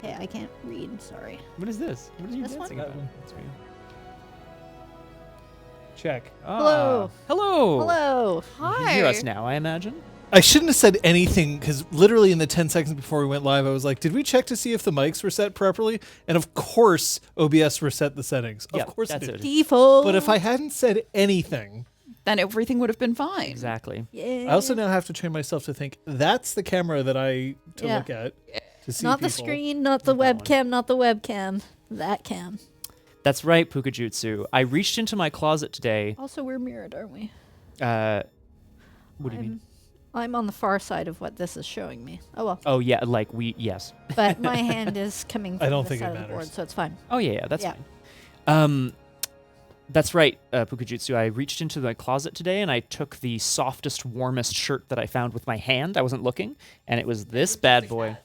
Hey, I can't read. Sorry. What is this? What are you This dancing one? about? That's weird. Check. Hello. Hello. Hello. You can hear us now, I imagine. I shouldn't have said anything because literally in the 10 seconds before we went live, I was like, did we check to see if the mics were set properly? And of course, OBS reset the settings. Yeah, of course that's it did. Default. But if I hadn't said anything, then everything would have been fine. Exactly. Yeah. I also now have to train myself to think that's the camera that I look at to see Not people. the screen, not the Not that webcam, not the webcam. That cam. That's right, Pukajutsu. I reached into my closet today. Also, we're mirrored, aren't we? What do you mean? I'm on the far side of what this is showing me. Oh well. Oh, yeah, like yes. But my hand is coming from I don't the think side it of the board, matters. so it's fine. Oh, yeah, that's Yeah. fine. That's right, Pukajutsu. I reached into my closet today and I took the softest, warmest shirt that I found with my hand. I wasn't looking, and it was this bad boy.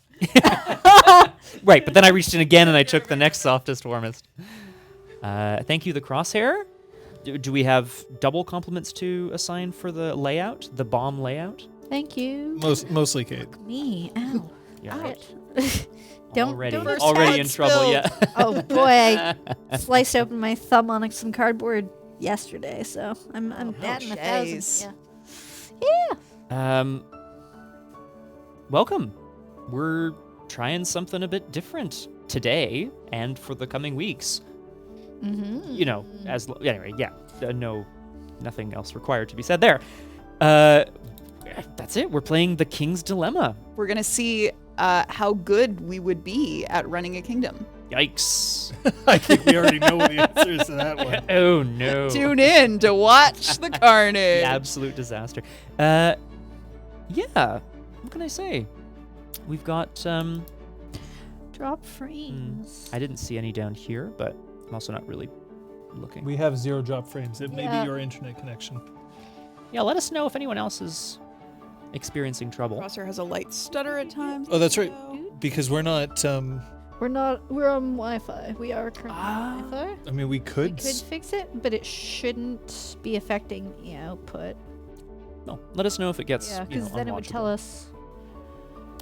Right, but then I reached in again and I took the next softest, warmest. Thank you, the crosshair. Do we have double compliments to assign for the layout, the bomb layout? Thank you. Mostly Kate. Me. Ow. Yeah. Shit. Don't already don't already in spilled. trouble. Yeah. Oh boy, I sliced open my thumb on some cardboard yesterday, so I'm batting 1,000. jeez. Yeah. Welcome. We're trying something a bit different today and for the coming weeks. Mm-hmm. You know, anyway, yeah. No, nothing else required to be said there. That's it. We're playing The King's Dilemma. We're going to see how good we would be at running a kingdom. Yikes. I think we already know the answers to that one. Oh, no. Tune in to watch the carnage. Absolute disaster. Yeah. What can I say? We've got, Drop frames. I didn't see any down here, but I'm also not really looking. We have 0 drop frames. It may Yeah. be your internet connection. Yeah, let us know if anyone else is experiencing trouble. Crosshair has a light stutter at times. Oh, that's right. Because we're not, We're on Wi-Fi. We are currently on Wi-Fi. I mean, we We could. could fix it, but it shouldn't be affecting the output. No, let us know if it gets, Yeah, you know, because then it would tell unwatchable. us.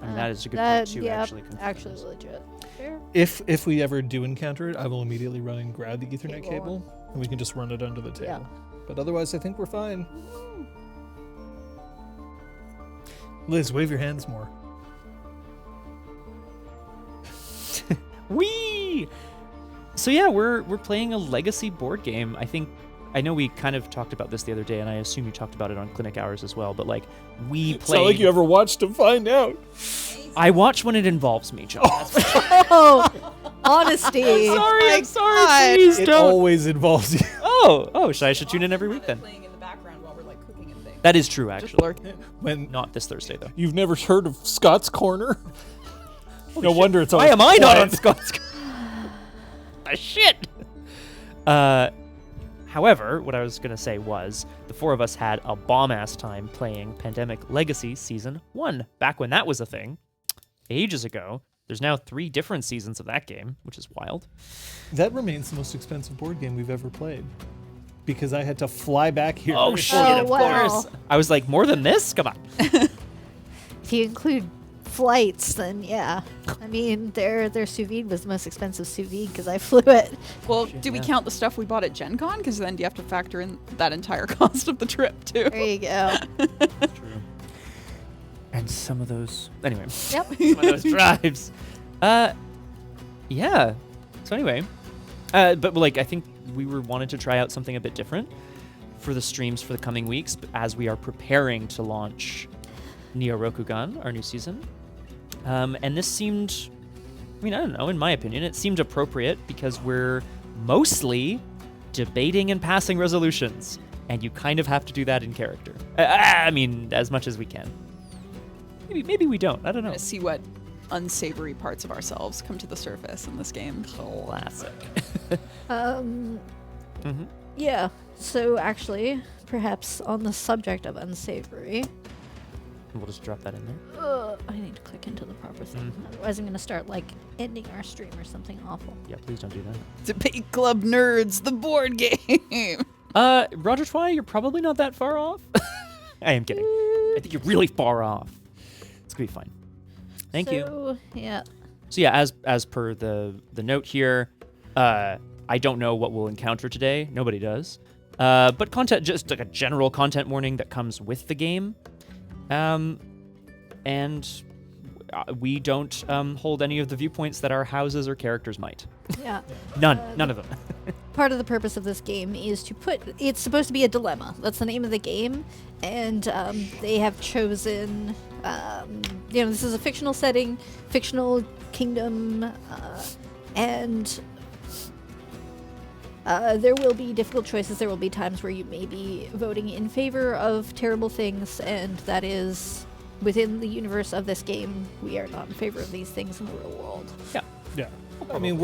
I mean, that is a good that, point, too, yeah, actually. actually legit. Fair. If we ever do encounter it, I will immediately run and grab the Ethernet Cable. cable, and we can just run it under the table. Yeah. But otherwise, I think we're fine. Liz, wave your hands more. Whee! So yeah, we're playing a legacy board game. I know we kind of talked about this the other day, and I assume you talked about it on Clinic Hours as well, but like, we It's play... not like you ever watched to find out. I watch when it involves me, John. Oh, honesty. I'm sorry, God. please It don't. always involves you. Oh, I should tune in every week then. Playing in the background while we're like cooking and things. That is true, Just actually. lurking. When Not this Thursday, though. you've never heard of Scott's Corner. No wonder it's Why always am I not on quiet. Scott's? Shit. However, what I was gonna say was the four of us had a bomb-ass time playing Pandemic Legacy Season 1 back when that was a thing, ages ago. There's now 3 different seasons of that game, which is wild. That remains the most expensive board game we've ever played. Because I had to fly back here. Oh shit! Oh, Of wow. course. I was like, more than this? Come on. If you include flights, then yeah. I mean, their sous vide was the most expensive sous vide because I flew it. Well, Shit, do we yeah. count the stuff we bought at Gen Con? Because then you have to factor in that entire cost of the trip, too. There you go. True. And some of those. Anyway. Yep. Some of those drives. Yeah. So anyway, but like I think we wanted to try out something a bit different for the streams for the coming weeks, but as we are preparing to launch Neo Rokugan, our new season. And this seemed, I mean, I don't know, in my opinion, it seemed appropriate because we're mostly debating and passing resolutions, and you kind of have to do that in character. I mean, as much as we can. Maybe we don't. I don't know. To see what unsavory parts of ourselves come to the surface in this game. Classic. Mm-hmm. Yeah. So actually, perhaps on the subject of unsavory, We'll just drop that in there. I need to click into the proper thing. Mhm. Otherwise, I'm gonna start like ending our stream or something awful. Yeah, please don't do that. Debate Club Nerds, the board game. Roger Twy, you're probably not that far off. I am kidding. I think you're really far off. It's gonna be fine. Thank you. So, yeah. So yeah, as per the note here, I don't know what we'll encounter today. Nobody does. But content, just like a general content warning that comes with the game. And we don't hold any of the viewpoints that our houses or characters might. Yeah. None of them. Part of the purpose of this game is to it's supposed to be a dilemma. That's the name of the game. And they have chosen, this is a fictional setting, fictional kingdom, and there will be difficult choices. There will be times where you may be voting in favor of terrible things, and that is within the universe of this game. We are not in favor of these things in the real world. Yeah. I mean,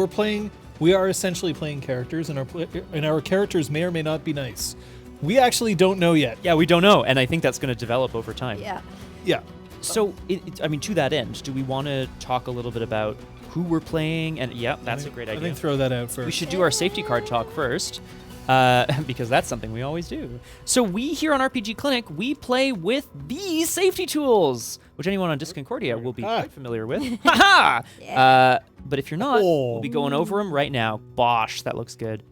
we are essentially playing characters, and our characters may or may not be nice. We actually don't know yet. Yeah, we don't know, and I think that's going to develop over time. Yeah. Yeah. So, to that end, do we want to talk a little bit about who we're playing? And yeah, that's a great idea. I think throw that out first. We should do our safety card talk first, because that's something we always do. So we here on RPG Clinic, we play with these safety tools, which anyone on Disconcordia will be quite familiar with. Ha-ha! Yeah. But if you're not, we'll be going over them right now. Bosh, that looks good.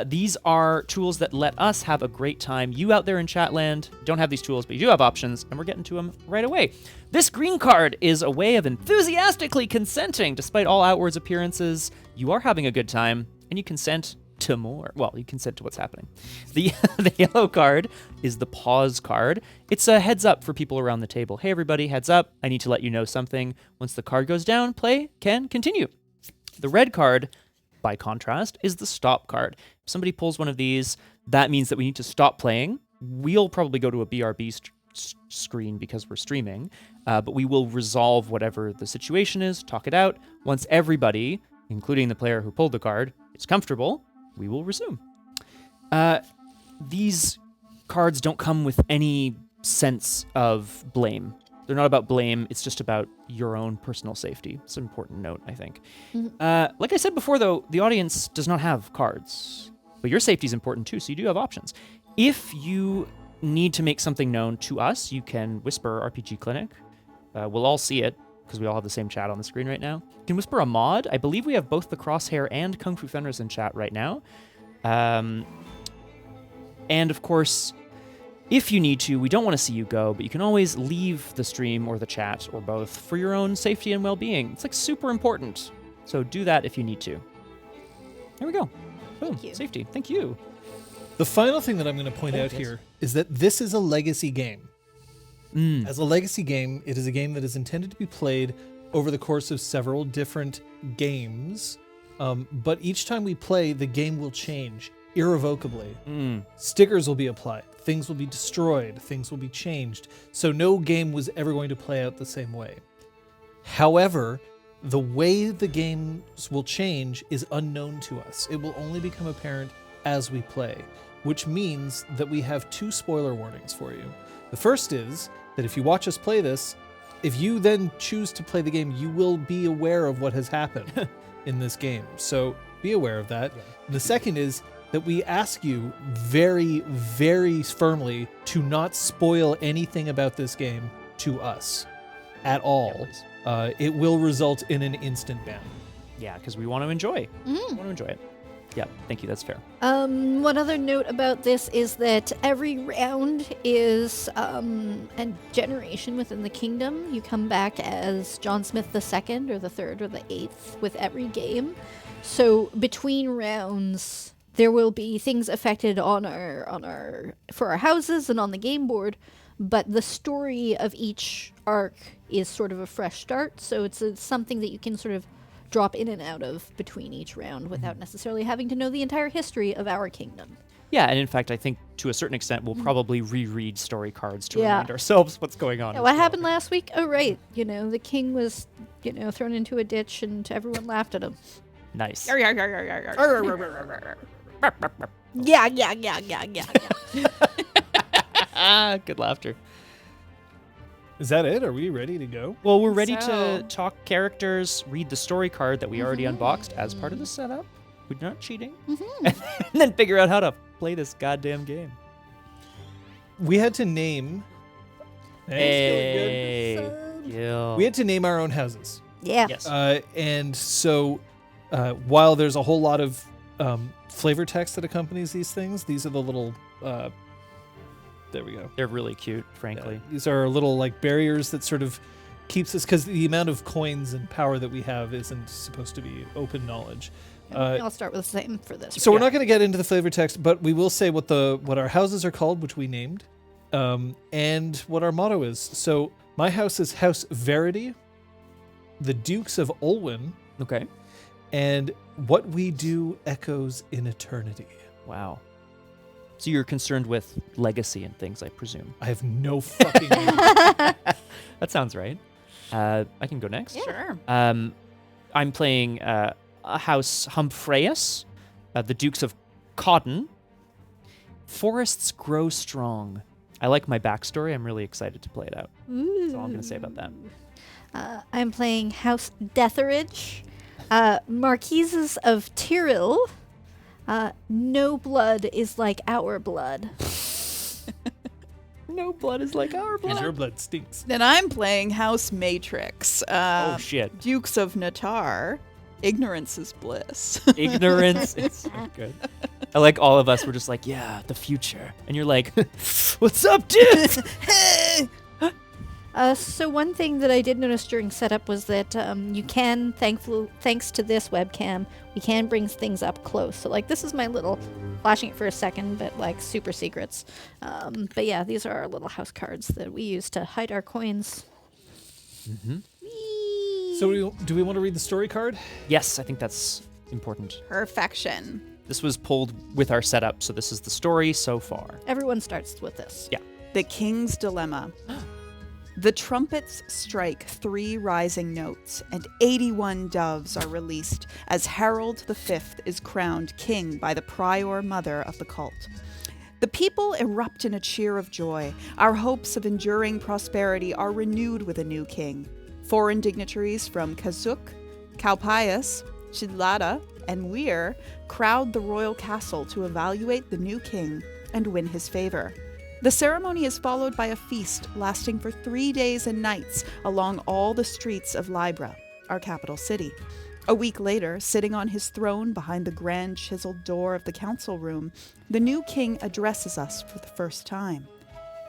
These are tools that let us have a great time. You out there in Chatland don't have these tools, but you do have options, and we're getting to them right away. This green card is a way of enthusiastically consenting. Despite all outwards appearances, you are having a good time, and you consent to more. Well, you consent to what's happening. The yellow card is the pause card. It's a heads up for people around the table. Hey, everybody, heads up. I need to let you know something. Once the card goes down, play can continue. The red card, by contrast, is the stop card. If somebody pulls one of these, that means that we need to stop playing. We'll probably go to a BRB screen because we're streaming, but we will resolve whatever the situation is, talk it out. Once everybody, including the player who pulled the card, is comfortable, we will resume. These cards don't come with any sense of blame. They're not about blame. It's just about your own personal safety. It's an important note, I think. Like I said before, though, the audience does not have cards. But your safety is important, too, so you do have options. If you need to make something known to us, you can whisper RPG Clinic. We'll all see it, because we all have the same chat on the screen right now. You can whisper a mod. I believe we have both the Crosshair and Kung Fu Fenris in chat right now. And, of course, if you need to, we don't want to see you go, but you can always leave the stream or the chat or both for your own safety and well-being. It's like super important. So do that if you need to. There we go. Boom. Thank you. Safety. Thank you. The final thing that I'm going to point out here is that this is a legacy game. As a legacy game, it is a game that is intended to be played over the course of several different games. But each time we play, the game will change irrevocably. Stickers will be applied. Things will be destroyed. Things will be changed. So no game was ever going to play out the same way. However, the way the games will change is unknown to us. It will only become apparent as we play, which means that we have 2 spoiler warnings for you. The first is that if you watch us play this, if you then choose to play the game, you will be aware of what has happened in this game. So be aware of that. And the second is that we ask you very, very firmly to not spoil anything about this game to us at all. It will result in an instant ban. Yeah, because we want to enjoy. We want to enjoy it. Yeah, thank you. That's fair. One other note about this is that every round is a generation within the kingdom. You come back as John Smith II or the 3rd or the 8th with every game. So between rounds, there will be things affected for our houses and on the game board, but the story of each arc is sort of a fresh start. So it's something that you can sort of drop in and out of between each round without necessarily having to know the entire history of our kingdom. Yeah, and in fact, I think to a certain extent, we'll probably reread story cards to remind ourselves what's going on. Yeah, what happened last week? Oh, right. The king was, thrown into a ditch and everyone laughed at him. Nice. Yeah. Good laughter. Is that it? Are we ready to go? Well, we're ready to talk characters, read the story card that we already unboxed as part of the setup. We're not cheating. And then figure out how to play this goddamn game. We had to name... Hey, Gil. We had to name our own houses. Yeah. Yes. And so while there's a whole lot of flavor text that accompanies these things, these are the little there we go. They're really cute, frankly. These are little like barriers that sort of keeps us, because the amount of coins and power that we have isn't supposed to be open knowledge. I'll start with the same for this. So we're not going to get into the flavor text, but we will say what our houses are called, which we named, and what our motto is. So my house is House Verity, the Dukes of Olwen, Okay. and what we do echoes in eternity. Wow. So you're concerned with legacy and things, I presume. I have no fucking idea. That sounds right. I can go next. Sure. I'm playing a House Humphreus, the Dukes of Codden. Forests grow strong. I like my backstory. I'm really excited to play it out. That's all I'm going to say about that. I'm playing House Detheridge, Marquises of Tyrrell. No blood is like our blood. No blood is like our Because your blood stinks. Then I'm playing House Matrix. Oh, shit. Dukes of Natar. Ignorance is bliss. Ignorance. It's so good. I like all of us. We're just like, yeah, the future. And you're like, what's up, dude? Hey! So one thing that I did notice during setup was that you can, thanks to this webcam, we can bring things up close. So like this is my little, flashing it for a second, but like super secrets. But yeah, these are our little house cards that we use to hide our coins. Mm-hmm. So do we want to read the story card? Yes, I think that's important. Perfection. This was pulled with our setup, so this is the story so far. Everyone starts with this. Yeah. The King's Dilemma. The trumpets strike 3 rising notes, and 81 doves are released as Harold V is crowned king by the prior mother of the cult. The people erupt in a cheer of joy. Our hopes of enduring prosperity are renewed with a new king. Foreign dignitaries from Kazuk, Kaupias, Chidlada, and Weir crowd the royal castle to evaluate the new king and win his favor. The ceremony is followed by a feast lasting for 3 days and nights along all the streets of Libra, our capital city. A week later, sitting on his throne behind the grand chiseled door of the council room, the new king addresses us for the first time.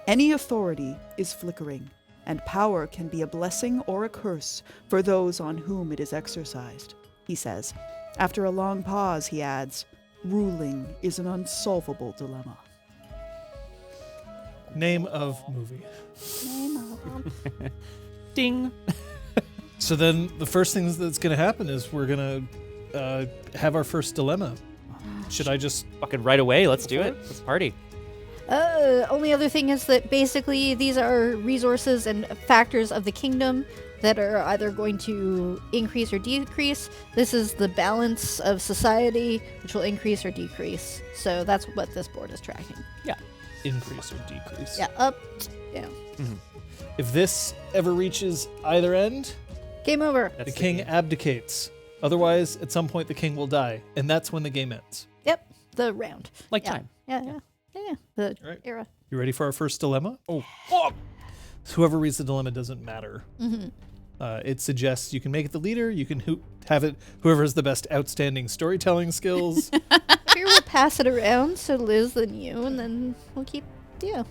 Any authority is flickering, and power can be a blessing or a curse for those on whom it is exercised, he says. After a long pause, he adds, ruling is an unsolvable dilemma. Name of movie. Ding. So then the first thing that's going to happen is we're going to have our first dilemma. Should I just... Fucking right away. Let's do it. Let's party. Only other thing is that basically these are resources and factors of the kingdom that are either going to increase or decrease. This is the balance of society, which will increase or decrease. So that's what this board is tracking. Yeah. Increase or decrease? Yeah, up, down. Mm-hmm. If this ever reaches either end, Game over. the king abdicates. Otherwise, at some point, the king will die. And that's when the game ends. Yep, the round. Like Yeah. time. Yeah. The Right. era. You ready for our first dilemma? Oh, fuck! Whoever reads the dilemma doesn't matter. Mm-hmm. It suggests you can make it the leader. You can have it whoever has the best outstanding storytelling skills. Here we'll pass it around, so Liz, then you, and then we'll keep you.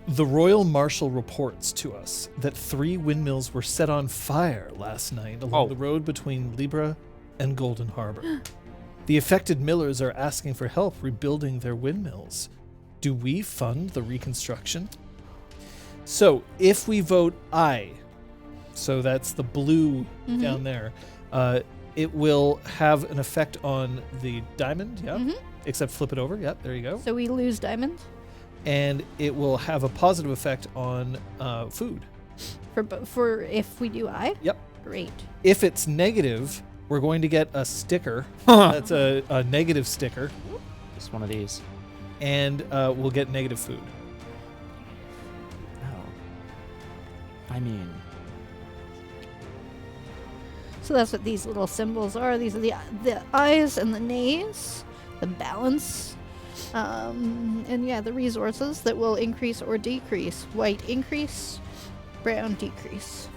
The Royal Marshal reports to us that 3 windmills were set on fire last night along the road between Libra and Golden Harbor. The affected millers are asking for help rebuilding their windmills. Do we fund the reconstruction? So, if we vote aye, so that's the blue down there, it will have an effect on the diamond, except flip it over, there you go. So we lose diamond And it will have a positive effect on food. for if we do aye. Yep. Great. If it's negative, we're going to get a sticker. That's a negative sticker. Just one of these. And we'll get negative food. I mean, So that's what these little symbols are. These are the ayes and the nays, the balance, and yeah, the resources that will increase or decrease. White increase, brown decrease.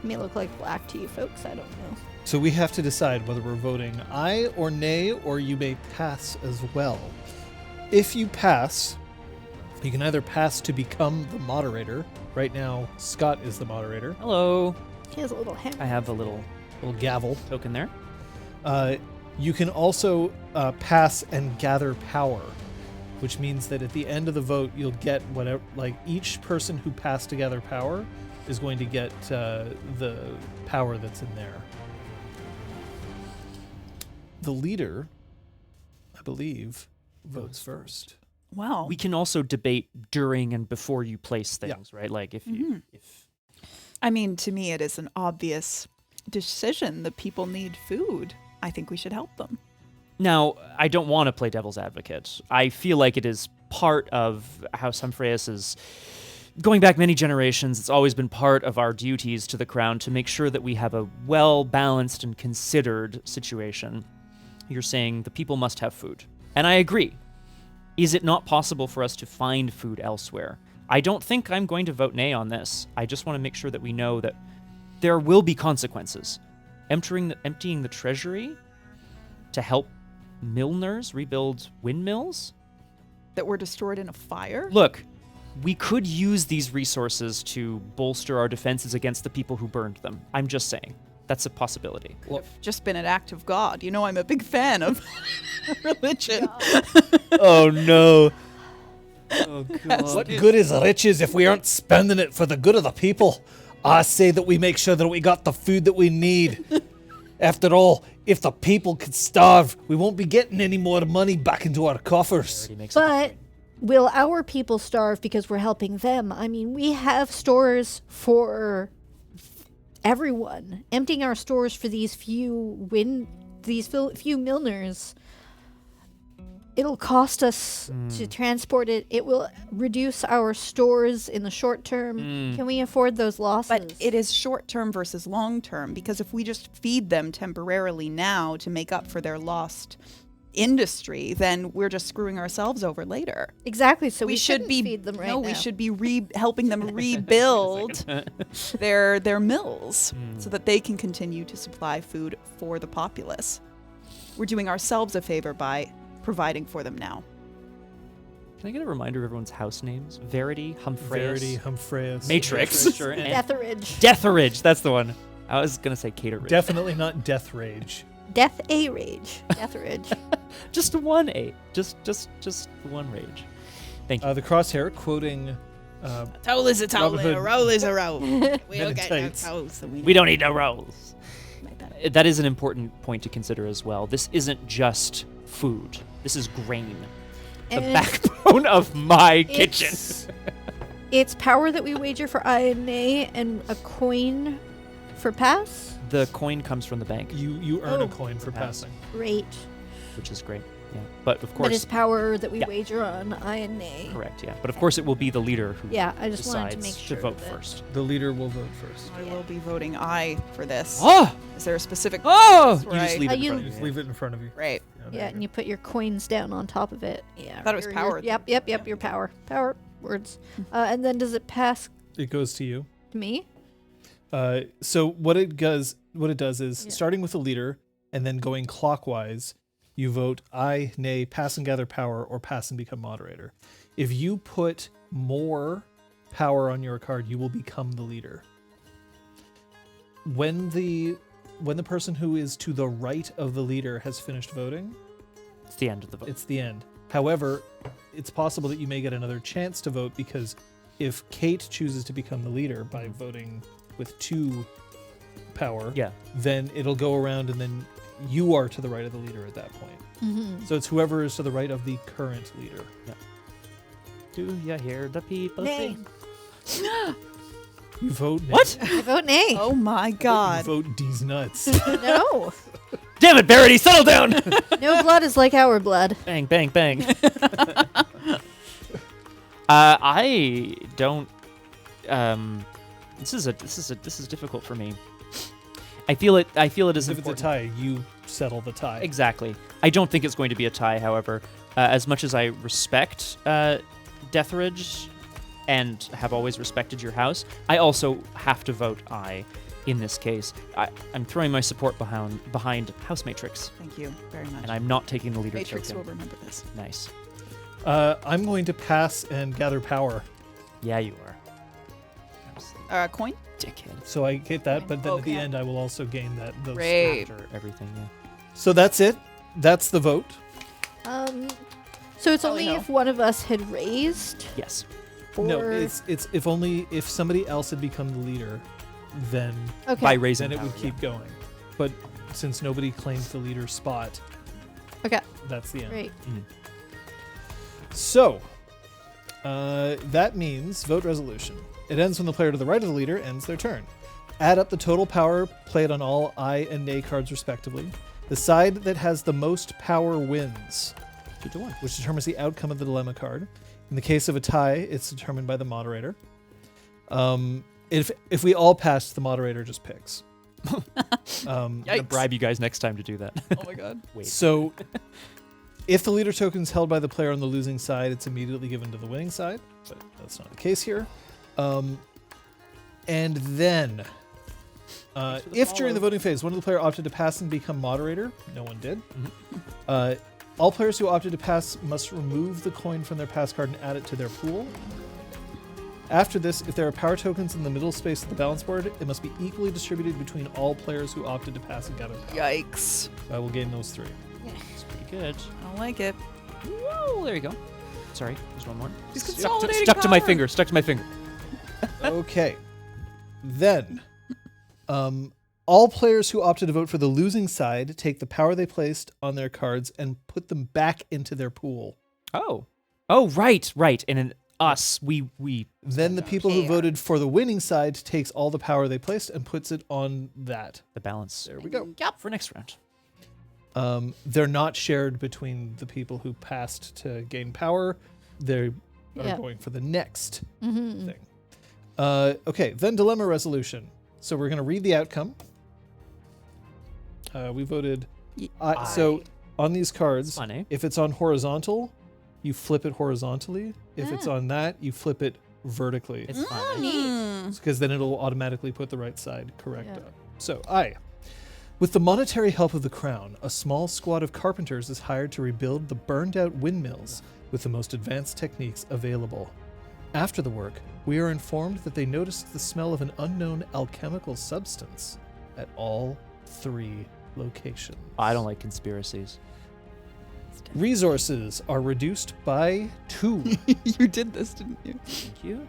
May look like black to you folks, I don't know. So we have to decide whether we're voting aye or nay, or you may pass as well. If you pass, you can either pass to become the moderator. Right now, Scott is the moderator. Hello. He has a little hammer. I have a little Little gavel. token there. You can also pass and gather power, which means that at the end of the vote, you'll get whatever, like each person who passed to gather power is going to get the power that's in there. The leader, I believe, votes first. Wow. We can also debate during and before you place things, right? Like if you if I mean, to me, it is an obvious decision that people need food. I think we should help them. Now, I don't want to play devil's advocate. I feel like it is part of House Humphreus's going back many generations. It's always been part of our duties to the crown to make sure that we have a well-balanced and considered situation. You're saying the people must have food. And I agree. Is it not possible for us to find food elsewhere? I don't think I'm going to vote nay on this. I just want to make sure that we know that there will be consequences. Emptying the treasury to help milliners rebuild windmills? That were destroyed in a fire? Look, we could use these resources to bolster our defenses against the people who burned them. I'm just saying. That's a possibility. Just been an act of God. You know, I'm a big fan of religion. Oh, no. Oh, God. What good is riches if we aren't spending it for the good of the people? I say that we make sure that we got the food that we need. After all, if the people could starve, we won't be getting any more money back into our coffers. But will our people starve because we're helping them? I mean, we have stores for everyone. Emptying our stores for these few milliners, it'll cost us to transport it. It will reduce our stores in the short term. Can we afford those losses? But it is short term versus long term, because if we just feed them temporarily now to make up for their lost industry, then we're just screwing ourselves over later. Exactly. So we should shouldn't be feed them right now. we should be helping them rebuild their mills so that they can continue to supply food for the populace. We're doing ourselves a favor by providing for them now. Can I get a reminder of everyone's house names? Verity, Humphreus, Matrix. sure, and Deatheridge. Deatheridge. That's the one. I was gonna say Cateridge. Definitely not Death Rage. Death A Rage. Deatheridge. Just one A. Just one rage. Thank you. The crosshair quoting Toll is a toll, Robin Hood. a roll is a roll. We Men don't in get no tights. tolls. So We don't need no rolls. Like that. That is an important point to consider as well. This isn't just food. This is grain. The And backbone of my kitchen. It's power that we wager for aye and nay, and a coin for pass. The coin comes from the bank, you earn Oh. a coin for passing. Great. which is great. Yeah, but of But course, it's power that we Yeah. wager on aye and nay. correct. Yeah, but of course, it will be the leader who Yeah, I just wanted to decides make sure to vote that- first. The leader will vote first. I will be voting aye for this. Oh, Is there a specific? oh! That's You just right. leave it in You- front of Just you. leave it in front of you. Right. there Yeah, you and you put your coins down on top of it. Yeah. Thought it was your- power. Yep, your power. Power words. And then does it pass go. It goes to you. to me? So what it does is Yeah. starting with the leader and then going clockwise, you vote aye, nay, pass and gather power, or pass and become moderator. If you put more power on your card, you will become the leader. When the person who is to the right of the leader has finished voting, It's the end of the vote. it's the end. However, it's possible that you may get another chance to vote, because if Kate chooses to become the leader by voting with 2 power, Yeah. then it'll go around and then you are to the right of the leader at that point. Mm-hmm. So it's whoever is to the right of the current leader. Do you hear the people Nay. sing? You vote nay. What? I vote nay. Oh my You God. vote D's nuts. No. Damn it, Verity, settle down! No blood is like our blood. Bang, bang, bang. I don't. This is difficult for me. I feel it is If it's a important. tie, you settle the tie. Exactly. I don't think it's going to be a tie, however. As much as I respect Deathridge, and have always respected your house, I also have to vote aye in this case. I'm throwing my support behind House Matrix, Thank you very much. and I'm not taking the leader Matrix token. will remember this. Nice. I'm going to pass and gather power. Yeah, you are. Coin? Dickhead. So I get that, but then at the Okay. end I will also gain those. Great. After everything, yeah. So that's it. That's the vote. So it's Holy only hell. if one of us had raised. Yes. Or... No, it's if somebody else had become the leader, then okay. By raising it would power, keep going. But since nobody claimed the leader spot, Okay. that's the end. Great. Yeah. So that means vote resolution. It ends when the player to the right of the leader ends their turn. Add up the total power played on all aye and nay cards respectively. The side that has the most power wins, 2-1. which determines the outcome of the dilemma card. In the case of a tie, it's determined by the moderator. If we all pass, the moderator just picks. I'm gonna bribe you guys next time to do that. Oh my god. Wait. So, if the leader token is held by the player on the losing side, it's immediately given to the winning side, but that's not the case here. And then, if during the voting phase one of the player opted to pass and become moderator, no one did. All players who opted to pass must remove the coin from their pass card and add it to their pool. After this, if there are power tokens in the middle space of the balance board, it must be equally distributed between all players who opted to pass and gather power. Yikes. I will gain those 3. It's pretty good. I don't like it. Whoa, there you go. Sorry, there's one more. He's Stuck consolidating to my power. finger. Stuck to my finger. Okay. Then, all players who opted to vote for the losing side take the power they placed on their cards and put them back into their pool. Oh. Oh, right. And in us, we. Then the people who Care. voted for the winning side takes all the power they placed and puts it on that. The balance. There we go. Yep. For next round. They're not shared between the people who passed to gain power. They are Yeah. going for the next Mm-hmm. thing. Okay, then dilemma resolution. So we're going to read the outcome. We voted. So on these cards, Fun, eh? if it's on horizontal, you flip it horizontally. If it's on that, you flip it vertically. It's fun. Eh? Because then it'll automatically put the right side correct Yeah. up. So, with the monetary help of the crown, a small squad of carpenters is hired to rebuild the burned out windmills with the most advanced techniques available. After the work, we are informed that they noticed the smell of an unknown alchemical substance at all 3 locations. I don't like conspiracies. Resources are reduced by 2. You did this, didn't you? Thank you.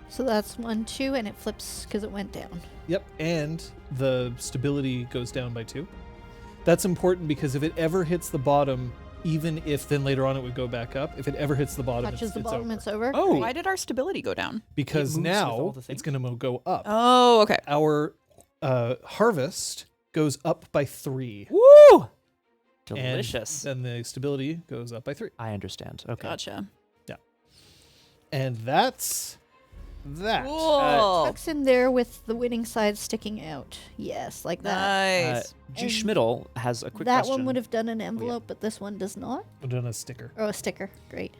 So that's 1, 2, and it flips because it went down. Yep, and the stability goes down by 2. That's important because if it ever hits the bottom, even if then later on it would go back up, if it ever hits the bottom, Touches it's the bottom, over. it's over. Oh. Why did our stability go down? Because It moves with all now the things. it's going to go up. Oh, okay. Our harvest goes up by 3. Woo! Delicious. And then the stability goes up by 3. I understand. Okay. Gotcha. And that's that. Cool. Tucks in there with the winning side sticking out. Yes, like that. Nice. G. And Schmidl has a quick That question. one would have done an envelope, but this one does not. We're doing a sticker. Oh, a sticker. Great.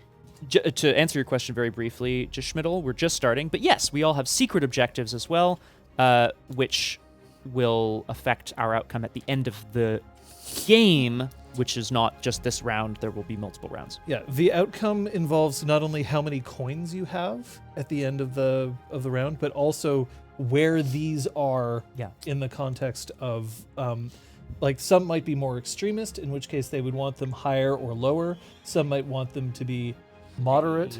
To answer your question very briefly, G. Schmidl, we're just starting, but yes, we all have secret objectives as well, which will affect our outcome at the end of the game, which is not just this round. There will be multiple rounds. Yeah, the outcome involves not only how many coins you have at the end of the round, but also where these are Yeah. in the context of like some might be more extremist, in which case they would want them higher or lower. Some might want them to be moderate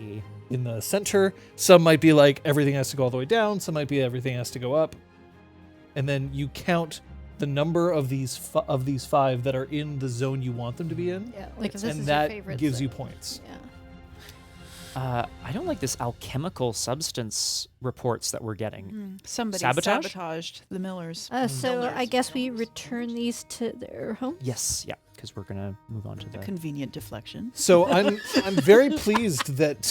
in the center. Some might be like everything has to go all the way down. Some might be everything has to go up. And then you count the number of these 5 that are in the zone you want them to be in. Yeah, like if this And is that your favorite. gives you zone. points. Yeah. I don't like this alchemical substance reports that we're getting. Somebody Sabotage? sabotaged the Millers. So Millers. I guess we return these to their home. Yes, yeah, because we're gonna move on to the. Convenient deflection. So I'm very pleased that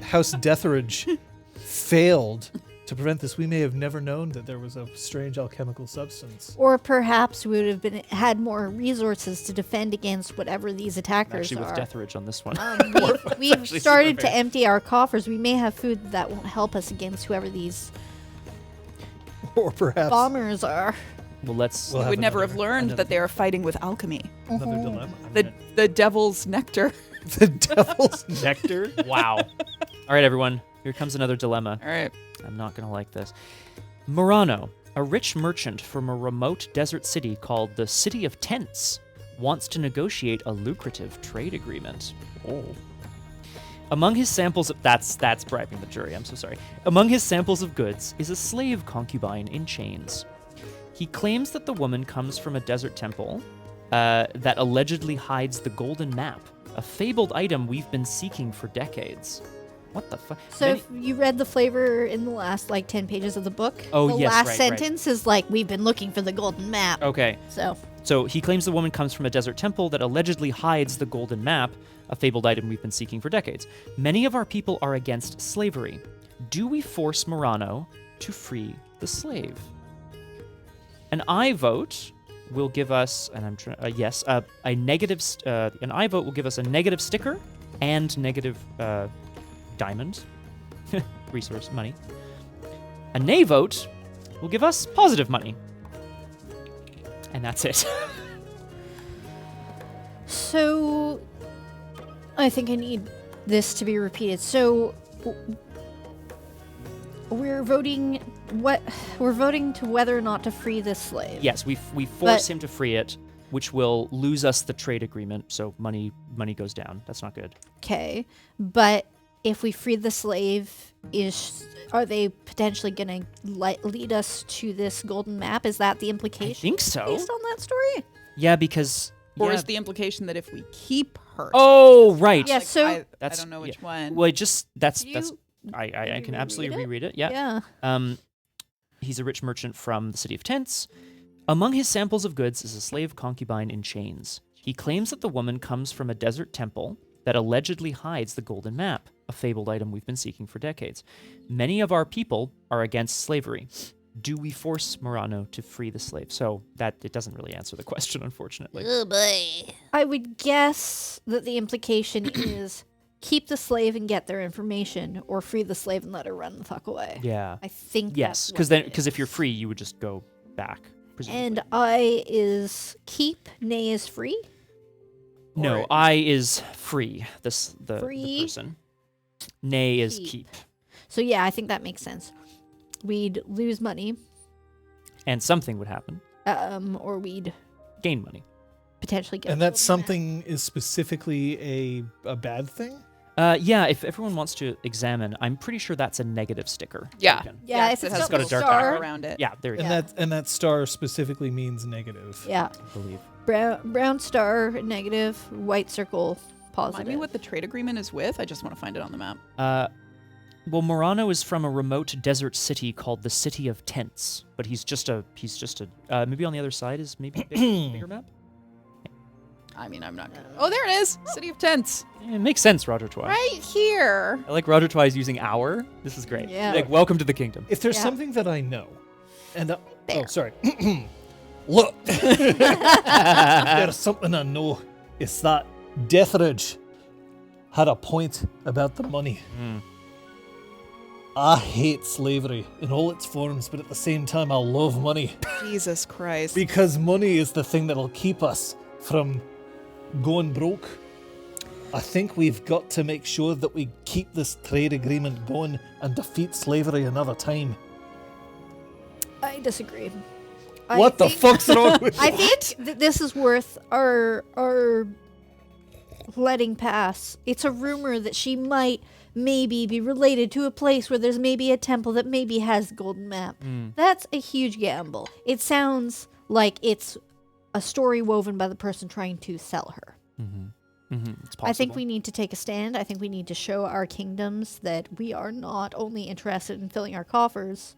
House Deatheridge failed To prevent this, we may have never known that there was a strange alchemical substance. Or perhaps we would have had more resources to defend against whatever these attackers Actually, with are. Deathridge on this one. We've actually started super to fair. empty our coffers. We may have food that won't help us against whoever these Or perhaps bombers are. Well, let's. We'll We have would never have another- learned another- that they are fighting with alchemy. another dilemma. The devil's nectar. The devil's Nectar? Wow. All right, everyone. Here comes another dilemma. All right. I'm not going to like this. Murano, a rich merchant from a remote desert city called the City of Tents, wants to negotiate a lucrative trade agreement. Oh. Among his samples of... That's bribing the jury, I'm so sorry. Among his samples of goods is a slave concubine in chains. He claims that the woman comes from a desert temple that allegedly hides the golden map, a fabled item we've been seeking for decades. What the fuck? So if you read the flavor in the last 10 pages of the book, Oh, the yes, last right. sentence is we've been looking for the golden map. Okay. So He claims the woman comes from a desert temple that allegedly hides the golden map, a fabled item we've been seeking for decades. Many of our people are against slavery. Do we force Murano to free the slave? An I vote will give us, and I'm trying, a negative. An I vote will give us a negative sticker and negative diamond, resource money. A nay vote will give us positive money. And that's it. So I think I need this to be repeated. So we're voting to whether or not to free this slave. Yes, we force him to free it, which will lose us the trade agreement, so money goes down. That's not good. Okay. But if we free the slave, are they potentially going to lead us to this golden map? Is that the implication? I think so. Based on that story? Yeah, because... Or yeah. is the implication that if we keep her? Oh, right. Yeah, so... I That's, don't know which yeah. one. Well, that's... You- I you can absolutely reread reread it. Yeah. Yeah. He's a rich merchant from the City of Tents. Among his samples of goods is a slave concubine in chains. He claims that the woman comes from a desert temple that allegedly hides the golden map, a fabled item we've been seeking for decades. Many of our people are against slavery. Do we force Murano to free the slave? So that it doesn't really answer the question, unfortunately. Oh boy. I would guess that the implication is keep the slave and get their information, or free the slave and let her run the fuck away. Yeah. I think Yes, because because if you're free, you would just go back. Presumably. And I is keep, nay is free. No, Or- I is free. The Free? person. Nay is Keep. keep. So yeah, I think that makes sense. We'd lose money, And something would happen. or we'd Gain money. potentially get. And that something is specifically a bad thing? Yeah, if everyone wants to examine, I'm pretty sure that's a negative sticker. Yeah. token. Yeah, Yes, if it it's has got a little dark star background. around it. Yeah, there it is, Yeah. And that star specifically means negative. Yeah, I believe. brown star negative, white circle positive. Remind me what the trade agreement is with. I just want to find it on the map. Well, Murano is from a remote desert city called the City of Tents, but he's just a maybe on the other side is maybe a bigger map. I mean, I'm not gonna... Oh, there it is! City of Tents. Yeah, it makes sense, Roger Twice. Right here. I like Roger Twice using our. This is great. Yeah. Like, welcome to the kingdom. If there's Yeah. something that I know, and oh, There. sorry. Look, there's something I know. It's that Deathridge had a point about the money. Mm. I hate slavery in all its forms, but at the same time, I love money Jesus Christ. because money is the thing that'll keep us from going broke. I think we've got to make sure that we keep this trade agreement going and defeat slavery another time. I disagree. What the fuck's wrong with I you? think that this is worth our letting pass. It's a rumor that she might maybe be related to a place where there's maybe a temple that maybe has the golden map. That's a huge gamble. It sounds like it's a story woven by the person trying to sell her. It's possible. I think we need to take a stand. I think we need to show our kingdoms that we are not only interested in filling our coffers.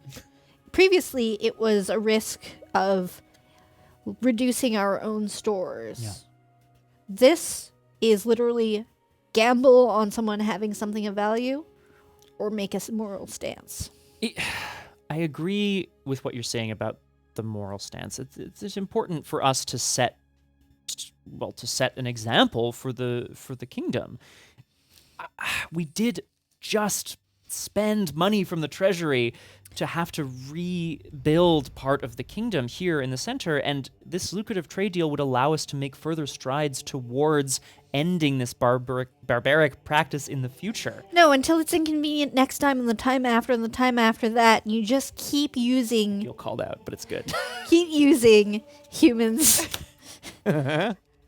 Previously, it was a risk of reducing our own stores. Yeah. This is literally gamble on someone having something of value or make a moral stance. I agree with what you're saying about the moral stance. It's important for us to set an example for the kingdom. We did just spend money from the treasury to have to rebuild part of the kingdom here in the center, and this lucrative trade deal would allow us to make further strides towards ending this barbaric practice in the future. No, until it's inconvenient next time and the time after and the time after that. You just keep using You'll call out, but it's good. humans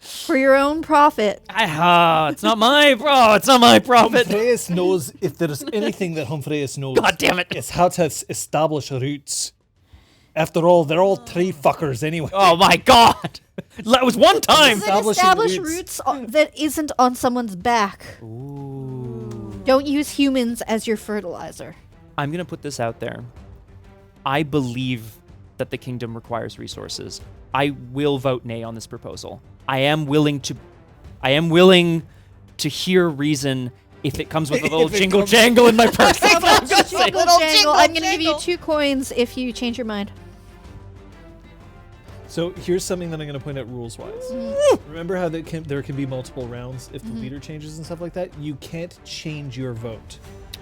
for your own profit. It's not my profit. Humphreus knows, if there's anything that Humphreus knows, God damn it. it's how to establish roots. After all, they're all tree fuckers anyway. Oh my god! That was one time! Does it establish roots that isn't on someone's back? Ooh. Don't use humans as your fertilizer. I'm gonna put this out there. I believe that the kingdom requires resources. I will vote nay on this proposal. I am willing to hear reason if it comes with a little jingle jangle in my purse. How about jingle Little jangle? I'm going to give you jangle. 2 coins if you change your mind. So here's something that I'm going to point out rules-wise. Remember how there can be multiple rounds if the leader changes and stuff like that? You can't change your vote.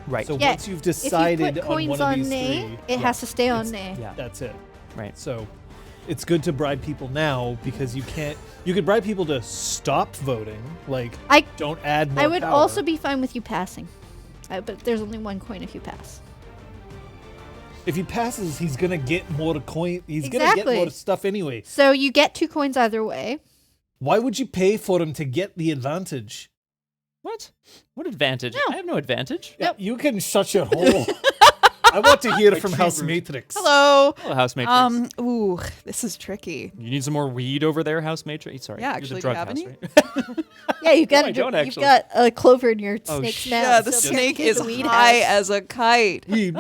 Right. So Yeah, once you've decided if you put on coins one of on these nay, three, it has to stay on it's- nay. Yeah. that's it. Right. So it's good to bribe people now because you could bribe people to stop voting, like don't add more I would power. also be fine with you passing. But there's only 1 coin if you pass. If he passes, he's gonna get more coin. He's gonna Exactly. get more stuff anyway. So you get 2 coins either way. Why would you pay for him to get the advantage? What? What advantage? No. I have no advantage. Yeah, you can shut your hole. I want to hear from True House root. Matrix. Hello. Hello, House Matrix. Ooh, this is tricky. You need some more weed over there, House Matrix? Sorry. Yeah, you're actually, the do you drug have house, any? right? Yeah, you've got I don't you've actually. got a clover in your Oh, snake's shit. mouth. Yeah, the so snake apparently is the weed high has- as a kite. Weed.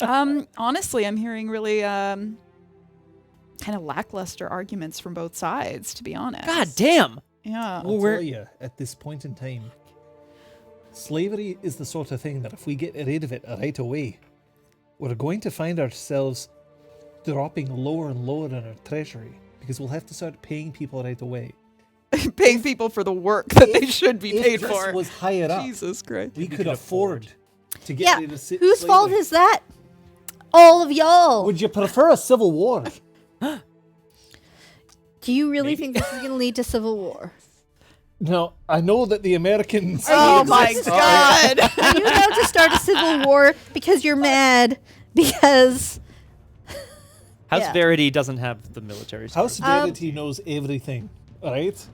Honestly, I'm hearing really kind of lackluster arguments from both sides, to be honest. God damn! Yeah. I'll tell you, at this point in time, slavery is the sort of thing that if we get rid of it right away, we're going to find ourselves dropping lower and lower in our treasury because we'll have to start paying people right away. Paying people for the work that they should be If paid this for. was higher up, Jesus Christ. we could could afford to get Yeah, rid of whose fault slavery. is that? All of y'all. Would you prefer a civil war? Do you really think this is going to lead to civil war? No, I know that the Americans. Oh my God. Are you about to start a civil war because you're mad because House Yeah. Verity doesn't have the military. House strength. Verity knows everything, right?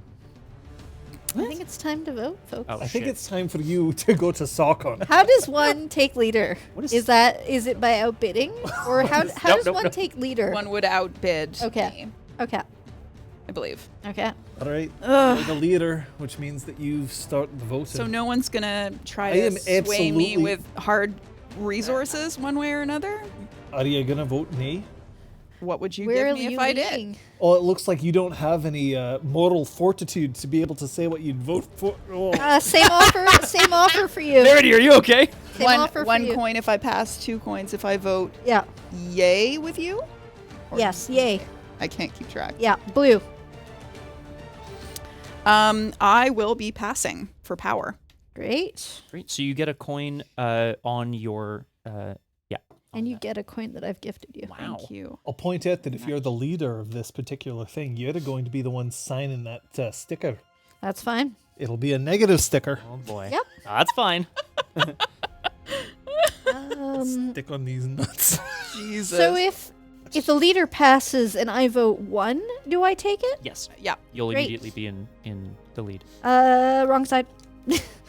I think it's time to vote, folks. Oh, I think shit. it's time for you to go to SOCON. How does one take leader? What is- Is it by outbidding, or how does Nope, one nope. take leader? One would outbid Okay. me, Okay. I believe. Okay. All right, Ugh. you're the leader, which means that you start the voting. So no one's going to try I to am sway me absolutely- with hard resources one way or another? Are you gonna vote nay? What would you Where give are me you if I did? leaning? Oh, it looks like you don't have any moral fortitude to be able to say what you'd vote for. Oh. Same offer. Same offer for you. Verity, are you okay? Same offer for One you. coin if I pass, 2 coins if I vote Yeah. yay with you? Or- Yes. Yay. I can't keep track. Yeah. Blue. I will be passing for power. Great. Great. So you get a coin on your And you get a coin that I've gifted you. Wow. Thank you. I'll point out that if you're the leader of this particular thing, you're going to be the one signing that sticker. That's fine. It'll be a negative sticker. Oh boy. Yep. That's fine. Stick on these nuts. Jesus. So if the leader passes and I vote 1, do I take it? Yes. yeah. You'll Great. immediately be in the lead. Wrong side.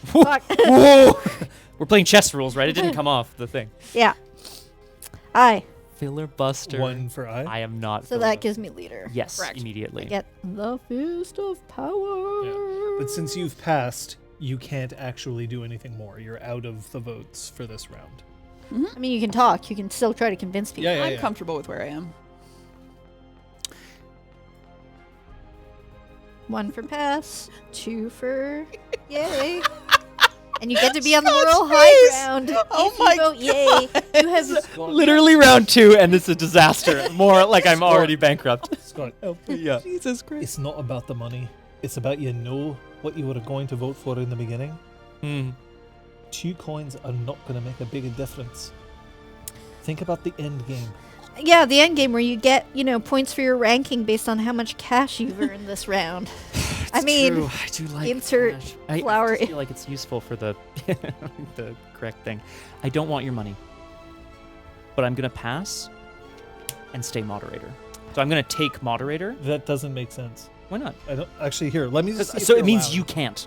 Fuck. Whoa! We're playing chess rules, right? It didn't come off the thing. Yeah. Aye. Filibuster. One for I am not. So that gives me leader. Yes, Correct. immediately. I get the fist of power. But since you've passed, you can't actually do anything more. You're out of the votes for this round. I mean, you can talk. You can still try to convince people. Yeah, yeah, I'm yeah. comfortable with where I am. 1 for pass. 2 for yay. And you get to be on the moral high ground. Oh if my you vote yay, you have Literally round 2, and it's a disaster. More like I'm already bankrupt. Scott, Yeah. Jesus Christ. it's not about the money. It's about you know what you were going to vote for in the beginning. 2 coins are not going to make a big difference. Think about the end game. Yeah, the end game where you get, points for your ranking based on how much cash you've earned this round. I mean, True. I do like insert cash. flower I feel like it's useful for the the correct thing. I don't want your money, but I'm gonna pass and stay moderator. So I'm gonna take moderator. That doesn't make sense. Why not? I don't actually. Here, let me just. See if So you're it means allowed. you can't.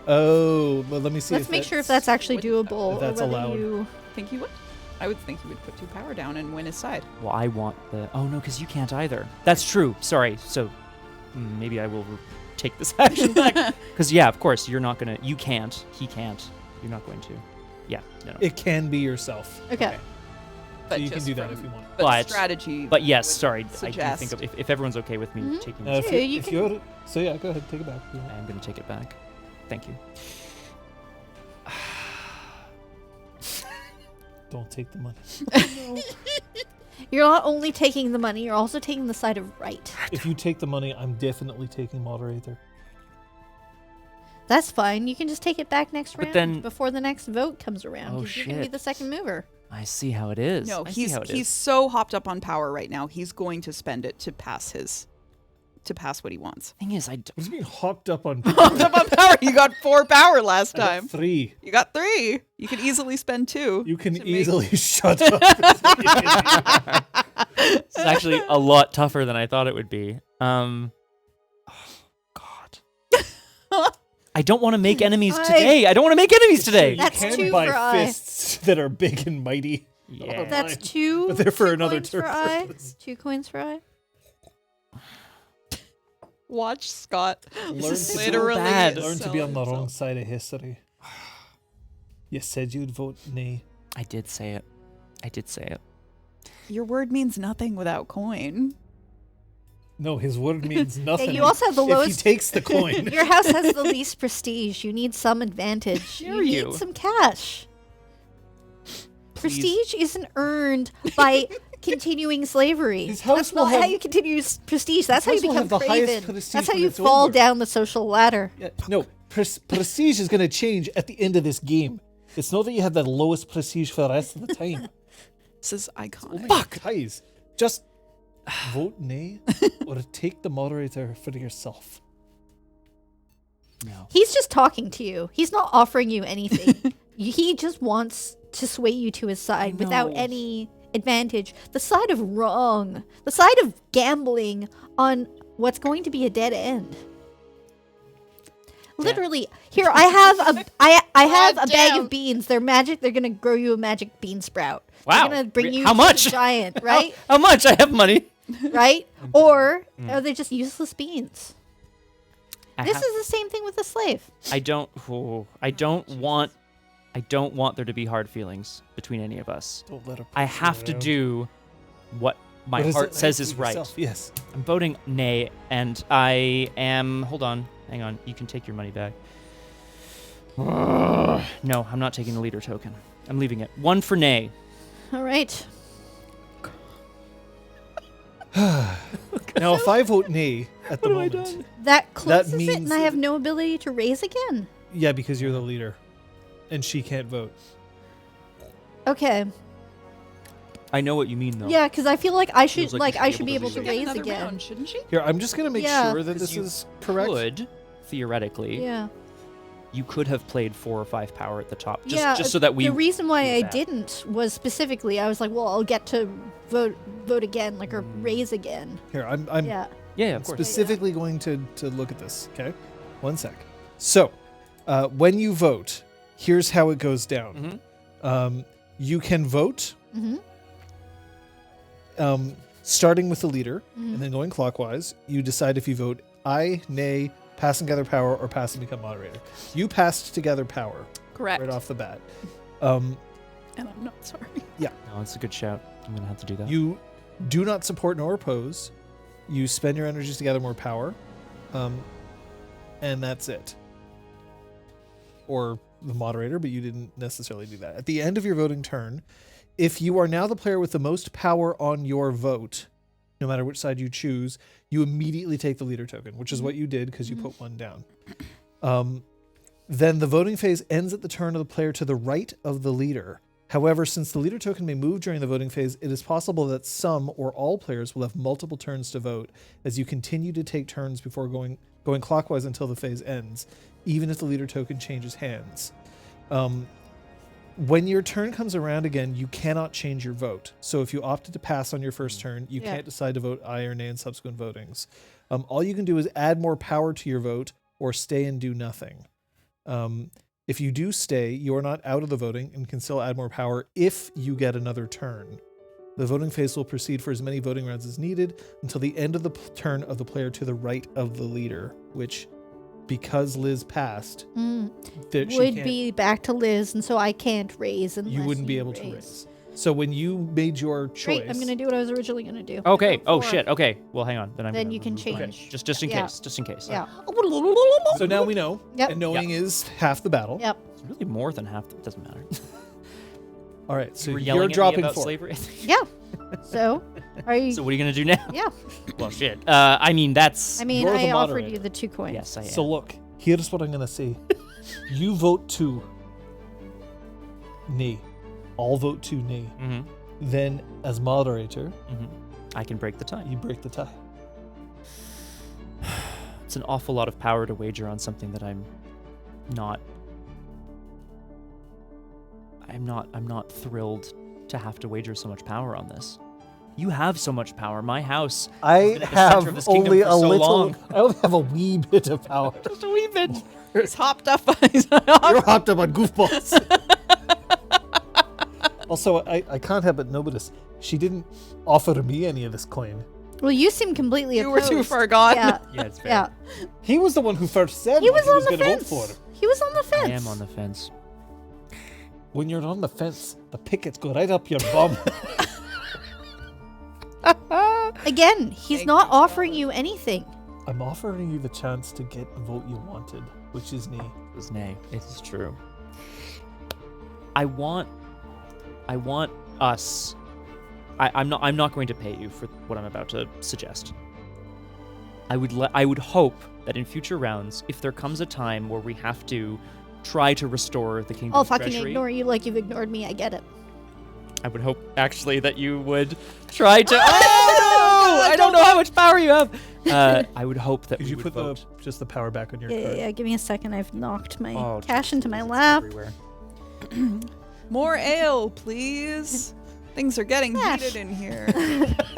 Oh, but let me see. Let's make sure if that's actually doable. if that's or whether allowed. You... Think he would? I would think he would put 2 power down and win his side. Well, I want the. Oh no, because you can't either. That's true. Sorry. So maybe I will take this action back. Because yeah, of course you're not gonna. You can't. He can't. You're not going to. Yeah. No. It can be yourself. Okay. But So you can just do that from- if you want. But strategy. But yes, would sorry. I do suggest- think of if everyone's okay with me taking this, Yeah, you can- you're so yeah, go ahead, take it back. if you want. I'm gonna take it back. Thank you. Don't take the money. You're not only taking the money, you're also taking the side of right. If you take the money, I'm definitely taking moderator. That's fine. You can just take it back next But round then- before the next vote comes around. Oh, 'cause you're gonna be shit. the second mover. I see how it is. No, I see how it he's is. so hopped up on power right now. He's going to spend it to pass what he wants. Thing is, What does it mean hopped up on Hopped up on power. You got 4 power last I got time. 3? You got 3. You could easily spend 2. You can to make- easily shut up. It's actually a lot tougher than I thought it would be. Oh, God. I don't want to make enemies today. I don't want to make enemies today. That's you can 2 buy for I. fists that are big and mighty. Yeah. That's Fine. 2. But they're for 2 another coins turn for for I. this. 2 coins for I. Watch Scott. Learn This is to- literally bad. Learn to sell be on the himself. wrong side of history. You said you'd vote nay. I did say it. I did say it. Your word means nothing without coin. No, his word means nothing. you also have the if he lowest- takes the coin. Your house has the least prestige. You need some advantage. Dare you you. need some cash. Prestige isn't earned by continuing slavery. His house That's will not how have- you continue prestige. That's how you house will become have the highest craven. prestige That's how when you it's fall over. down the social ladder. Yeah, no, prestige is going to change at the end of this game. It's not that you have the lowest prestige for the rest of the time. This is iconic. Fuck! Guys, just vote nay or take the moderator for yourself. No. He's just talking to you. He's not offering you anything. He just wants to sway you to his side without know. any advantage. The side of wrong. The side of gambling on what's going to be a dead end. Literally, here I have a I have a bag of beans. They're magic. They're gonna grow you a magic bean sprout. Wow. They're gonna bring you How to much? the giant, right? How much? I have money. Right? Or are they just useless beans? I This have- is the same thing with the slave. I don't want there to be hard feelings between any of us. Don't let her. I push you have to around. do what my What is heart it says right is for right. yourself? Yes. I'm voting nay, and I am. Hold on, hang on. You can take your money back. No, I'm not taking the leader token. I'm leaving it. 1 for nay. All right. Now, if I vote nay at the moment, That closes it, means and I have no ability to raise again. yeah, because you're the leader, and she can't vote. Okay. I know what you mean, though. Yeah, because I feel like I should Feels like you I should should be be able able to to raise raise Another again. round, shouldn't she? Here, I'm just gonna make Yeah. sure that 'Cause this you is correct. Could theoretically, Yeah. you could have played 4 or 5 power at the top, Yeah, just so that we. The reason why do I that. didn't was specifically I was like, well, I'll get to vote again, like or raise again. Here, I'm Yeah. Yeah, of course. specifically going to look at this. Okay, 1 sec. So, when you vote, here's how it goes down. You can vote, Mm-hmm. starting with the leader, and then going clockwise. You decide if you vote aye, nay, pass and gather power, or pass and become moderator. You passed to gather power Correct. right off the bat. And I'm not sorry. No, that's a good shout. I'm gonna have to do that. You do not support nor oppose. You spend your energies to gather more power, and that's it. Or the moderator, but you didn't necessarily do that. At the end of your voting turn, if you are now the player with the most power on your vote, no matter which side you choose, you immediately take the leader token, which is what you did because you put one down. Then the voting phase ends at the turn of the player to the right of the leader. However, since the leader token may move during the voting phase, it is possible that some or all players will have multiple turns to vote as you continue to take turns before going clockwise until the phase ends, even if the leader token changes hands. When your turn comes around again, you cannot change your vote. So if you opted to pass on your first turn, you can't decide to vote aye or nay in subsequent votings. All you can do is add more power to your vote or stay and do nothing. If you do stay, you are not out of the voting and can still add more power if you get another turn. The voting phase will proceed for as many voting rounds as needed until the end of the turn of the player to the right of the leader, which, because Liz passed, would be back to Liz, and so I can't raise unless you wouldn't be able to raise. So when you made your choice... Great, I'm going to do what I was originally going to do. Okay. Oh, shit. Okay. Well, hang on. Then you can change. Okay. Just in case. Just in case. Yeah. So now we know, and knowing is half the battle. Yep. It's really more than half. It doesn't matter. All right, so You were you're yelling at me dropping about 4. slavery. Yeah. So, are you... So what are you gonna do now? Yeah. Well, shit. I mean, that's. I mean, You're the I offered moderator. you the 2 coins. Yes, I am. So look, here's what I'm gonna say. You vote 2. Nay. I'll vote 2 nay. Mm-hmm. Then, as moderator, Mm-hmm. I can break the tie. you break the tie. It's an awful lot of power to wager on something that I'm not thrilled to have to wager so much power on this. You have so much power. My house I has been at the center of this kingdom only for a so little. long. I only have a wee bit of power. Just a wee bit. He's hopped up. You're hopped up on goofballs. Also, I can't help but notice she didn't offer me any of this coin. Well, you seem completely You were opposed. too far gone. Yeah. Yeah, it's fair. Yeah. He was the one who first said He what was on the going to vote fence. for. He was on the fence. I am on the fence. When you're on the fence, the pickets go right up your bum. Again, he's Thank not you, offering you anything. I'm offering you the chance to get the vote you wanted, which is nay. It was nay. It is true. I want us. I'm not going to pay you for what I'm about to suggest. I would hope that in future rounds, if there comes a time where we have to try to restore the kingdom's I'll fucking treasury, ignore you like you've ignored me. I get it. I would hope actually that you would try to. Oh no! I don't know how much power you have. I would hope that Could we you would put vote. just the power back on your Yeah, card? yeah, give me a second. I've knocked my Oh, cash into my it's lap. everywhere. More ale, please. Things are getting Yes. heated in here.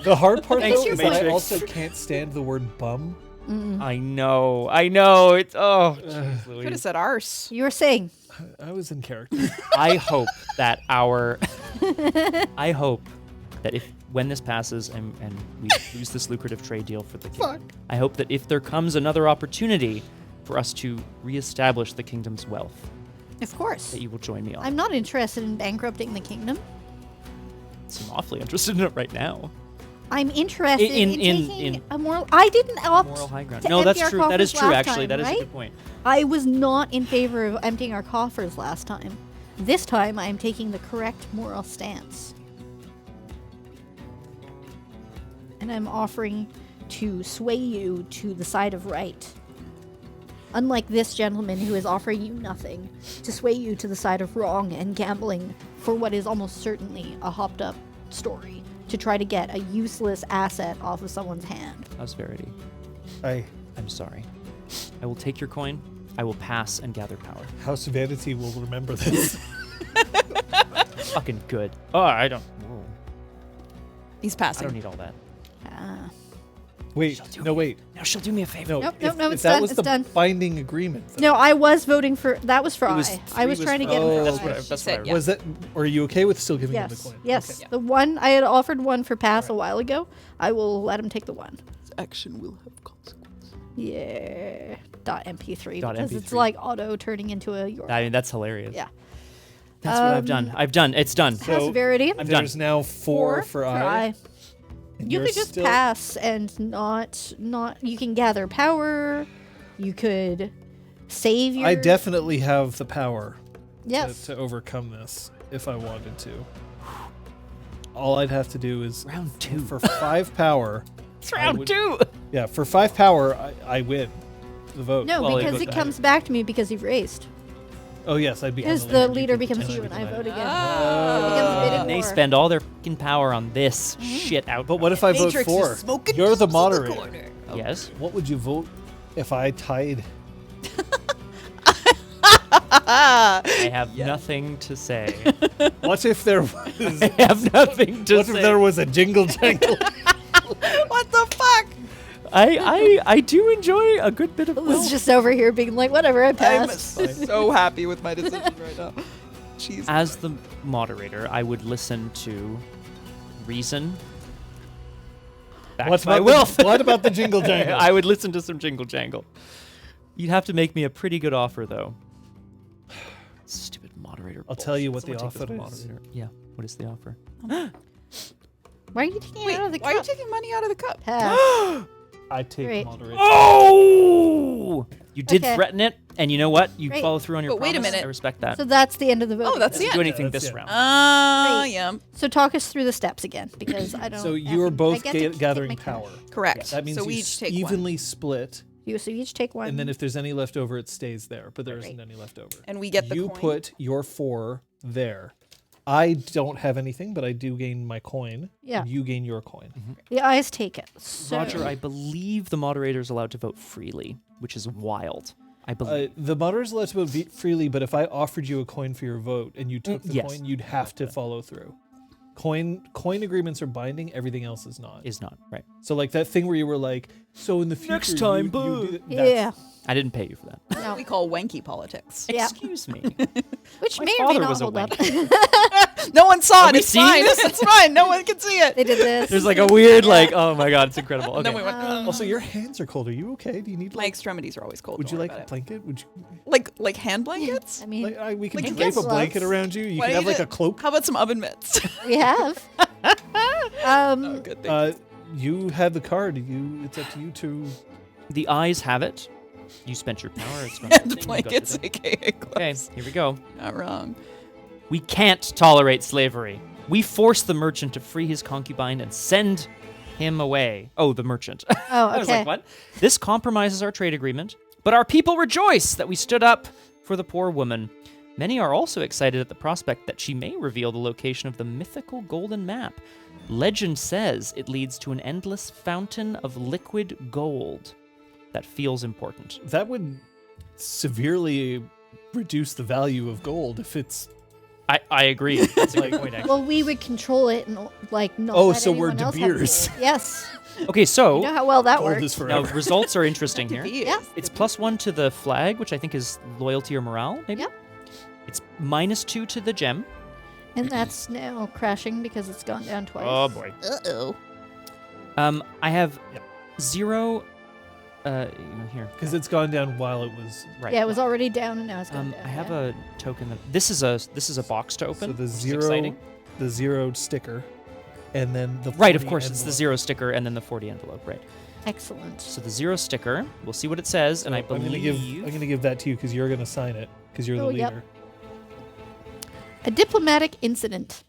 The hard part Thanks, though is that I Matrix. also can't stand the word bum. I know. It's jeez Could have Louise. said arse. You were saying. I was in character. I hope that I hope that when this passes and we lose this lucrative trade deal for the kingdom, I hope that if there comes another opportunity for us to reestablish the kingdom's wealth, Of course. that you will join me on. I'm not interested in bankrupting the kingdom. I'm awfully interested in it right now. I'm interested in in taking a moral... I didn't opt Moral high ground. to No, that's empty our true. That is coffers true, last actually. time, That is a right? good point. I was not in favor of emptying our coffers last time. This time, I am taking the correct moral stance. And I'm offering to sway you to the side of right. Unlike this gentleman who is offering you nothing, to sway you to the side of wrong and gambling for what is almost certainly a hopped up story, to try to get a useless asset off of someone's hand. Prosperity. I I'm sorry. I will take your coin. I will pass and gather power. House Vanity will remember this. Fucking good. Oh, I don't. Whoa. He's I passing. don't need all that. Ah. Wait, no, wait. Now she'll do me a favor. No, Nope, if, nope, if it's that done, was it's the done. binding agreement. then- No, I was voting for... That was for It was I. I three was was trying to for get I. him for That's I. what I- She that's said what I yeah. Was that? Are you okay with still giving him the Yes, coin? yes. Okay. The one, I had offered one for pass a while ago. I will let him take the one. Action will have consequences. Yeah. .mp3 Dot because it's MP3. like auto turning into a your. I mean, that's hilarious. Yeah. That's what I've done. I've done. It's done. So- Severity. I'm done. There's now 4 for I. and You you're could just still- pass and not. You can gather power. You could save your. I definitely have the power. Yes. to overcome this if I wanted to. All I'd have to do is Round 2. for 5 power. It's I round would- 2. Yeah, for 5 power, I win the vote. No, Well, because it it comes back to me because you've raised. Oh yes, I'd become Because the You leader could becomes you potentially and I vote decide. again. Ah. It becomes bidding And they war. spend all their fucking power on this shit out. But what if I vote Matrix for? is smoking You're the doors in moderator. corner. Oh. Yes. What would you vote if I tied? I have nothing to say. What if there was? I have nothing to What say. if there was a jingle jangle? What the fuck? I do enjoy a good bit of It's just over here being like, whatever, I I'm passed. so happy with my decision right now. Jeez. As the moderator, I would listen to reason. Backed What by about Wilf. what about the jingle jangle? I would listen to some jingle jangle. You'd have to make me a pretty good offer, though. Stupid moderator. I'll tell you what Someone the take this offer is. moderator. Yeah. What is the offer? Why are you taking Wait, it out of the why are you cup? taking money out of the cup? Pass. I take Great. moderation. Oh! You did Okay. threaten it, and you know what? You Great. follow through on your But wait a promise. minute. I respect that. So that's the end of the vote. Oh, that's Doesn't the do end. anything that's this it. round. Great. Yeah. So talk us through the steps again, because I don't. So you are I both get to keep gathering my cash. power. Correct. That means so you we each take evenly split, So you each take one. and then if there's any left over, it stays there. But there Right. isn't any left over. one. And we get the You coin. put your 4 there. I don't have anything, but I do gain my coin. Yeah. And you gain your coin. the eyes take it. So Roger, I believe the moderator is allowed to vote freely, which is wild. I believe. The moderator's allowed to vote freely, but if I offered you a coin for your vote and you took the yes. coin, you'd have to follow through. Coin agreements are binding. Everything else is not. is not right. So like that thing where you were like, so in the future, Next time, you boo. do that's- yeah, I didn't pay you for that. no. We call wanky politics. Yeah. Excuse me. Which My may or may father not was a hold up. No one saw Have it. we It's seen fine. this? It's fine. No one can see it. They did this. There's like a weird, like, oh my god, it's incredible. And Okay. then we went. Also, your hands are cold. Are you okay? Do you need My like? extremities are always cold. Would don't you worry like a about it. blanket? Would you? Like hand blankets? I mean, We can Like drape a against blanket gloves. around you. You Why can don't have like you a cloak. How about some oven mitts? we have. Oh, good thing. You had the card. It's up to you to. The eyes have it. You spent your power. It's from Hand the thing, you got blankets, the thing. aka Okay, gloves. here we go. Not wrong. We can't tolerate slavery. We force the merchant to free his concubine and send him away. Oh, the merchant. Oh, I was okay. like, what? This compromises our trade agreement, but our people rejoice that we stood up for the poor woman. Many are also excited at the prospect that she may reveal the location of the mythical golden map. Legend says it leads to an endless fountain of liquid gold. That feels important. That would severely reduce the value of gold if it's. I agree. That's a good point, actually. Well, we would control it and like not. Oh, let so we're anyone else De have Beers. gold. Yes. Okay, so You know how well that Gold works. is now forever. results are interesting here. Yeah. It's +1 to the flag, which I think is loyalty or morale, maybe? Yep. It's -2 to the gem. And that's now crashing because it's gone down twice. Oh, boy. Uh-oh. I have Yep. 0. Here. Because it's gone down while it was. Right. Yeah, it was already down and now it's gone down. I have yeah. a token that this is a box to open. So the which is zero, exciting. the 0 sticker, and then the. Right, of 40 course, it's the envelope. 0 sticker and then the 40 envelope. Right. Excellent. So the 0 sticker. We'll see what it says, and I I'm believe. gonna give that to you because you're gonna sign it because you're the Oh, yep. leader. A diplomatic incident.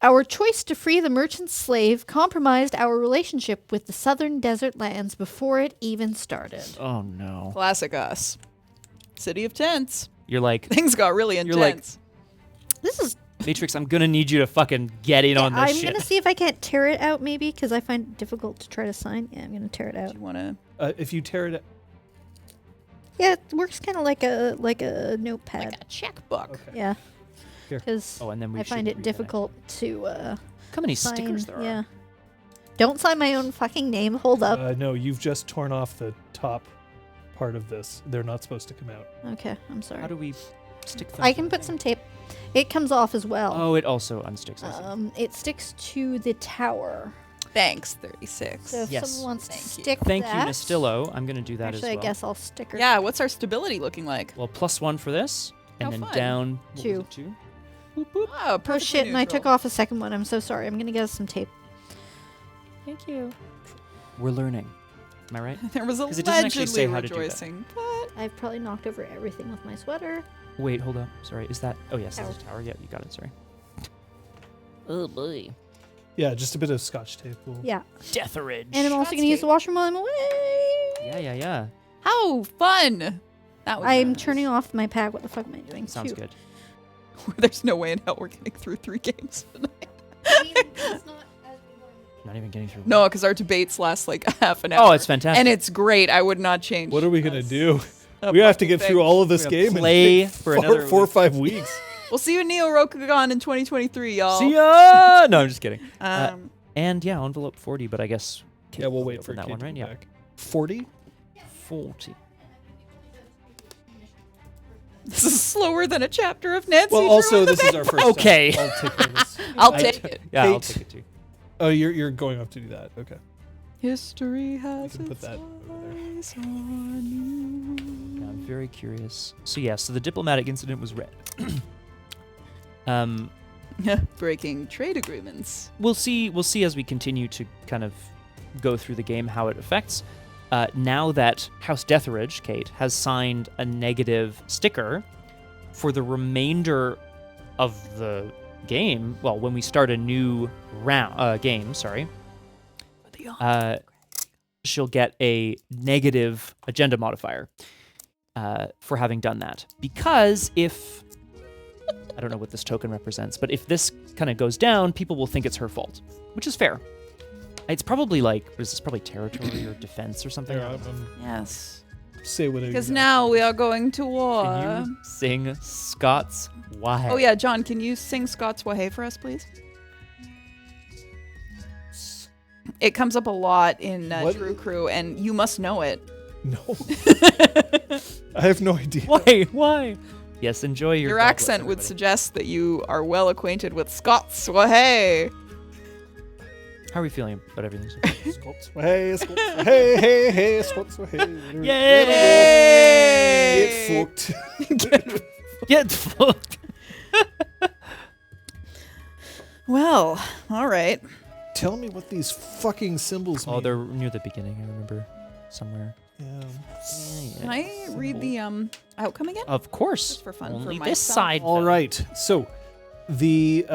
Our choice to free the merchant slave compromised our relationship with the southern desert lands before it even started. Oh no! Classic us. City of tents. You're like Things got really You're like- intense. This is. Matrix. I'm gonna need you to fucking get in on this I'm shit. gonna see if I can't tear it out, maybe, because I find it difficult to try to sign. Yeah, I'm gonna tear it Do out. you want to If you tear it. Yeah, it works kind of like a notepad. like a checkbook? Okay. Yeah, Here. because Oh, and then we I find should it read that. difficult to How many sign. stickers there are? Yeah. Don't sign my own fucking name. Hold up. No, you've just torn off the top part of this. They're not supposed to come out. Okay, I'm sorry. How do we stick them? I to can the put thing? some tape. It comes off as well. Oh, it also unsticks. I see. It sticks to the tower. Thanks, 36. So if Yes. someone wants to Thank you. stick Thank that, you, Nastillo. I'm gonna do that Actually, as well. I guess I'll stick her. Yeah, what's our stability looking like? Well, +1 for this, and How then fun. down what was 2. it, 2. Boop, boop. Oh, Oh perfectly shit! And I took neutral. off a second one. I'm so sorry. I'm gonna get us some tape. Thank you. We're learning. Am I right? There was 'Cause it doesn't actually allegedly say how to do that. rejoicing, but I've probably knocked over everything with my sweater. Wait, hold up. Sorry, is that? Oh yes, that's a tower. Yeah, you got it. Sorry. Oh boy. Yeah, just a bit of scotch tape. Yeah. Deatheridge. And I'm also going to use the washroom while I'm away. Yeah. How fun! That was I'm nice. turning off my pack. What the fuck am I doing? Sounds Shoot. good. There's no way in hell we're getting through 3 games tonight. Not even getting through. No, because our debates last like half an hour. Oh, it's fantastic. And it's great. I would not change. What are we gonna do? a We have to fucking get through thing. all of this We're game gonna and play pick for four another or week. 5 weeks. We'll see you in Neo Rokugan in 2023, y'all. See ya! No, I'm just kidding. And yeah, envelope 40, but I guess. Yeah, we'll wait for that Kate one, to right? come Yeah. back. 40? 40. This is slower than a chapter of Nancy. Well, Drew also in the this is our first. Okay. Time. I'll take care of this. I'll I- take it. Yeah, I'll Kate. take it too. Oh, you're going off to do that. Okay. History has can put its that over there. eyes on Yeah, I'm very curious. So yeah, so the diplomatic incident was read. you. Breaking trade agreements. We'll see as we continue to kind of go through the game how it affects. Now that House Deatheridge, Kate, has signed a negative sticker for the remainder of the game, well, when we start a new game, she'll get a negative agenda modifier for having done that. Because if I don't know what this token represents, but if this kind of goes down, people will think it's her fault, which is fair. It's probably like, what is this, probably territory or defense or something? There, Yes. say what. Because now we are going to war. Can you sing Scots Why? Oh yeah, John, can you sing Scots Wahey for us, please? It comes up a lot in What? True Crew, and you must know it. No. I have no idea. Why? Yes, enjoy your Your goblets, accent would everybody. suggest that you are well acquainted with Scots Wahey. How are we feeling about everything? Scots, hey, Scots, hey, hey, hey, Scots, hey. Yay! Get fucked. Get fucked. Well, all right. Tell me what these fucking symbols mean. Oh, they're near the beginning. I remember somewhere. Yeah. Can I read the outcome again? Of course. Just for fun, Only for this myself. side. All though. right. So the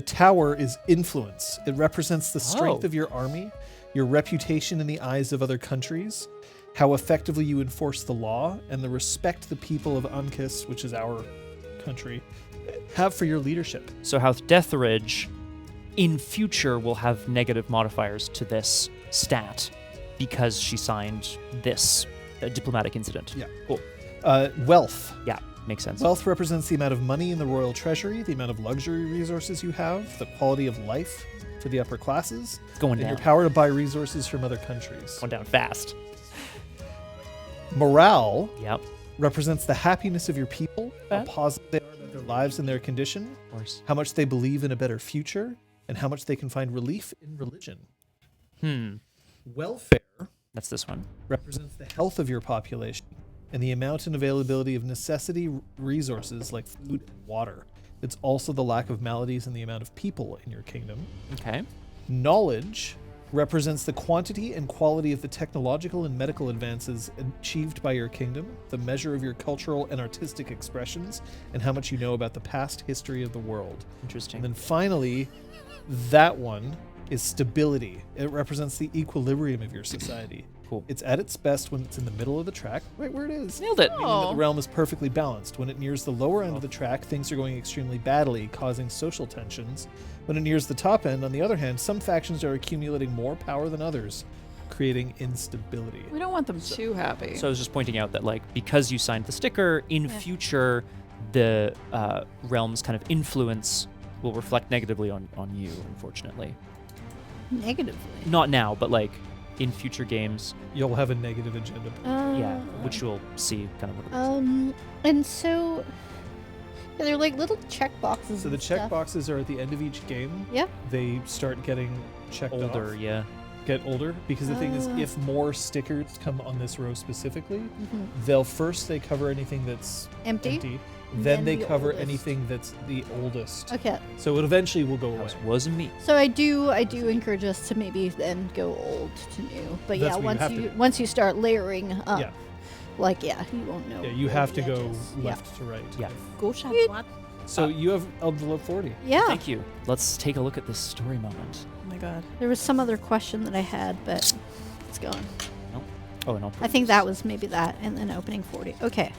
tower is influence. It represents the strength Oh. of your army, your reputation in the eyes of other countries, how effectively you enforce the law, and the respect the people of Unkis, which is our country, have for your leadership. So House Deatheridge, in future, will have negative modifiers to this stat because she signed this diplomatic incident. Yeah. Cool. Wealth. Yeah, makes sense. Wealth represents the amount of money in the royal treasury, the amount of luxury resources you have, the quality of life for the upper classes, It's going and down. your power to buy resources from other countries. Going down fast. Morale Yep. represents the happiness of your people, how Okay. positive they are about their lives and their condition, Of course. how much they believe in a better future, and how much they can find relief in religion. Welfare That's this one. represents the health of your population and the amount and availability of necessity resources like food and water. It's also the lack of maladies and the amount of people in your kingdom. Okay. Knowledge represents the quantity and quality of the technological and medical advances achieved by your kingdom, the measure of your cultural and artistic expressions, and how much you know about the past history of the world. Interesting. And then finally, that one is stability. It represents the equilibrium of your society. Cool. It's at its best when it's in the middle of the track, right where it is. Nailed it. Meaning that the realm is perfectly balanced. When it nears the lower end of the track, things are going extremely badly, causing social tensions. When it nears the top end, on the other hand, some factions are accumulating more power than others, creating instability. We don't want them too happy. So I was just pointing out that, like, because you signed the sticker, in future, the realm's kind of influence will reflect negatively on you, unfortunately. Negatively. Not now, but, like, in future games. You'll have a negative agenda. Yeah, which you'll see kind of what it is. And so yeah, they're like little check boxes. So the and check stuff. boxes are at the end of each game. Yeah. They start getting checked Older, off. yeah. Get older, because the thing is, if more stickers come on this row specifically, Mhm. they cover anything that's Empty. empty. And Then then they the cover oldest. anything that's the oldest. Okay. So it eventually will go away. House wasn't me. So I do encourage us to maybe then go old to new. But That's yeah, what you have to do. once you start layering up, Yeah. Like, yeah, you won't know. Yeah, you where have the to edge go is. left to right. Yeah. Gauche à Sweet. droite. So you have envelope 40. Yeah. Thank you. Let's take a look at this story moment. Oh my god. There was some other question that I had, but it's gone. Oh, and I'll put I think this- that was maybe that, and then opening 40. Okay.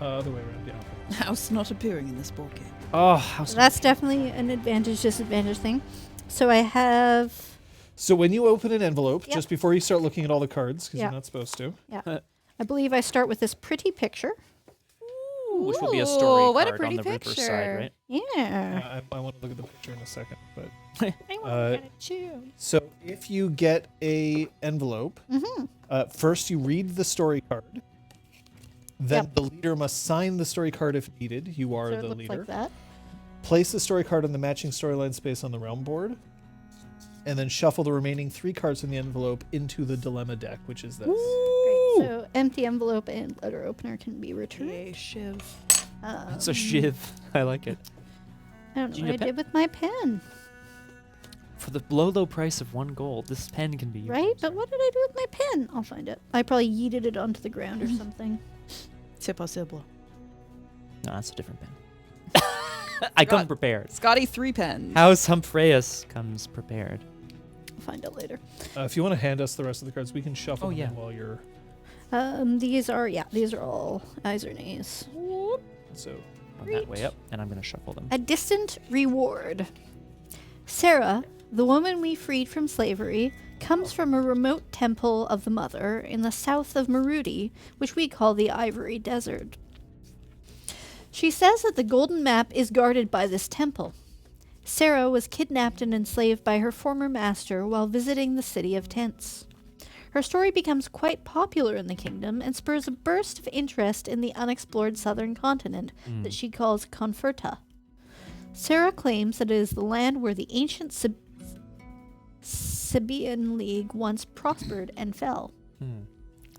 Other way around, yeah. House not appearing in this board game. Oh, how So that's definitely an advantage-disadvantage thing. So I have... So when you open an envelope, Yep. just before you start looking at all the cards, because Yeah. you're not supposed to, I believe I start with this pretty picture. which will be a story Ooh, what a card pretty on the reverse picture. side, right? Yeah. I want to look at the picture in a second. But I want Uh, to get a tune. so if you get a envelope, first you read the story card. Then Yep. the leader must sign the story card if needed. You are So it the looks leader. like that. Place the story card on the matching storyline space on the realm board. And then shuffle the remaining 3 cards in the envelope into the dilemma deck, which is this. Great. So empty envelope and letter opener can be returned. Yay, shiv. It's a shiv. I like it. I don't Do know you what I need a did with my pen, For the low price of 1 gold, this pen can be yours. right? But what did I do with my pen? I'll find it. I probably yeeted it onto the ground or something. C'est possible. No, that's a different pen. I come prepared. Scotty 3 pens. House Humphreus comes prepared. I'll find it later. If you want to hand us the rest of the cards, we can shuffle Oh, them yeah. in while you're... These are all ayes or nays. So On that way up, and I'm going to shuffle them. A distant reward. Sarah, the woman we freed from slavery, comes from a remote temple of the Mother in the south of Marudi, which we call the Ivory Desert. She says that the golden map is guarded by this temple. Sarah was kidnapped and enslaved by her former master while visiting the city of Tents. Her story becomes quite popular in the kingdom and spurs a burst of interest in the unexplored southern continent that she calls Conferta. Sarah claims that it is the land where the ancient Sabaean League once prospered and fell.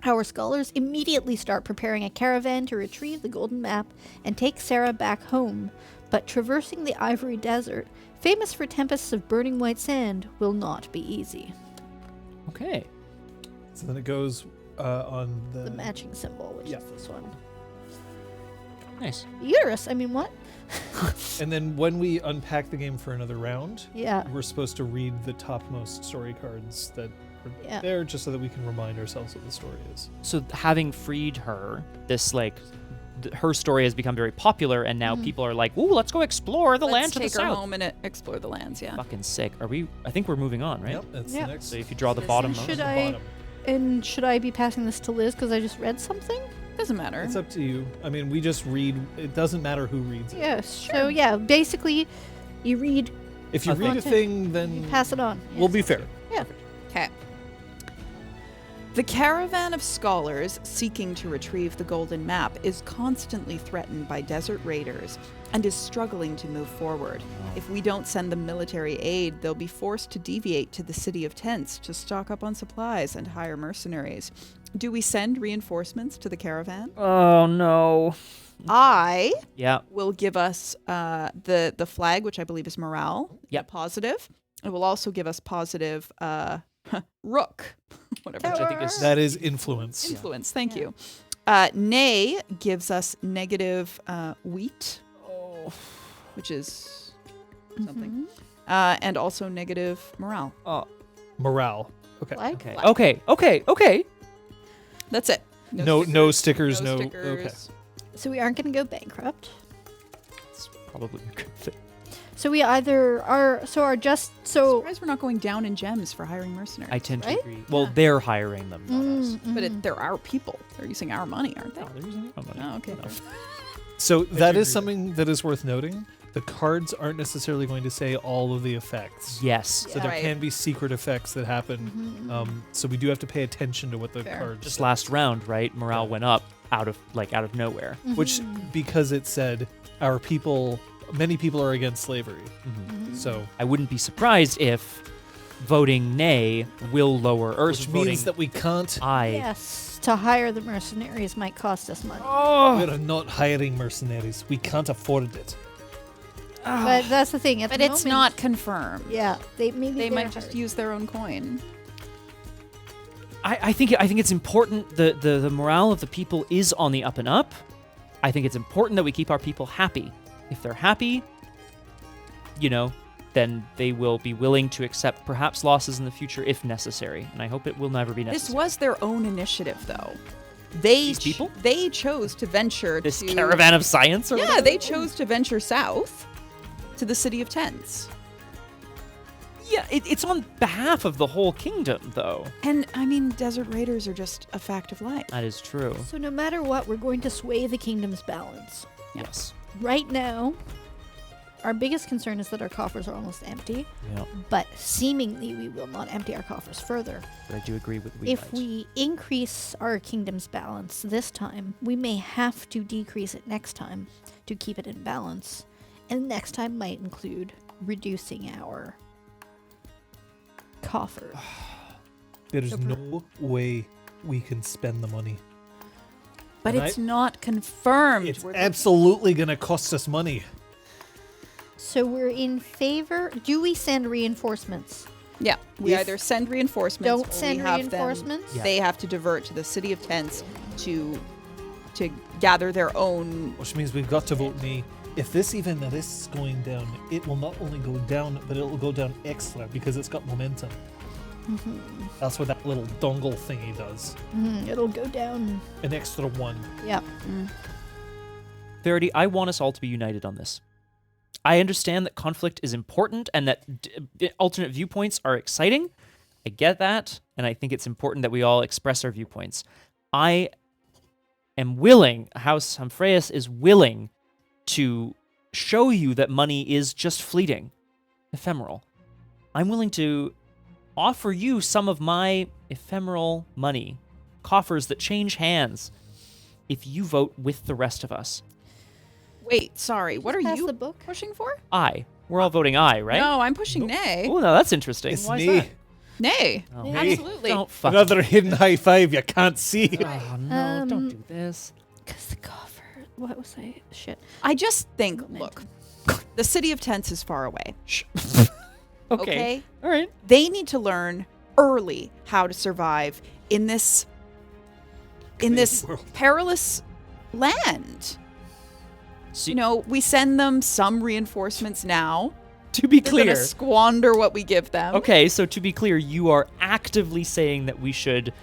Our scholars immediately start preparing a caravan to retrieve the golden map and take Sarah back home, but traversing the Ivory Desert, famous for tempests of burning white sand, will not be easy. Okay. So then it goes on The matching symbol, which Yeah. is this one. Nice. Uterus, I mean, what? And then when we unpack the game for another round, Yeah. we're supposed to read the topmost story cards that are Yeah. there just so that we can remind ourselves what the story is. So having freed her, this her story has become very popular, and now people are like, "Ooh, let's go explore the land Let's to the take her south." home and explore the lands, yeah. Fucking sick. Are we? I think we're moving on, right? Yep, that's Yeah. the next. So if you draw the This bottom, is- Should the I- bottom. And should I be passing this to Liz because I just read something? Doesn't matter. It's up to you. I mean, we just read. It doesn't matter who reads it. Yes. So yeah, basically, you read, If you Okay. read a thing, then pass it on. we'll be fair. Yeah. Okay. The caravan of scholars seeking to retrieve the golden map is constantly threatened by desert raiders and is struggling to move forward. If we don't send them military aid, they'll be forced to deviate to the city of Tents to stock up on supplies and hire mercenaries. Do we send reinforcements to the caravan? Oh no. I Yeah. will give us the flag, which I believe is morale. Yep. Positive. It will also give us positive rook, whatever. Which I think is That is influence. Influence. Thank Yeah. you. Nay gives us negative wheat, which is something, and also negative morale. Oh. Morale. Okay. Flag? Okay. Okay. Okay. Okay. That's it. No stickers. No. Okay. stickers. So we aren't going to go bankrupt. It's probably a good thing. So we either are. So are just so. Surprised we're not going down in gems for hiring mercenaries. I tend to Right? agree. Well, Yeah. they're hiring them, not us. But they're our people. They're using our money, aren't they? No, they're using their own money. Oh, okay. No. So that do is agree something that is worth noting. The cards aren't necessarily going to say all of the effects. Yes. So there Right. can be secret effects that happen. So we do have to pay attention to what the Fair. cards. Just last round, right? Morale went up out of nowhere. Which, because it said our people, many people are against slavery. So, I wouldn't be surprised if voting nay will lower, or which voting means that we can't. aye. Yes, to hire the mercenaries might cost us money. We're not hiring mercenaries. We can't afford it. But that's the thing. At But the it's moment- not confirmed. Yeah, they They might just use their own coin. I think it's important. The morale of the people is on the up and up. I think it's important that we keep our people happy. If they're happy, then they will be willing to accept perhaps losses in the future if necessary. And I hope it will never be necessary. This was their own initiative, though. These people? They chose to venture This to... caravan of science? Or Yeah, whatever? they chose to venture south to the City of Tents. Yeah, it's on behalf of the whole kingdom, though. And, I mean, desert raiders are just a fact of life. That is true. So no matter what, we're going to sway the kingdom's balance. Yes. Right now, our biggest concern is that our coffers are almost empty, Yeah. but seemingly we will not empty our coffers further. But I do agree with If we increase our kingdom's balance this time, we may have to decrease it next time to keep it in balance. And next time might include reducing our coffer. There's no way we can spend the money. But And it's not confirmed. It's We're- absolutely going to cost us money. So we're in favor. Do we send reinforcements? Yeah, we If- either send reinforcements Don't or send we have reinforcements? them. They have to divert to the City of Tents to gather their own. Which means we've got to vote nay. If this even risks going down, it will not only go down, but it will go down extra because it's got momentum. That's what that little dongle thingy does. It'll go down. An extra one. Yep. Verity, I want us all to be united on this. I understand that conflict is important and that alternate viewpoints are exciting. I get that, and I think it's important that we all express our viewpoints. I am willing, House Humphreus is willing to show you that money is just fleeting, ephemeral. I'm willing to offer you some of my ephemeral money, coffers that change hands, if you vote with the rest of us. Wait, sorry. What are Pass you the book. pushing for? Aye. We're all voting aye, right? No, I'm pushing nay. Oh, no, that's interesting. It's Why is nay. that? Nay. Oh. Nay. Absolutely. Don't fuck. Another hidden high five you can't see. Oh, no, don't do this. Because the coffer. What was I? Shit. I just think, look, the City of Tents is far away. Okay. All right. They need to learn early how to survive in this world. perilous land. So, We send them some reinforcements now. to be They're going clear. to squander what we give them. Okay, so to be clear, you are actively saying that we should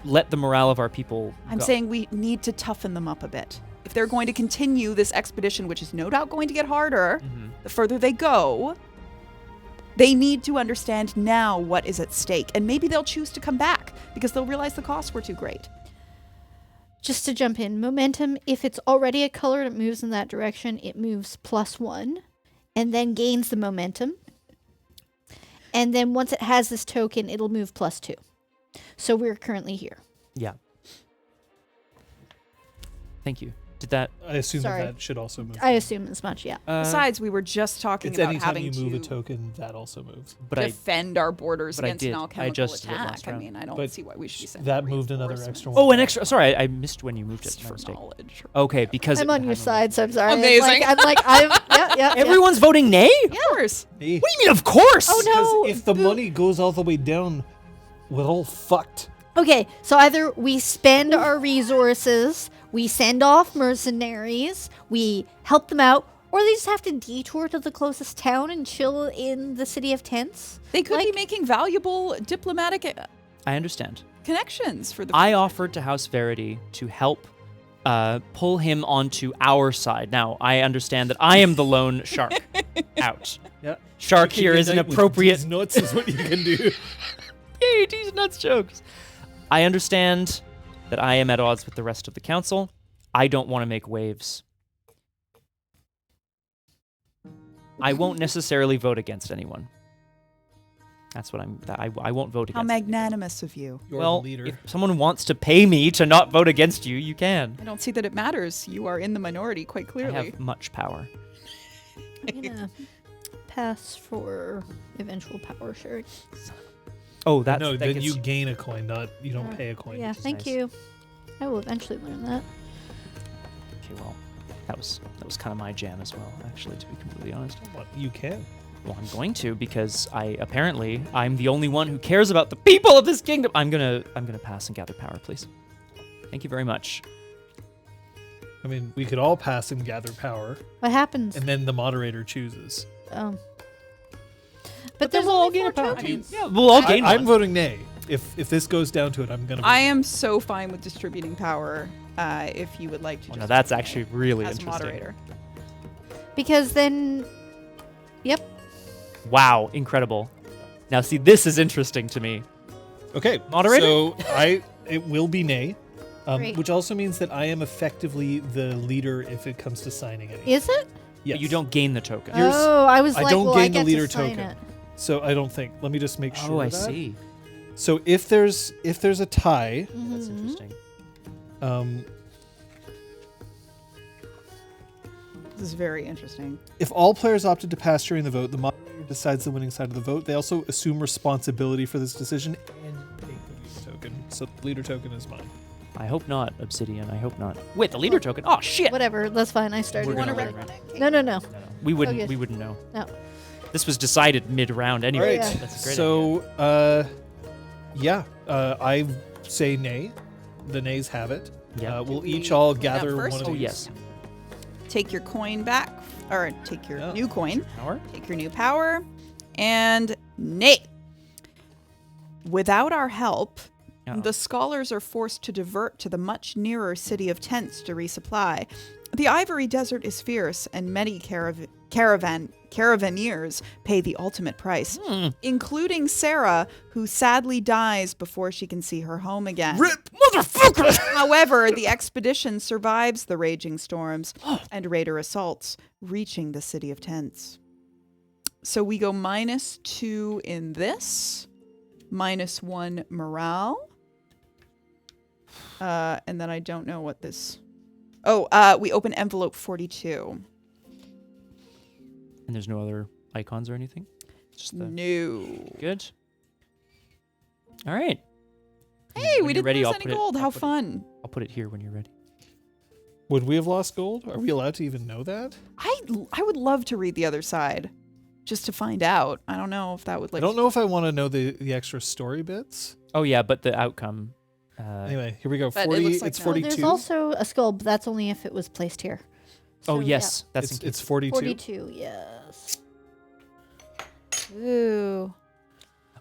let the morale of our people I'm go. saying we need to toughen them up a bit. If they're going to continue this expedition, which is no doubt going to get harder, the further they go, they need to understand now what is at stake. And maybe they'll choose to come back because they'll realize the costs were too great. Just to jump in, momentum, if it's already a color and it moves in that direction, it moves +1 and then gains the momentum. And then once it has this token, it'll move +2. So we're currently here. Yeah. Thank you. Did that... I assume Sorry. that should also move. I assume as much, yeah. Besides, we were just talking It's about anytime having you move a to token, that also moves. but I... defend our borders but I against did. an I alchemical just did attack. last I round. mean, I don't But see why we should be sending that moved another reinforcements. extra one. Oh, an extra... Sorry, I missed when you moved it. My For mistake. knowledge. Okay, because... I'm it on your had side, so I'm sorry. Amazing. Yeah. Everyone's voting nay? Of course. Hey, What do you mean, of course? Oh, no. because if the money goes all the way down, we're all fucked. Okay, so either we spend our resources, we send off mercenaries, we help them out, or they just have to detour to the closest town and chill in the City of Tents. They could be making valuable diplomatic I understand. connections for the I offered to House Verity to help pull him onto our side. Now, I understand that I am the lone shark. Out. Yeah. Shark here is an appropriate... Nuts is what you can do. Yay, these nuts jokes. I understand that I am at odds with the rest of the council. I don't want to make waves. I won't necessarily vote against anyone. That's what I won't vote How against. magnanimous of you. You're Well, the leader. if someone wants to pay me to not vote against you, you can. I don't see that it matters. You are in the minority quite I clearly. have much power. I'm gonna pass for eventual power sharing. Oh, that's... no, that then gets- you gain a coin, not you don't pay a coin. Yeah, is thank nice. you. I will eventually learn that. Okay, well, that was kind of my jam as well, actually, to be completely honest. What, you can. Well, I'm going to because I'm the only one who cares about the people of this kingdom. I'm gonna pass and gather power, please. Thank you very much. I mean, we could all pass and gather power, What happens? and then the moderator chooses. Oh. But then there's we'll all only gain 4 a power. tokens. Yeah, we'll all gain I'm one. voting nay. If this goes down to it, I'm gonna. I am so fine with distributing power. If you would like to, Oh, just no, that's actually really as interesting. moderator. Because then, yep. Wow, incredible. Now, see, this is interesting to me. Okay, Moderator? So it will be nay, Great. which also means that I am effectively the leader if it comes to signing anything. Is it? Yes. But you don't gain the token. Yours- Oh, I was I like, don't well, gain I the get leader to sign token. it. So I don't think. Let me just make sure. Oh, I of that. see. So if there's a tie, That's interesting. This is very interesting. if all players opted to pass during the vote, the moderator decides the winning side of the vote. They also assume responsibility for this decision and take the leader token. So the leader token is mine. I hope not, Obsidian. I hope not. Wait, the leader token? Oh, shit! Whatever, that's fine. I started. We're You want to gonna run win. it? No. No, no. We wouldn't. Okay. We wouldn't know. No. This was decided mid-round anyway. All right. Yeah. That's a great So, I say nay. The nays have it. Yeah. We'll we each all clean up gather first? one of Oh, these. yes. Take your coin back, or take your Yeah. new coin. Power? Take your new power, and nay. Without our help, Oh. the scholars are forced to divert to the much nearer city of tents to resupply. The Ivory Desert is fierce, and many caravaneers pay the ultimate price, including Sarah, who sadly dies before she can see her home again. Rip, motherfucker! However, the expedition survives the raging storms and raider assaults, reaching the city of tents. So we go -2 in this, -1 morale. And then I don't know what this... we open envelope 42. And there's no other icons or anything? Just the... No. Good. All right. Hey, When we you're didn't ready, lose I'll any put it- gold. I'll How put it- fun. I'll put it here when you're ready. Would we have lost gold? Are we allowed to even know that? I would love to read the other side just to find out. I don't know if that would I don't know if I want to know the extra story bits. Oh, yeah, but the outcome... Anyway, here we go. But it 40. looks like It's no. 42. There's also a skull, but that's only if it was placed here. oh, So, yes. That's It's 42. 42, yes. Ooh.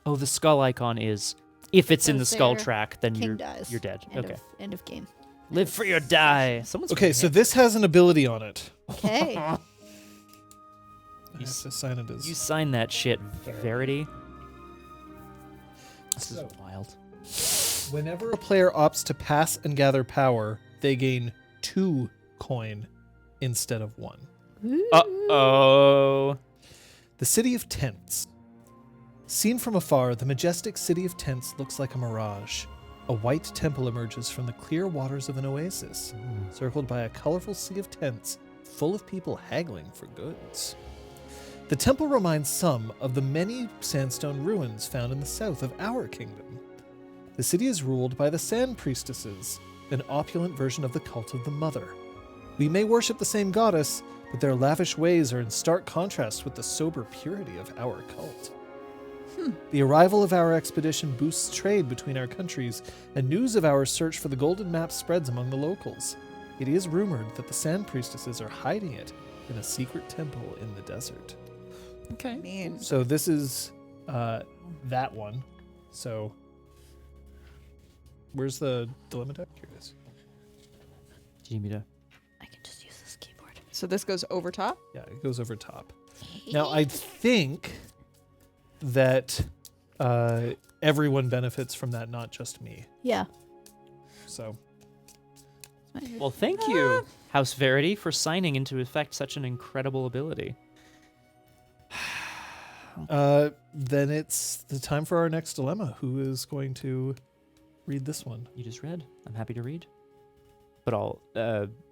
Oh, the skull icon is... If it's in the Goes skull there, track, then King dies. you're dead. End Okay. Of, end of game. Live free or die. Someone's Okay, so this has an ability on it. Okay. I have to sign it as. You sign that shit, Verity. This is wild. Whenever a player opts to pass and gather power, they gain 2 coin instead of 1. Uh-oh. The City of Tents. Seen from afar, the majestic City of Tents looks like a mirage. A white temple emerges from the clear waters of an oasis, circled by a colorful sea of tents full of people haggling for goods. The temple reminds some of the many sandstone ruins found in the south of our kingdom. The city is ruled by the Sand Priestesses, an opulent version of the cult of the Mother. We may worship the same goddess, but their lavish ways are in stark contrast with the sober purity of our cult. The arrival of our expedition boosts trade between our countries, and news of our search for the golden map spreads among the locals. It is rumored that the Sand Priestesses are hiding it in a secret temple in the desert. Okay. mean, So this is that one. So where's the dilemma deck? Here it is. Do you need me to... I can just use this keyboard. so this goes over top. Yeah, it goes over top. Now I think that everyone benefits from that, not just me. Yeah. So Well, thank you, House Verity, for signing into effect such an incredible ability. then it's the time for our next dilemma. Who is going to read this one? You just read. I'm happy to read. But I'll,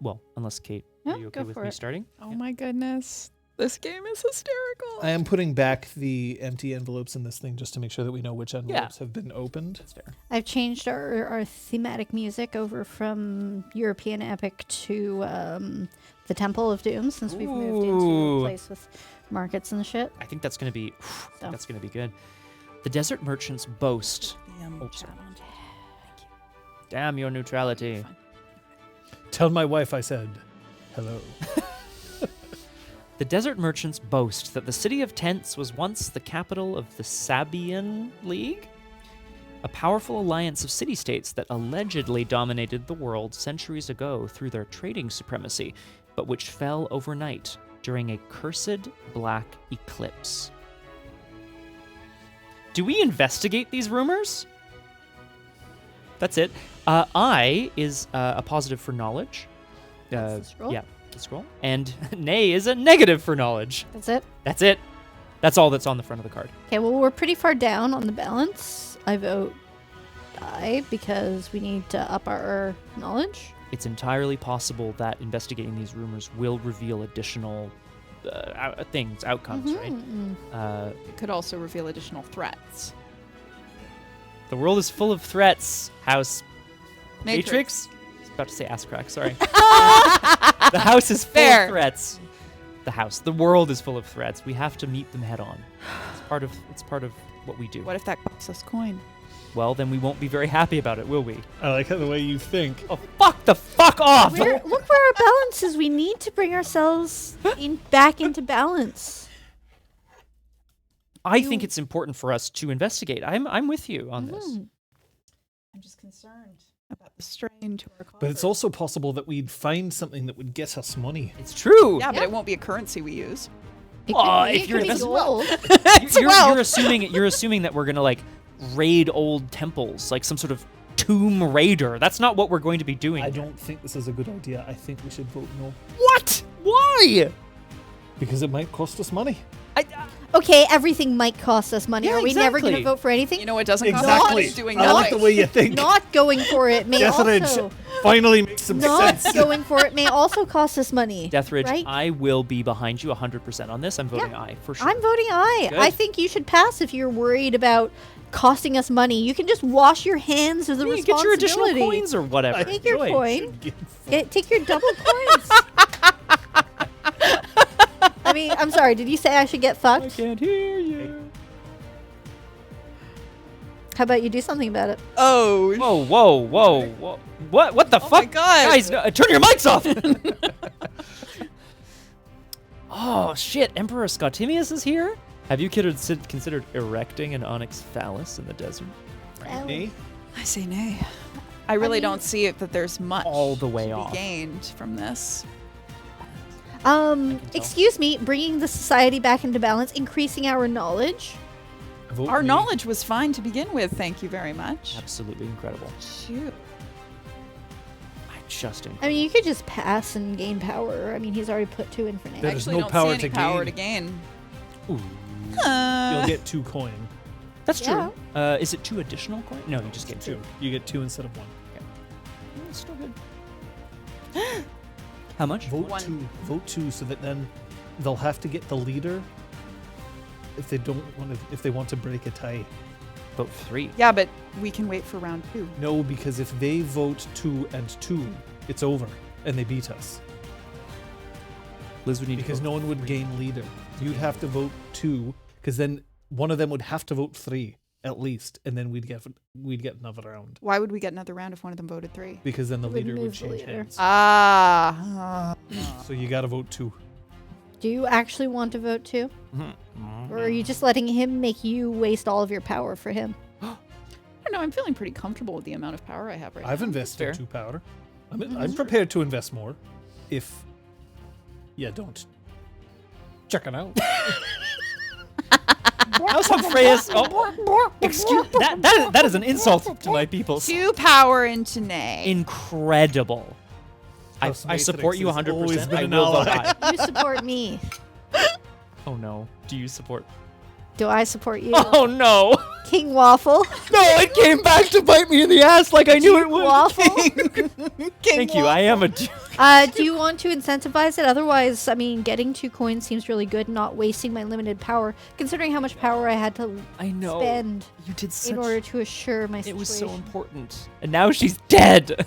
well, unless Kate, Yeah, are you okay go with for me it. starting? Oh my goodness. This game is hysterical. I am putting back the empty envelopes in this thing just to make sure that we know which envelopes have been opened. That's fair. I've changed our thematic music over from European epic to the Temple of Doom since we've moved into Ooh. a place with markets and shit. I think that's gonna be. So. That's gonna be good. The desert merchants boast. Oh, sorry. Damn your neutrality. Fine. Tell my wife I said hello. The desert merchants boast that the city of Tents was once the capital of the Sabian League, a powerful alliance of city-states that allegedly dominated the world centuries ago through their trading supremacy, but which fell overnight during a cursed black eclipse. Do we investigate these rumors? That's it. I is a positive for knowledge. That's the scroll? Yeah, the scroll. And nay is a negative for knowledge. That's it. That's it. That's all that's on the front of the card. Okay, well, we're pretty far down on the balance. I vote I because we need to up our knowledge. It's entirely possible that investigating these rumors will reveal additional outcomes, right? It could also reveal additional threats. The world is full of threats. House Matrix? I was about to say ass crack, sorry. The house is full Fair. of threats. The world is full of threats. We have to meet them head on. It's part of what we do. What if that costs us coin? Well, then we won't be very happy about it, will we? I like how the way you think. Oh, fuck off! Look where our balance is. We need to bring ourselves back into balance. I think it's important for us to investigate. I'm with you on this. I'm just concerned about the strain to our But it's also possible that we'd find something that would get us money. It's true. Yeah, but it won't be a currency we use. It Well, could be, if you're it could be investing- gold. You're assuming that we're gonna like raid old temples, like some sort of tomb raider. That's not what we're going to be doing. I don't think this is a good idea. I think we should vote no. What? Why? Because it might cost us money. Okay, everything might cost us money. Yeah, Are we never going to exactly. vote for anything? You know what doesn't cost Exactly. us? Doing I like nothing. the way you think. Not going for it may Deathridge also finally makes some not sense. going for it may also cost us money. Deathridge, right? I will be behind you 100% on this. I'm voting aye for sure. I'm voting aye. Good. I think you should pass if you're worried about costing us money. You can just wash your hands of the Yeah, get your additional responsibility. coins or whatever. Take your Enjoy. coin. Take your double coins. I mean, I'm sorry. Did you say I should get I fucked? can't hear you. How about you do something about it? Oh, Whoa. What the Oh fuck? my God. Guys, no, turn your mics off! Oh, shit. Emperor Scotimius is here? Have you considered erecting an onyx phallus in the desert? Me? I say nay. I really mean- don't see it that there's much All the way to off. be gained from this. tell. Excuse me, bringing the society back into balance, increasing our knowledge. Vote Our me. knowledge was fine to begin with. Thank you very much. Absolutely incredible. Shoot. I mean, you could just pass and gain power. I mean, he's already put 2 in for now. There's Actually, no don't power see any to power gain. to gain. Ooh. You'll get 2 coin. That's Yeah. true. Is it 2 additional coins? No, you just get 2. 2. You get 2 instead of 1. It's still good. How much? Vote 1. 2. Vote 2 so that then they'll have to get the leader if they want to break a tie. Vote 3. Yeah, but we can wait for round 2. No, because if they vote 2 and 2, it's over and they beat us. Liz would need Because to no vote one would 3. gain leader. You'd have to vote 2, because then one of them would have to vote 3 at least, and then we'd get another round. Why would we get another round if one of them voted 3? Because then the It would leader would move the change leader. hands. So you gotta vote 2. Do you actually want to vote 2? Mm-hmm. Or are you just letting him make you waste all of your power for him? I don't know. I'm feeling pretty comfortable with the amount of power I have right I've now. invested fair. 2 power. I'm prepared to invest more if you don't. Check it out. House of Freyas. Oh, excuse that is an insult to my people. 2 power into nay. Incredible. House I support Matrix you has always 100%. been I an will vote ally. aye. You support me. Oh no. Do you support? Do I support you? Oh no. King Waffle. No, it came back to bite me in the ass like I knew it would. Waffle. Thank you. I am a dude. Do you want to incentivize it? Otherwise, I mean, getting 2 coins seems really good, not wasting my limited power, considering how much power I had to spend You did in order to assure my It situation. was so important. And now she's dead.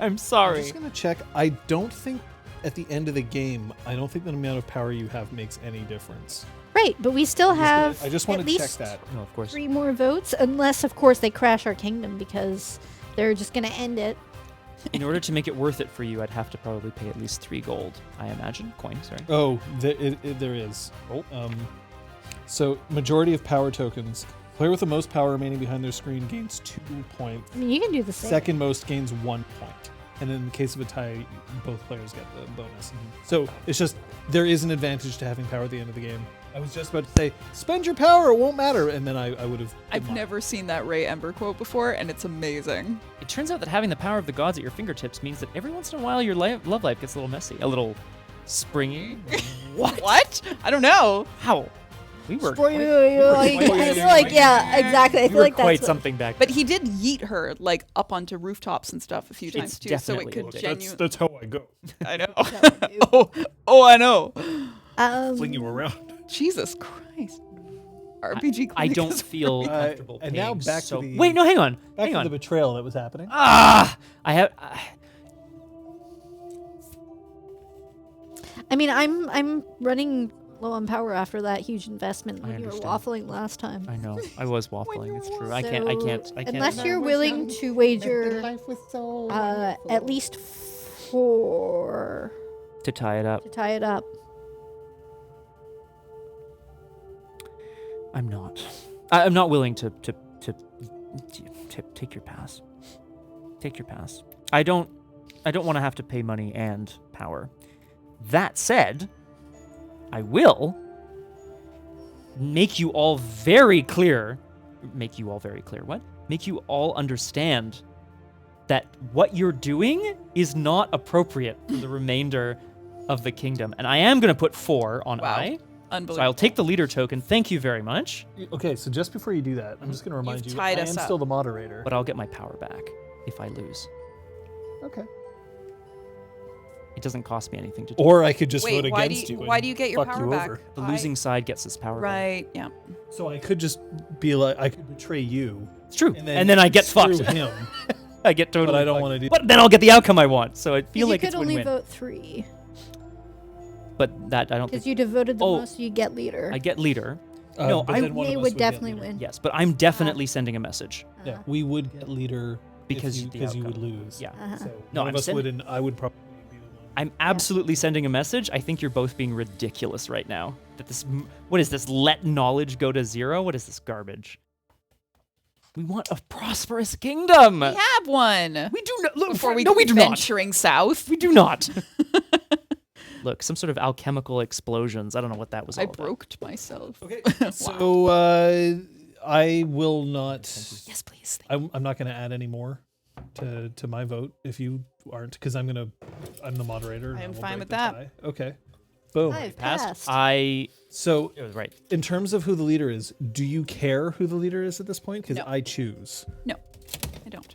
I'm I'm sorry. just going to check. I don't think at the end of the game, I don't think the amount of power you have makes any difference. Right, but we still have I just want at to check least that. No, of course. 3 more votes, unless, of course, they crash our kingdom because they're just going to end it. In order to make it worth it for you, I'd have to probably pay at least 3 gold, I imagine. Coin, sorry. Oh, there is. So, majority of power tokens. Player with the most power remaining behind their screen gains 2 points. I mean, you can do the same. Second most gains 1 point. And in the case of a tie, both players get the bonus. So it's just, there is an advantage to having power at the end of the game. I was just about to say, spend your power, it won't matter. And then I would have. I've never seen that Ray Ember quote before, and it's amazing. It turns out that having the power of the gods at your fingertips means that every once in a while your love life gets a little messy, a little springy. What? I don't know. How? We were I feel like, yeah, exactly. I feel like that's quite what- something back But then. he did yeet her like up onto rooftops and stuff a few times too, so it definitely could okay. genuinely. That's how I go. I know. oh, I know. Fling you around. Jesus Christ. RPG Clinic I don't is feel comfortable and now paying back to so... the- Wait, no, hang on. Back hang to on. the betrayal that was happening. I have... I mean, I'm running low on power after that huge investment I when you were understand. waffling last time. I know. I was waffling. It's true. I So, can't. Unless you're willing to wager at least 4 to tie it up. to tie it up. I'm not. I'm not willing to take your pass. Take your pass. I don't want to have to pay money and power. That said, I will make you all very clear. Make you all very clear. What? Make you all understand that what you're doing is not appropriate for the remainder of the kingdom. And I am going to put 4 on Wow. I. unbelievable. So I'll take the leader token. Thank you very much. Okay, so just before you do that, I'm just going to remind You've you, tied I us am up. still the moderator. But I'll get my power back if I lose. Okay. It doesn't cost me anything to do. Or I could just Wait, vote why against do you. you, why and do you get your fuck power you back? over. The losing side gets his power back. Right, yeah. So I could just be like, I could betray you. It's true. And And then I get screw fucked. him. I get totally But I don't fucked. want to do But then I'll get the outcome I want. So I feel you like could it's only win-win. vote 3 But that I don't because think. you devoted the Oh, most. You get leader. I get leader. No, but I- then one of They us would get definitely leader. win. Yes, but I'm definitely sending a message. Yeah, we would get leader Because you, the you would outcome. lose. Yeah. Uh-huh. So No, one I'm of us sending- would, and I would probably be the one. I'm absolutely sending a message. I think you're both being ridiculous right now. That this, what is this? Let knowledge go to 0? What is this garbage? We want a prosperous kingdom. We have one. We do not. Look, Before we no, go we do not. venturing south. We do not. Look, some sort of alchemical explosions. I don't know what that was all I about. broke myself. Okay, Wow. so I will not. Yes, please. I'm not going to add any more to my vote if you aren't, because I'm the moderator. and I am will fine break with the that. tie. Okay. Boom. I've Passed. passed. So It was right. in terms of who the leader is, do you care who the leader is at this point? Because No. I choose. No, I don't.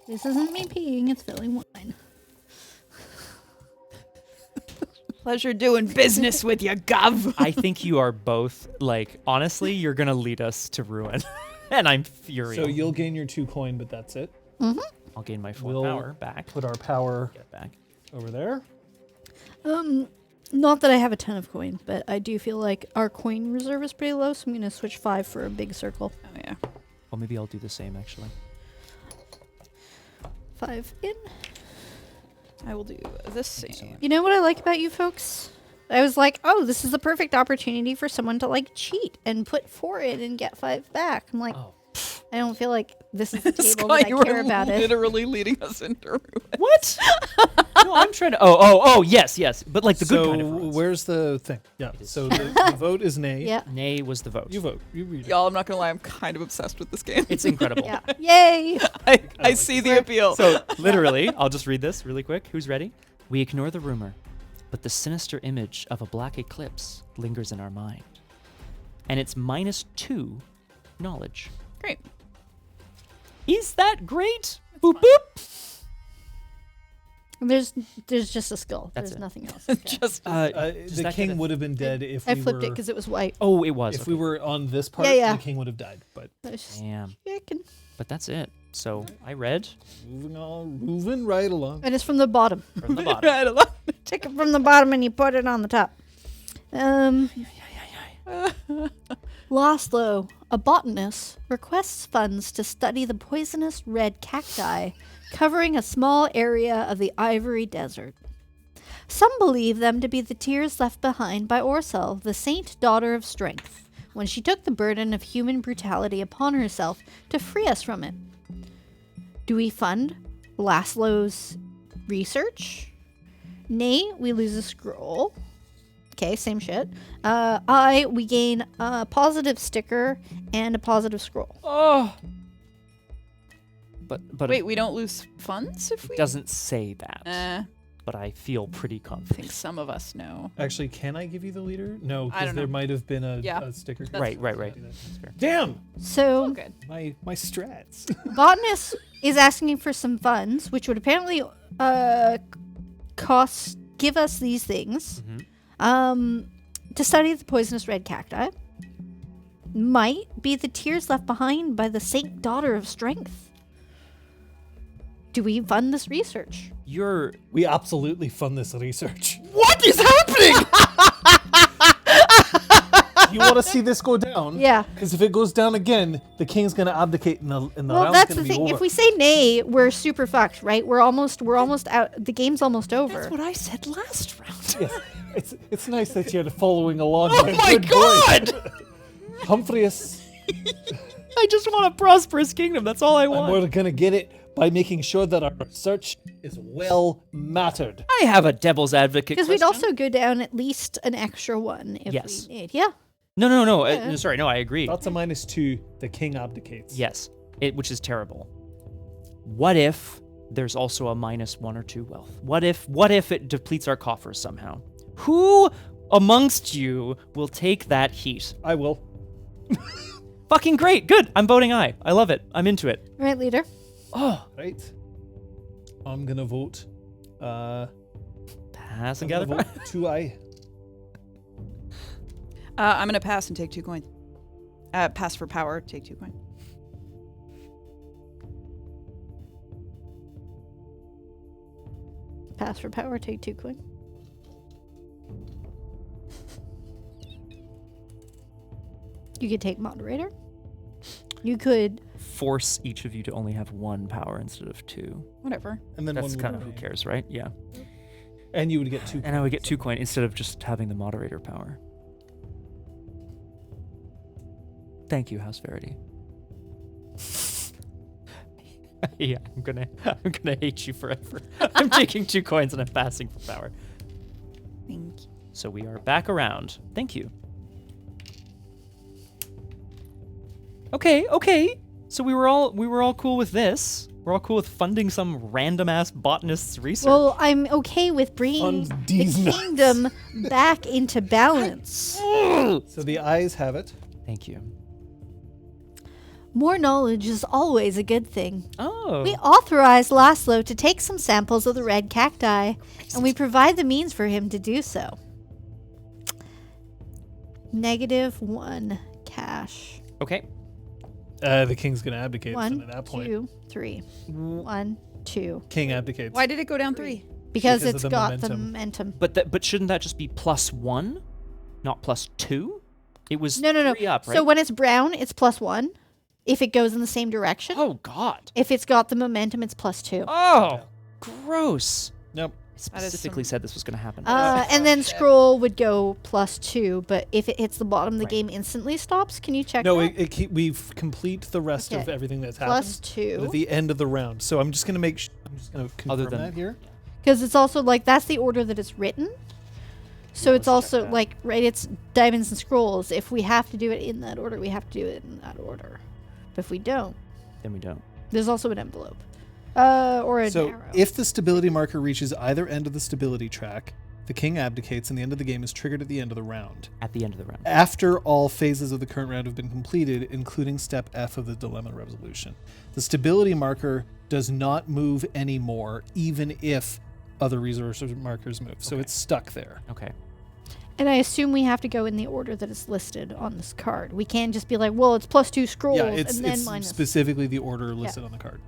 This isn't me peeing. It's filling wine. Pleasure doing business with you, Gov. I think you are both, like, honestly, you're going to lead us to ruin. And I'm furious. So you'll gain your 2 coin, but that's it. I'll gain my 4 We'll power back. Put our power Get it back. over there. Not that I have a ton of coin, but I do feel like our coin reserve is pretty low, so I'm gonna switch 5 for a big circle. Oh yeah. Well, maybe I'll do the same, actually. 5 in. I will do the so same. much. You know what I like about you folks? I was like, oh, this is the perfect opportunity for someone to like cheat and put 4 in and get 5 back. I'm like, Oh. I don't feel like this is the table Scott, that you I care were about it. literally leading us into ruin. What? No, I'm trying to. Oh, yes. But like the so good kind of ruins. where's the thing? Yeah. is. So the vote is nay. Yeah, Nay was the vote. You vote. You read it. Y'all, I'm not gonna lie, I'm kind of obsessed with this game. It's incredible. yeah. Yay! I see the appeal. So literally, I'll just read this really quick. Who's ready? We ignore the rumor, but the sinister image of a black eclipse lingers in our mind. And it's -2 knowledge. Great. Is that great? Boop boop. There's just a skull. That's There's it. nothing else. Okay. Just Does The that king get a- would have been dead if I we flipped were. it because it was white. Oh, it was. If okay. we were on this part, Yeah. the king would have died. But I was just Damn. checking. But that's it. So I read moving right along. And it's from the bottom. from the bottom. Take it from the bottom and you put it on the top. Laszlo, a botanist, requests funds to study the poisonous red cacti covering a small area of the Ivory Desert. Some believe them to be the tears left behind by Orsel, the saint daughter of strength, when she took the burden of human brutality upon herself to free us from it. Do we fund Laszlo's research? Nay, we lose a scroll. Okay, same shit. We gain a positive sticker and a positive scroll. Oh. But Wait, we don't lose funds if we? it doesn't say that. I But I feel pretty think confident. some of us know. Actually, can I give you the leader? No, I because don't there know. might have been Yeah. a sticker. Right. That's fair. Damn, So, Oh, good. my strats. botanist is asking for some funds, which would apparently give us these things. To study the poisonous red cacti. Might be the tears left behind by the saint daughter of strength. Do we fund this research? We absolutely fund this research. What is happening? You want to see this go down? Yeah. Because if it goes down again, the king's gonna abdicate, and the Well, round's that's gonna the be thing. over. If we say nay, we're super fucked, right? We're almost out. The game's almost over. That's what I said last round. Yes, it's nice that you're following along. Oh my god! Humphreus, I just want a prosperous kingdom. That's all I and want. we're gonna get it by making sure that our research is well mattered. I have a devil's advocate. Because we'd question. also go down at least an extra one if Yes. we need. Yeah. No. Yeah. Sorry, no. I agree. That's a -2. The king abdicates. Yes, which is terrible. What if there's also a -1 or 2 wealth? What if it depletes our coffers somehow? Who amongst you will take that heat? I will. Fucking great. Good. I'm voting aye. I love it. I'm into it. Right, leader. Oh, Right. I'm gonna vote. pass and I'm gather. gonna vote 2 aye. I'm gonna pass and take 2 coins. Pass for power, take 2 coins. Pass for power, take 2 coin. You could take moderator. You could. Force each of you to only have 1 power instead of 2. Whatever. And then That's one kind would of who remain. cares, right? Yeah. And you would get 2. And I would get 2 coin instead of just having the moderator power. Thank you, House Verity. Yeah, I'm gonna hate you forever. I'm taking 2 coins and I'm passing for power. Thank you. So we are back around. Thank you. Okay. So we were all cool with this. We're all cool with funding some random ass botanist's research. Well, I'm okay with bringing Fund the these nuts. kingdom back into balance. So the ayes have it. Thank you. More knowledge is always a good thing. Oh. We authorize Laszlo to take some samples of the red cacti, and we provide the means for him to do so. -1 cash. Okay. The king's gonna abdicate. So 1, at that point, 2, 3. 1, 2. king abdicates. Why did it go down 3? Because Because of it's the got the momentum. momentum. But shouldn't that just be +1, not +2? It was No. 3 up, right? So when it's brown, it's +1. If it goes in the same direction. Oh God. If it's got the momentum, it's +2. Oh, gross. Nope. It That is specifically some- said this was going to happen. And then scroll would go +2, but if it hits the bottom, the Right. game instantly stops. Can you check No, that? we've complete the rest of Okay. everything that's happened +2. at the end of the round. So I'm just gonna Other confirm than- that here. Because it's also like that's the order that it's written. So it's let's check also that. like right. It's diamonds and scrolls. If we have to do it in that order, we have to do it in that order. But if we don't, Then we don't. there's also an envelope, or an So arrow. if the stability marker reaches either end of the stability track, the king abdicates and the end of the game is triggered at the end of the round. At the end of the round. After all phases of the current round have been completed, including step F of the dilemma resolution. The stability marker does not move anymore, even if other resource markers move. So Okay. it's stuck there. Okay. And I assume we have to go in the order that it's listed on this card. We can't just be like, well, it's +2 scrolls Yeah, it's, and then it's minus. specifically the order listed on the card.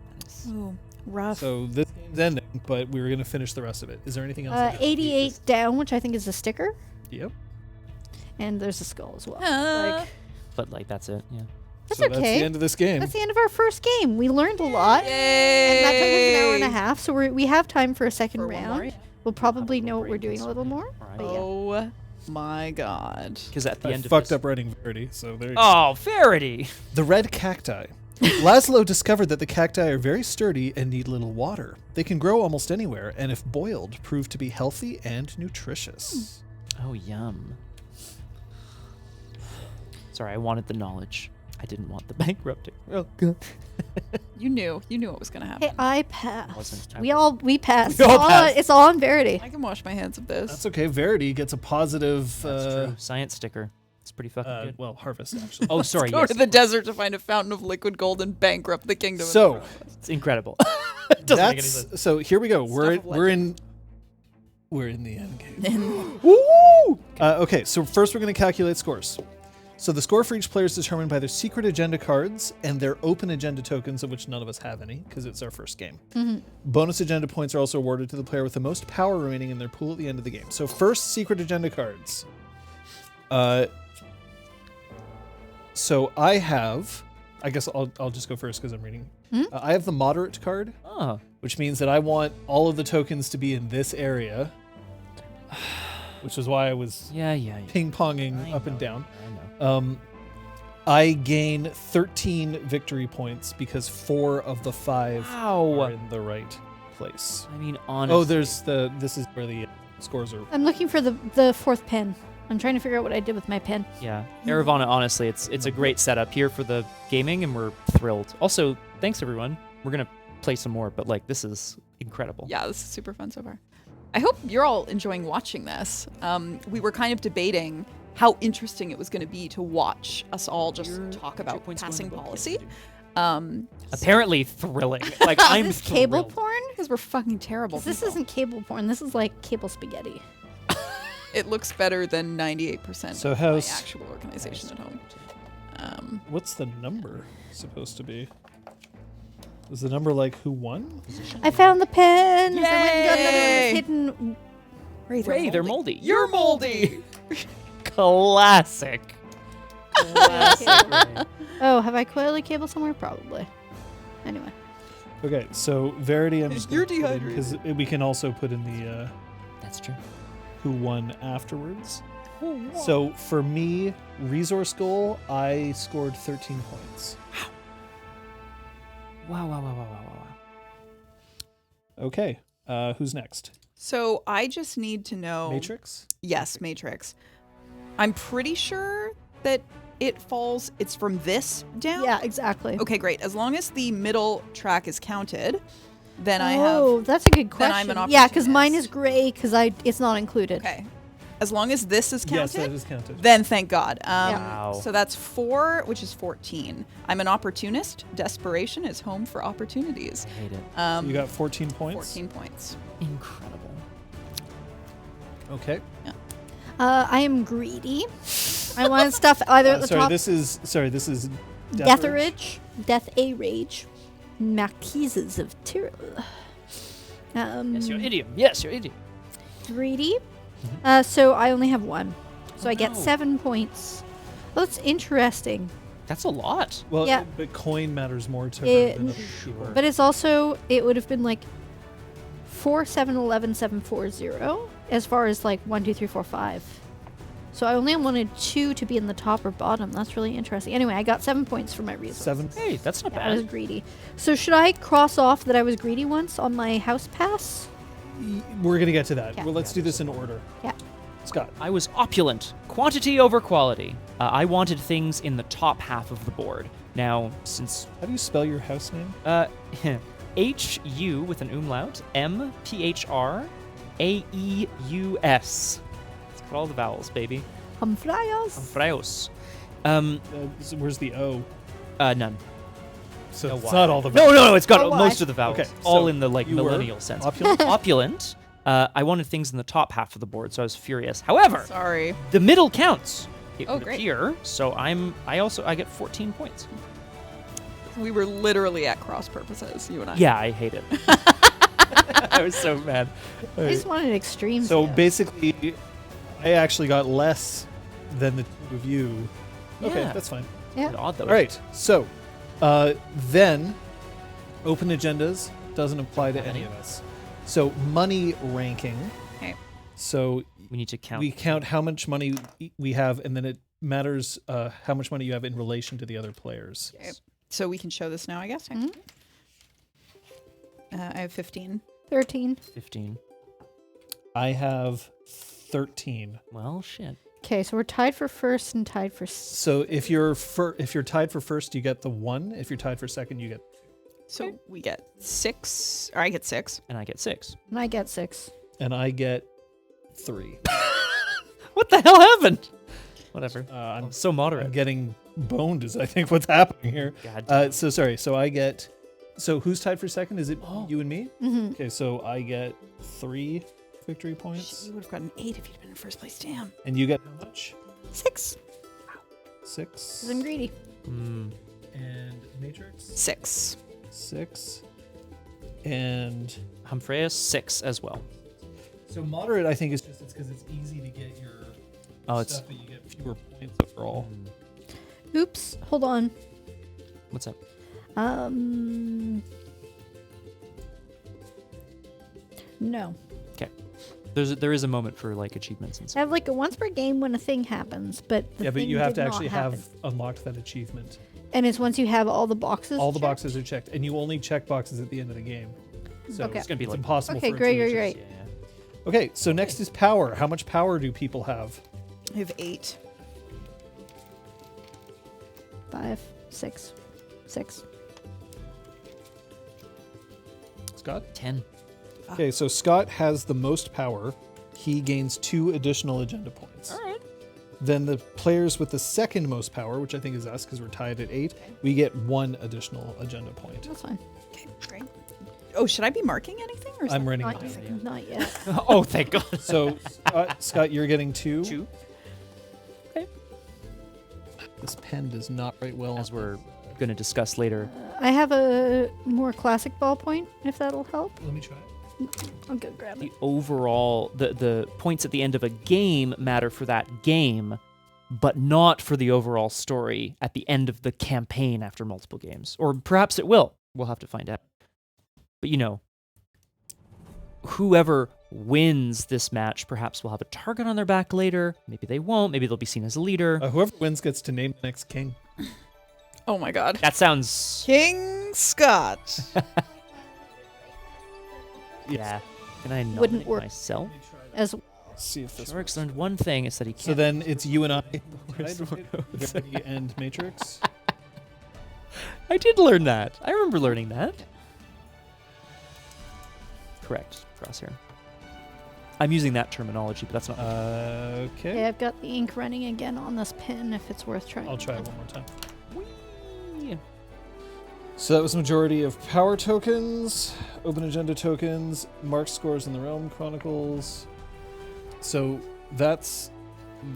Ooh, rough. So this game's ending, but we were going to finish the rest of it. Is there anything else? I gotta beat 88 this? down, which I think is a sticker. Yep. And there's a skull as well. Ah. But like that's it. Yeah. That's So that's okay. the end of this game. That's the end of our first game. We learned a lot. Yay! And that took us an hour and a half, so we have time for a second For one round. more? We'll probably know what we're doing a little more. All right. But yeah. Oh my god. Because at the I end of fucked this, up writing Verity, so there you go. Oh, Verity. The red cacti. Laszlo discovered that the cacti are very sturdy and need little water. They can grow almost anywhere, and if boiled, prove to be healthy and nutritious. Oh, yum. Sorry, I wanted the knowledge. I didn't want the bankrupting. Oh, God. You knew what was gonna happen. Hey, I passed. Wasn't- We passed. We all It's all- passed. It's all on Verity. I can wash my hands of this. That's okay. Verity gets a positive. That's true. Science sticker. It's pretty fucking good. Well, harvest actually. Oh, sorry. Go Yes. to the desert to find a fountain of liquid gold and bankrupt the kingdom. So It's incredible. It doesn't make any sense. that's so. Here we go. Stuff of We're in the end game. And Woo! Okay, so first we're going to calculate scores. So the score for each player is determined by their secret agenda cards and their open agenda tokens, of which none of us have any because it's our first game. Bonus agenda points are also awarded to the player with the most power remaining in their pool at the end of the game. So first, secret agenda cards. So I have, I guess I'll just go first because I'm reading. I have the moderate card, Oh. which means that I want all of the tokens to be in this area, which is why I was Yeah. ping-ponging I up and know. down. I know. I gain 13 victory points because 4 of the 5 are Wow. in the right place. I mean, honestly. Oh, this is where the scores are. I'm looking for the fourth pen. I'm trying to figure out what I did with my pen. Yeah. Aravana, honestly, it's a great setup here for the gaming, and we're thrilled. Also, thanks, everyone. We're going to play some more, but, like, this is incredible. yeah, this is super fun so far. I hope you're all enjoying watching this. We were kind of debating how interesting it was going to be to watch us all just talk Your about points go in passing the book, policy. yes, Apparently thrilling. Like, I'm Is this cable thrilled. porn? Because we're fucking terrible. 'Cause this people. isn't cable porn. This is like cable spaghetti. It looks better than 98% So of how's- my actual organization at home. What's the number supposed to be? Is the number like who won? I found the pen. I went and got another one Yay! that's hidden. Ray, they're moldy. You're moldy. Classic. Classic. Ray. Oh, have I coiled a cable somewhere? Probably. Anyway. Okay, so Verity, I'm just You're gonna put in, dehydrated. 'cause we can also put in the That's true. who won afterwards. So for me, resource goal, I scored 13 points. Wow. Okay, who's next? So I just need to know. Matrix? Yes, Matrix. I'm pretty sure that it's from this down. Yeah, exactly. Okay, great. As long as the middle track is counted, then I Oh, have. that's a good then question. I'm an Yeah, because mine opportunist. is gray because it's not included. Okay. As long as this is Yes, counted, that is counted. then thank God. Wow. So that's 4, which is 14. I'm an opportunist. Desperation is home for opportunities. I hate it. You got 14 points? 14 points. Incredible. Okay. I am greedy. I want stuff either at the top. This is Deatherage, Death A Rage, Marquises of Tyrell. Yes, you're idiom. Yes, you're idiom. Greedy. So I only have 1. So I get no. 7 points. Oh, that's interesting. That's a lot. Well, Yeah. but coin matters more to It- her than other people. But it's also, it would have been like 4, 7, 11, 7, 4, 0 as far as like 1, 2, 3, 4, 5. So I only wanted 2 to be in the top or bottom. That's really interesting. Anyway, I got 7 points for my reason. 7. Hey, that's not Yeah, I was bad. greedy. So should I cross off that I was greedy once on my house pass? We're going to get to that. Yeah. Well, let's do this in order. Yeah. Scott. I was opulent. Quantity over quality. I wanted things in the top half of the board. Now, since How do you spell your house name? HU with an umlaut, MPHRAEUS. It's got all the vowels, baby. Humfrayos. Fraios. So where's the O? None. So No, it's why? not all the No, it's got Oh, why? most of the vowels. Okay, all so in the like you were millennial sense. opulent? Opulent. I wanted things in the top half of the board, so I was furious. However, Sorry. the middle counts. It Oh, would great. appear, so I get 14 points. We were literally at cross purposes, you and I. Yeah, I hate it. I was so mad. I just wanted extremes. So here. basically, I actually got less than the two of you. Okay, Yeah. that's fine. Yeah. Odd though. All right, so then open agendas doesn't apply to any of us. So money ranking. Okay. So We need to count. we count how much money we have, and then it matters how much money you have in relation to the other players. Okay. So we can show this now, I guess. Mhm. I have 15. 13. 15. I have 13. Well, shit. Okay, so we're tied for first and tied for. So if you're tied for first, you get the 1. If you're tied for second, you get. So we get 6, or I get 6. And I get 6. And I get 6. And I get 3. What the hell happened? Whatever. I'm I'm so moderate. I'm getting boned is I think what's happening here. God damn. So sorry. So I get. So who's tied for second? Is it you and me? Mm-hmm. Okay. So I get 3 victory Shit, points, you would have gotten 8 if you'd been in first place. Damn. and you get how much? 6. 6. Because I'm greedy. Mm. And Matrix 6. 6. And Humphreus 6 as well. so moderate, I think, is just it's because it's easy to get your It's stuff, but you get fewer points overall. Oops. Hold on. What's up? No. There is a moment for like achievements and I stuff. have like a once per game when a thing happens, but the Yeah, but thing you have did to not actually happen. have unlocked that achievement. And it's once you have all the boxes. All the checked? boxes are checked, and you only check boxes at the end of the game. So Okay. It's gonna be it's like impossible. Okay, for it great, to be great, just- great. Okay, so next is power. How much power do people have? I have 8. 5, 6, 6. Scott? 10. Okay, so Scott has the most power. He gains 2 additional agenda points. All right. Then the players with the second most power, which I think is us because we're tied at 8, we get 1 additional agenda point. That's fine. Okay, great. Oh, should I be marking anything? Or is I'm that- running Not behind yet. you. Not yet. Oh, thank God. So, Scott, you're getting 2. 2. This pen does not write well. As we're going to discuss later. I have a more classic ballpoint, if that'll help. Let me try it. I'll go grab The it. overall, the points at the end of a game matter for that game, but not for the overall story at the end of the campaign after multiple games. Or perhaps it will. We'll have to find out. But you know, whoever wins this match perhaps will have a target on their back later. Maybe they won't. Maybe they'll be seen as a leader. Whoever wins gets to name the next king. Oh my god. That sounds... King Scott. Yeah. Can I nominate Wouldn't work. myself? As See if this. Sharks learned one thing. It's that he can't... So then it's you and I. Where's Right? Verity and Matrix. I did learn that. I remember learning that. Correct. Crosshair. I'm using that terminology, but that's not... okay, Okay. I've got the ink running again on this pen if it's worth trying. I'll try it one more time. Whee! So that was majority of power tokens, open agenda tokens, mark scores in the Realm Chronicles. So that's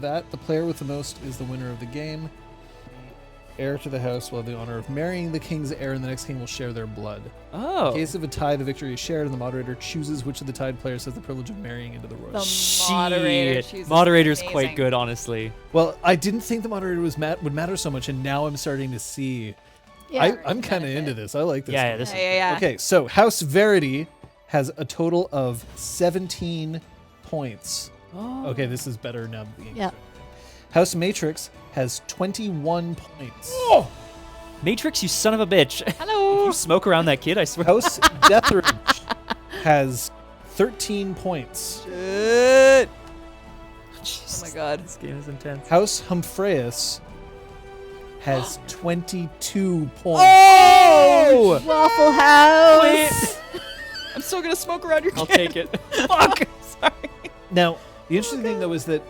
that. The player with the most is the winner of the game. The heir to the house will have the honor of marrying the king's heir, and the next king will share their blood. Oh. In case of a tie, the victory is shared, and the moderator chooses which of the tied players has the privilege of marrying into the royal. The moderator Shit. chooses. Moderator's Amazing. quite good, honestly. Well, I didn't think the moderator would matter so much, and now I'm starting to see. Yeah. I'm kind of into this. I like this. Yeah, game. this is... Yeah. Okay, so House Verity has a total of 17 points. Oh. Okay, this is better now that the game's Yeah. started. House Matrix has 21 points. Oh! Matrix, you son of a bitch. Hello. You smoke around that kid, I swear. House Deathridge has 13 points. Shit. Oh my god. This game is intense. House Humphreus has 22 points. Oh! Waffle House. I'm still gonna smoke around your I'll kid. take it. Fuck! Sorry. Now, the interesting thing, though, is that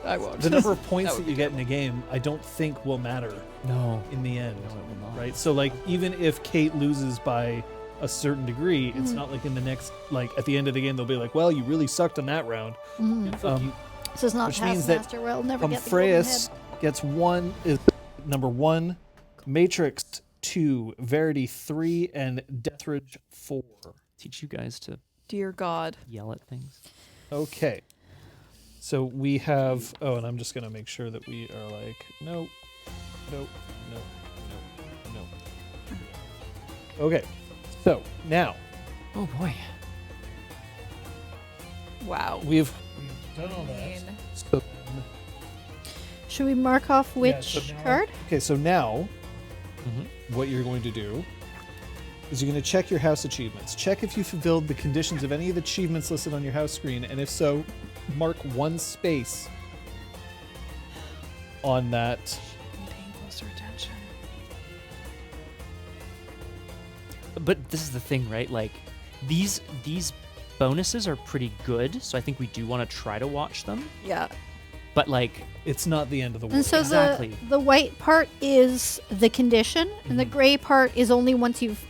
I won't. the number of points That that would you be get in a game, I don't think will matter No. in the end. No, it will not. Right? So, like, even if Kate loses by a certain degree. It's not like in the next, like at the end of the game, they'll be like, well, you really sucked on that round. This is not Which means that Taskmaster where I'll never get the golden Humphreus head. gets number 1, Matrix 2, Verity 3, and Deathridge 4. Teach you guys to Dear God. yell at things. Okay. So we have, and I'm just going to make sure that we are like, no. Okay. So now Oh boy. Wow. we've done all that. mean- So Should we mark off which so now- card? Okay, so now Mm-hmm. what you're going to do is you're going to check your house achievements. Check if you fulfilled the conditions of any of the achievements listed on your house screen, and if so, mark 1 space on that. I'm paying closer attention. But this is the thing, right? Like, these bonuses are pretty good, so I think we do want to try to watch them. Yeah. But like, It's not the end of the world. And so Exactly. the white part is the condition, and the gray part is only once you've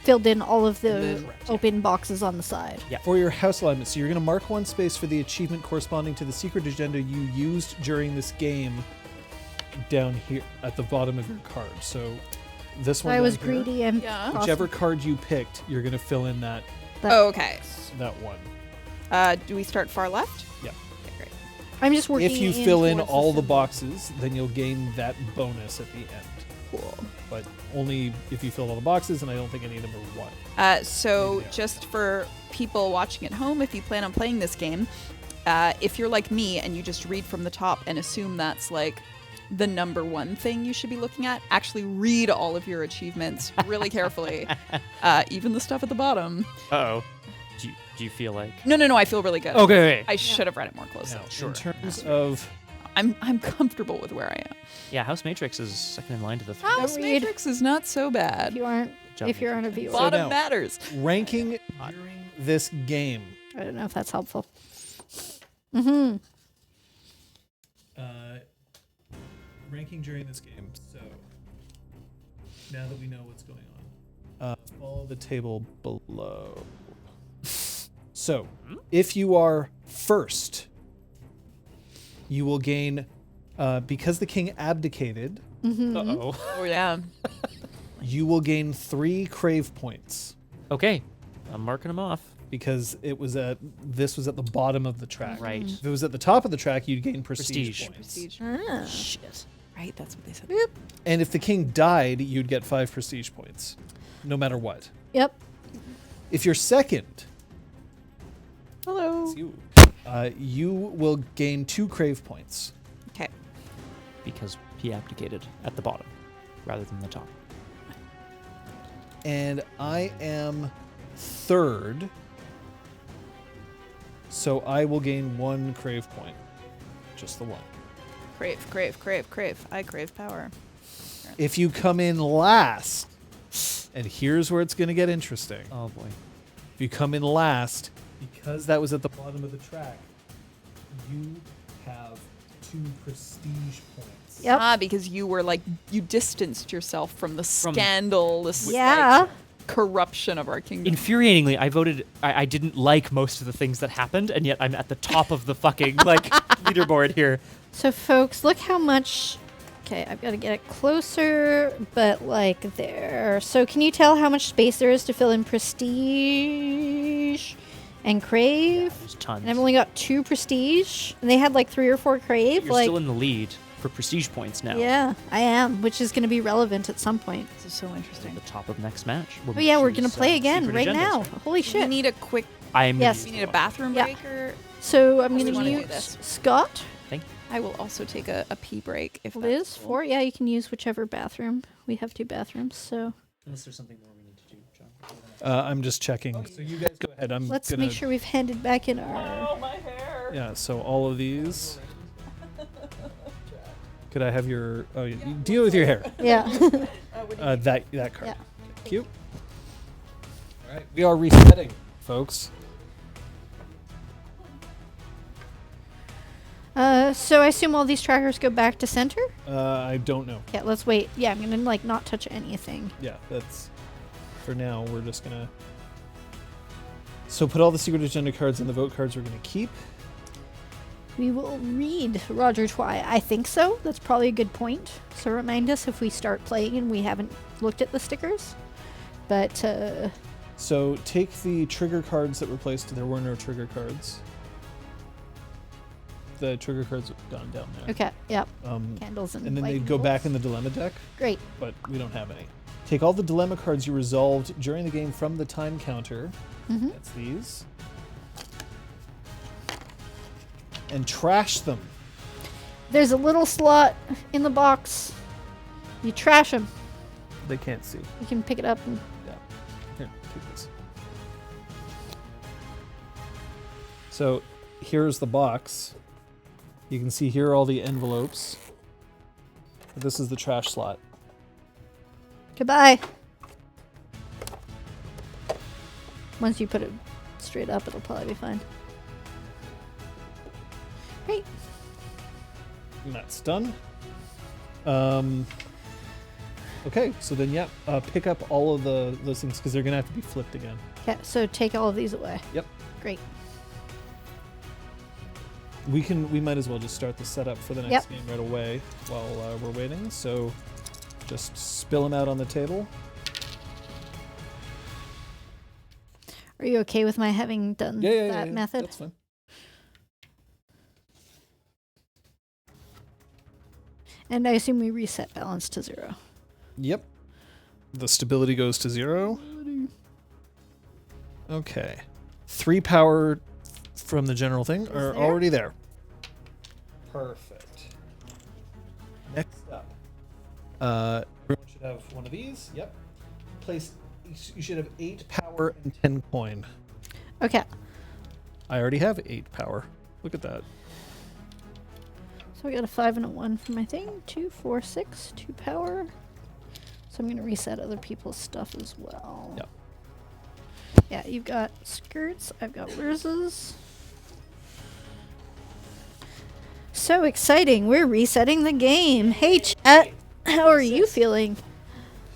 filled in all of the open boxes on the side. For your house alignment, so you're going to mark 1 space for the achievement corresponding to the secret agenda you used during this game down here at the bottom of your card. So this one I down was here, greedy and Yeah. whichever card you picked, you're going to fill in that Oh, okay. one. Do we start far left? Yeah. Okay, great. I'm just working. If you fill in towards all the symbol. boxes, then you'll gain that bonus at the end. Cool. But only if you fill all the boxes, and I don't think any of them are 1. So Yeah. just for people watching at home, if you plan on playing this game, if you're like me and you just read from the top and assume that's like the number 1 thing you should be looking at, actually read all of your achievements really carefully, even the stuff at the bottom. uh-oh. Do you feel like? No, I feel really good. Okay. I should have read it more closely. Now, Sure. in terms of I'm comfortable with where I am. Yeah, House Matrix is second in line to the 3. House read. Matrix is not so If bad. you aren't, job, if you aren't a viewer, So Bottom now- matters. ranking during this game, I don't know if that's helpful. ranking during this game. So now that we know what's going on, follow the table below. So if you are first, you will gain, because the king abdicated, Uh-oh. Oh yeah. you will gain 3 crave points Okay. I'm marking them off. because this was at the bottom of the track. Right. If it was at the top of the track, you'd gain prestige Prestige. points. Prestige. Ah. Shit. Right, that's what they said. And if the king died, you'd get 5 prestige points, no matter what. Yep. If you're second, Hello. you will gain 2 crave points. Okay. Because he abdicated at the bottom rather than the top. And I am third, so I will gain 1 crave point. Just the 1. Crave. I crave power. If you come in last, and here's where it's going to get interesting. Oh boy. If you come in last, because that was at the bottom of the track, you have 2 prestige points. Yep. Ah, because you were like, you distanced yourself from the scandal, this Yeah. like, corruption of our kingdom. Infuriatingly, I didn't like most of the things that happened, and yet I'm at the top of the fucking like leaderboard here. So, folks, look how much. Okay, I've got to get it closer, but like there. So, can you tell how much space there is to fill in prestige and crave? There's tons. And I've only got 2 prestige, and they had like 3 or 4 crave. You're like, still in the lead for prestige points now. yeah, I am, which is going to be relevant at some point. This is so interesting. The top of next match. where Oh we yeah, we're choose, going to play again secret right agendas. now. Holy We shit! need a quick. I'm Yes. We need a bathroom Yeah. break, or So I'm How do going we to wanna do use this? Scott, I will also take a pee break if Liz, that's cool. 4. Yeah, you can use whichever bathroom. We have 2 bathrooms, so Unless there's something more we need to do, John. I'm just checking. So you guys go ahead. I'm let's gonna, make sure we've handed back in our. my hair. Yeah, so all of these. Could I have your... Oh, you deal with your hair. Yeah. That card. Yeah. Thank you. All right, we are resetting, folks. So I assume all these trackers go back to center. I don't know. Yeah, let's wait. Yeah, I'm gonna like not touch anything. Yeah, that's... for now, we're just gonna. So put all the secret agenda cards and the vote cards we're gonna keep. We will read Roger Twy. I think so. That's probably a good point. So remind us if we start playing and we haven't looked at the stickers. But So take the trigger cards that were placed. There were no trigger cards. The trigger cards have gone down there. okay, yep. And Candles and then they lightning go back bolts. in the dilemma deck, Great. but we don't have any. Take all the dilemma cards you resolved during the game from the time counter. Mm-hmm. That's these. And trash them. There's a little slot in the box. You trash them. They can't see. You can pick it up and Yeah. Here, take this. So here's the box. You can see here are all the envelopes. This is the trash slot. goodbye. Once you put it straight up, it'll probably be fine. Great. And that's done. Okay, so then yeah, pick up all of those things because they're gonna have to be flipped again. Okay, so take all of these away. Yep. Great. We might as well just start the setup for the next Yep. game right away while we're waiting. So just spill them out on the table. Are you okay with my having done that method? That's fine. And I assume we reset balance to 0. Yep. The stability goes to 0. Okay. 3 power from the general thing are there? already there. Perfect. Next up. Everyone should have one of these. Yep. Place. You should have 8 power and 10 coin. Okay. I already have 8 power. Look at that. So we got a 5 and a 1 for my thing. 2, 4, 6, 2 power. So I'm going to reset other people's stuff as well. Yep. Yeah, you've got skirts. I've got Wurzes. So exciting. We're resetting the game. Hey, chat. How are you feeling?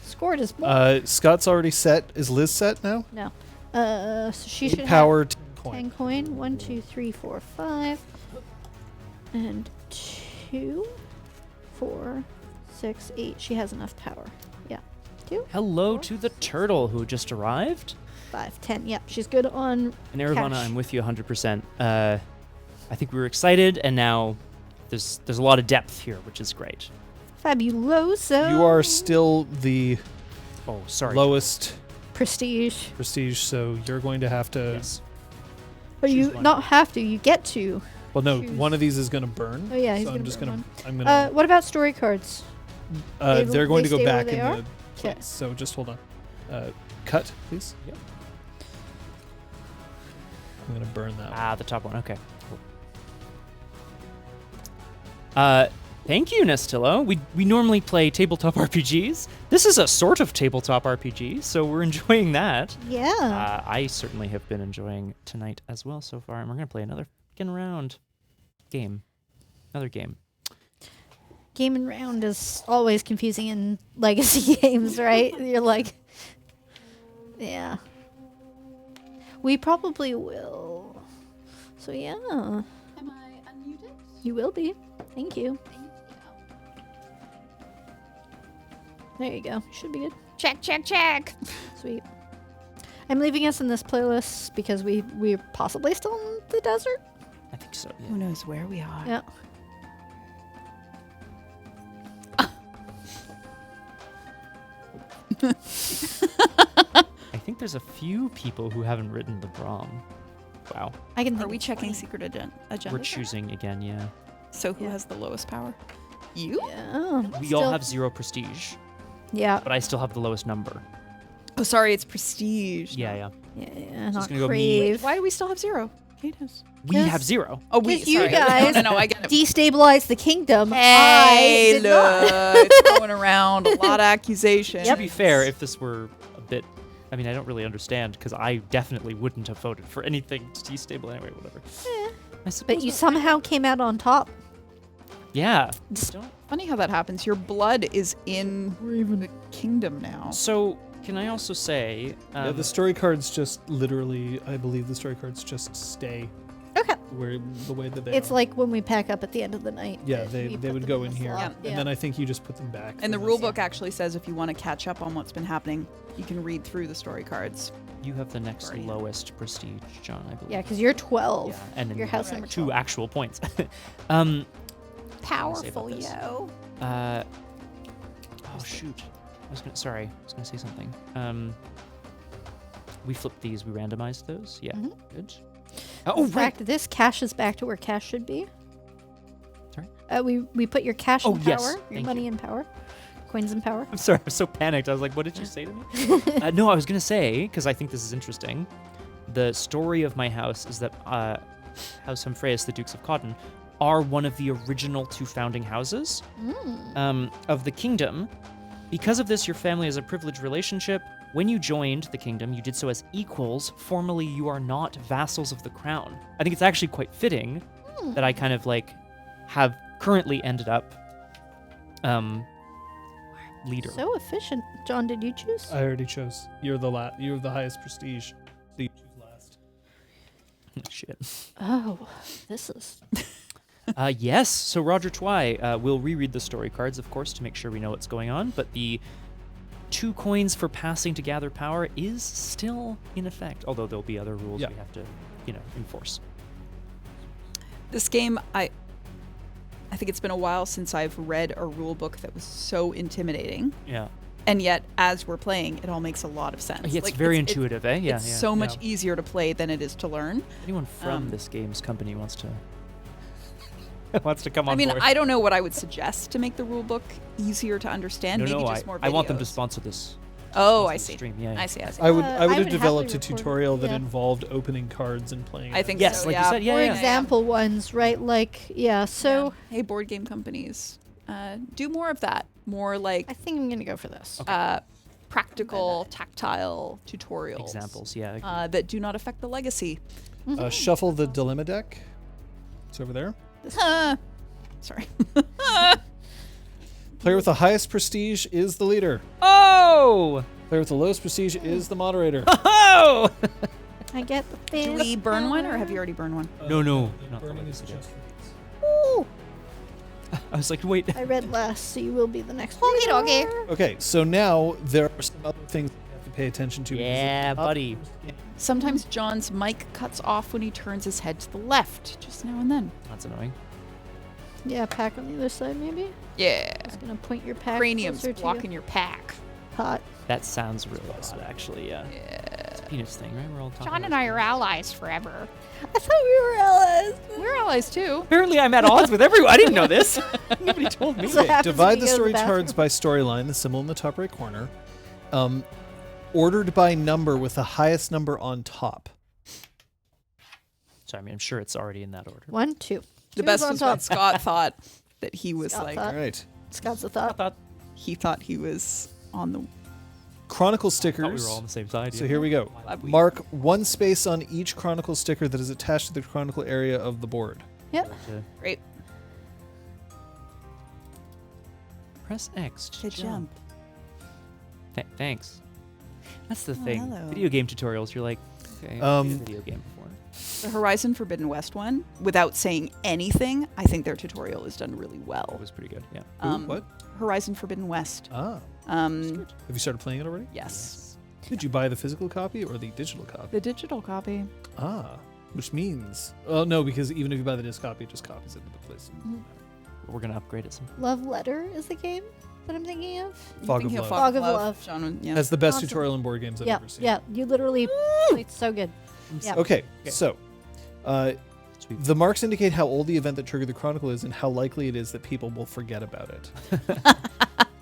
Scored is more. Scott's already set. Is Liz set now? No. So she 8 should power, have 10 coin. 10 coin. 1, 2, 3, 4, 5. And 2, 4, 6, 8. She has enough power. Yeah. 2, Hello 4, to the turtle who just arrived. 5, 10. Yeah, she's good on And Aravana, cash. I'm with you 100%. I think we were excited, and now there's a lot of depth here, which is great. Fabuloso. You are still the Oh, sorry. lowest prestige. prestige, so you're going to have to. Yes. But Choose you one. not have to. You get to. Well, no, choose. one of these is going to burn. Oh yeah, he's so gonna I'm just burn gonna. one. I'm gonna. What about story cards? They're going to they go stay where back they in are? the Okay. place. So just hold on. Cut, please. Yep. I'm gonna burn that. Ah, the top one. Okay. Thank you, Nestillo. We normally play tabletop RPGs. This is a sort of tabletop RPG, so we're enjoying that. Yeah. I certainly have been enjoying tonight as well so far, and we're gonna play another fucking round game. Another game. Game and round is always confusing in legacy games, right? You're like, yeah. We probably will. So yeah, Am I unmuted? you will be. Thank you. Thank you. There you go. Should be good. Check, check, check. Sweet. I'm leaving us in this playlist because we're possibly still in the desert. I think so. Who Yeah. knows where we are? Yeah. I think there's a few people who haven't written the Brahm. Wow. I can. Are think we of checking 20. secret agenda? We're choosing again, yeah. So who Yeah. has the lowest power? You? Yeah. We all have 0 prestige, Yeah. but I still have the lowest number. Oh, sorry, it's prestige. Yeah, yeah. Yeah. So Not it's gonna go me. crave. Why do we still have 0? Kate has. We have 0. Oh, we. Because you sorry. guys No, I get it. Destabilize the kingdom. Hey, I did not. look, it's going around. A lot of accusations. To be fair, if this were a bit, I mean, I don't really understand because I definitely wouldn't have voted for anything to destable anyway. Whatever. I suppose But you not. somehow came out on top. Yeah. Just- Don't- Funny how that happens. Your blood is in the kingdom now. So Can I also say... Yeah, the story cards just literally, I believe the story cards just stay Okay. where the way that they It's are. like when we pack up at the end of the night. Yeah, that they we would put go them in the here, slot. and then I think you just put them back. And the for rule this. book actually says if you want to catch up on what's been happening, you can read through the story cards. You have the next Already. lowest prestige, John, I believe. Yeah, because you're 12. Yeah, and then your you house have number 2 12. actual points. Powerful, this? yo. Oh shoot! I was gonna say something. We flipped these. We randomized those. Yeah, Mhm. good. In fact, this cash is back to where cash should be. Sorry? We put your cash Oh, in yes, power, your thank money you. in power, coins in power. I'm sorry. I was so panicked. I was like, "What did you say to me?" No, I was gonna say because I think this is interesting. The story of my house is that House Humphreus, the Dukes of Cotton, are one of the original 2 founding houses of the kingdom. Because of this, your family has a privileged relationship. When you joined the kingdom, you did so as equals. Formally, you are not vassals of the crown. I think it's actually quite fitting that I kind of have currently ended up leader. So efficient. John, did you choose? I already chose. You're the highest prestige. So you choose last. Shit. Oh, this is... Yes, so Roger Twy will reread the story cards, of course, to make sure we know what's going on, but the 2 coins for passing to gather power is still in effect, although there'll be other rules Yeah. we have to, enforce. This game, I think it's been a while since I've read a rule book that was so intimidating. Yeah. And yet, as we're playing, it all makes a lot of sense. Yeah, it's very intuitive, eh? Yeah, It's yeah. so much Yeah. easier to play than it is to learn. Anyone from this game's company wants to come on I mean, board. I don't know what I would suggest to make the rule book easier to understand. Maybe just more videos. I want them to sponsor this. Oh, sponsor I the see. Stream. Yeah, yeah. I see. I would I have would developed a happily record- tutorial that yeah. involved opening cards and playing. I it. think Yes, so, like yeah. you said, yeah, or yeah. example ones, right? So Hey, board game companies, do more of that. More like I think I'm going to go for this. practical, tactile tutorials. Examples, yeah. That do not affect the legacy. Shuffle the dilemma deck. It's over there. Sorry. Player with the highest prestige is the leader. Oh! Player with the lowest prestige is the moderator. Oh! I get this. Do we burn one, or have you already burned one? No. The Not burning the is legacy just deck. for these. Ooh, I was like, wait. I read last, so you will be the next Okie dokie. reader. Okay, so now there are some other things you have to pay attention to. because Yeah, it's buddy. Sometimes John's mic cuts off when he turns his head to the left, just now and then. That's annoying. Yeah, pack on the other side, maybe. Yeah. Just gonna point your pack Cranium's closer to blocking you. your pack. Hot. That sounds really odd, actually, yeah. It's a penis thing, right? We're all talking John about and I penis. are allies forever. I thought we were allies. We're allies too. Apparently I'm at odds with everyone. I didn't know this. Nobody told me. So happens Divide when the you go to story bathroom. cards by storyline, the symbol in the top right corner. Ordered by number with the highest number on top. So, I mean, I'm sure it's already in that order. 1, 2. The Who's best on was top? when Scott thought that he was Scott like, thought. All right. Scott's a I thought. thought he thought he was on the. Chronicle we stickers. were all on the same side. So yeah. here we go. Glad we- Mark one space on each Chronicle sticker that is attached to the Chronicle area of the board. Yep. Great. Press X To jump. Thanks. That's the Oh, thing. hello. Video game tutorials, you're like, okay, I've played a video game before. The Horizon Forbidden West one, without saying anything, I think their tutorial is done really It well. was pretty good, yeah. What? Horizon Forbidden West. Ah. Um, Have you started playing it already? yes. Did you buy the physical copy or the digital copy? The digital copy. Ah. Which means. Oh, no, because even if you buy the disc copy, it just copies it to the place. We're going to upgrade it sometime. Love Letter is the game that I'm thinking of. Fog Thinking of Love. Fog of Love. John, yeah. Has the best Awesome. tutorial in board games I've Yeah, ever seen. yeah. You literally. It's so good. Yeah. Okay, so. Sweet. The marks indicate how old the event that triggered the Chronicle is and how likely it is that people will forget about it.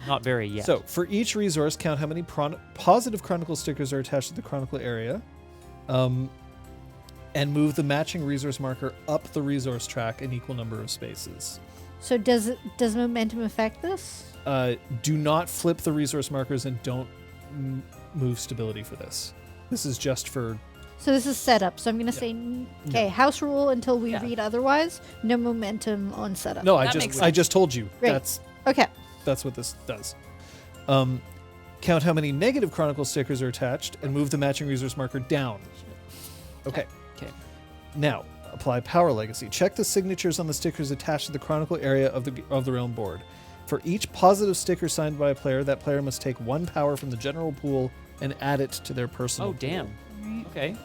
Not very yet. So, for each resource, count how many positive Chronicle stickers are attached to the Chronicle area, and move the matching resource marker up the resource track an equal number of spaces. So does momentum affect this? Do not flip the resource markers and don't move stability for this. This is just for... So this is setup. So I'm gonna say, okay, house rule until we Yeah. read otherwise. No momentum on setup. No, That makes I just told you. Great. That's Okay. what this does. Count how many negative Chronicle stickers are attached and move the matching resource marker down. Okay. Okay. Now, apply Power Legacy. Check the signatures on the stickers attached to the Chronicle area of the realm board. For each positive sticker signed by a player, that player must take 1 power from the general pool and add it to their personal Oh, damn. Right. Okay.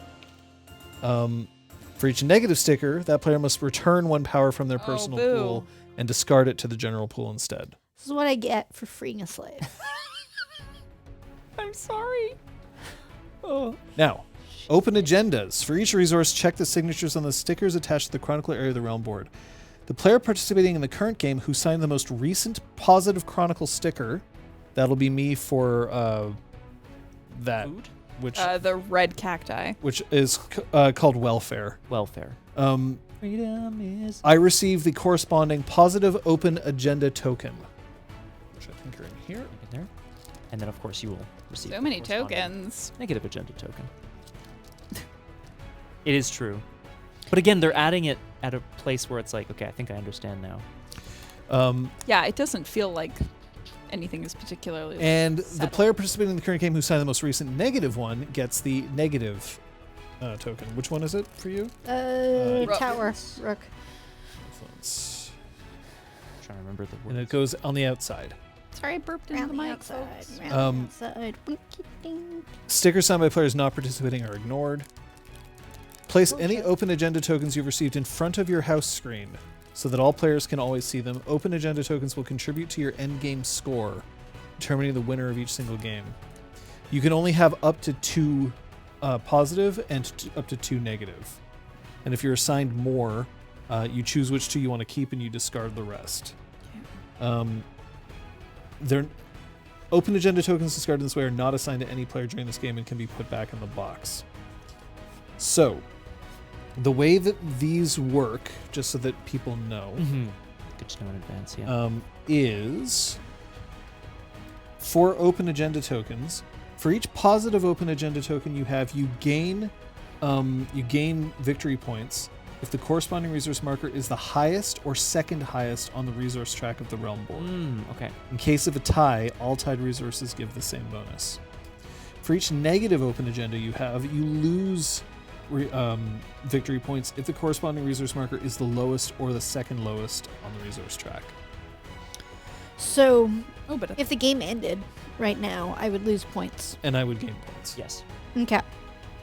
For each negative sticker, that player must return 1 power from their personal boo. pool and discard it to the general pool instead. This is what I get for freeing a slave. I'm sorry. Oh. Now, open agendas. For each resource, check the signatures on the stickers attached to the Chronicle area of the realm board. The player participating in the current game who signed the most recent positive Chronicle sticker, that'll be me for that, Food? which The red cacti. is called welfare. Welfare. Freedom is... I receive the corresponding positive open agenda token, which I think are in here. In there. And then, of course, you will receive So the many corresponding tokens. negative agenda token. It is true. But again, they're adding it at a place where it's like, okay, I think I understand now. Yeah, it doesn't feel like anything is particularly. And the settled. player participating in the current game who signed the most recent negative one gets the negative token. Which one is it for you? Rook. Tower. Rook. Influence. I'm trying to remember the And word. it goes on the outside. Sorry, I burped into Round the the mic, outside. folks. Round the outside. Winky ding. Stickers signed by players not participating are ignored. Place Oh, any shit. open agenda tokens you've received in front of your house screen so that all players can always see them. Open agenda tokens will contribute to your end game score, determining the winner of each single game. You can only have up to 2 positive and up to 2 negative. And if you're assigned more, you choose which 2 you want to keep and you discard the rest. They're open agenda tokens discarded in this way are not assigned to any player during this game and can be put back in the box. So, the way that these work, just so that people know, Good to know in advance, yeah. is for open agenda tokens. For each positive open agenda token you have, you gain victory points if the corresponding resource marker is the highest or second highest on the resource track of the realm board. Okay. In case of a tie, all tied resources give the same bonus. For each negative open agenda you have, you lose victory points if the corresponding resource marker is the lowest or the second lowest on the resource track. So, Oh, but if the game ended right now, I would lose points. And I would gain points. Yes. Okay.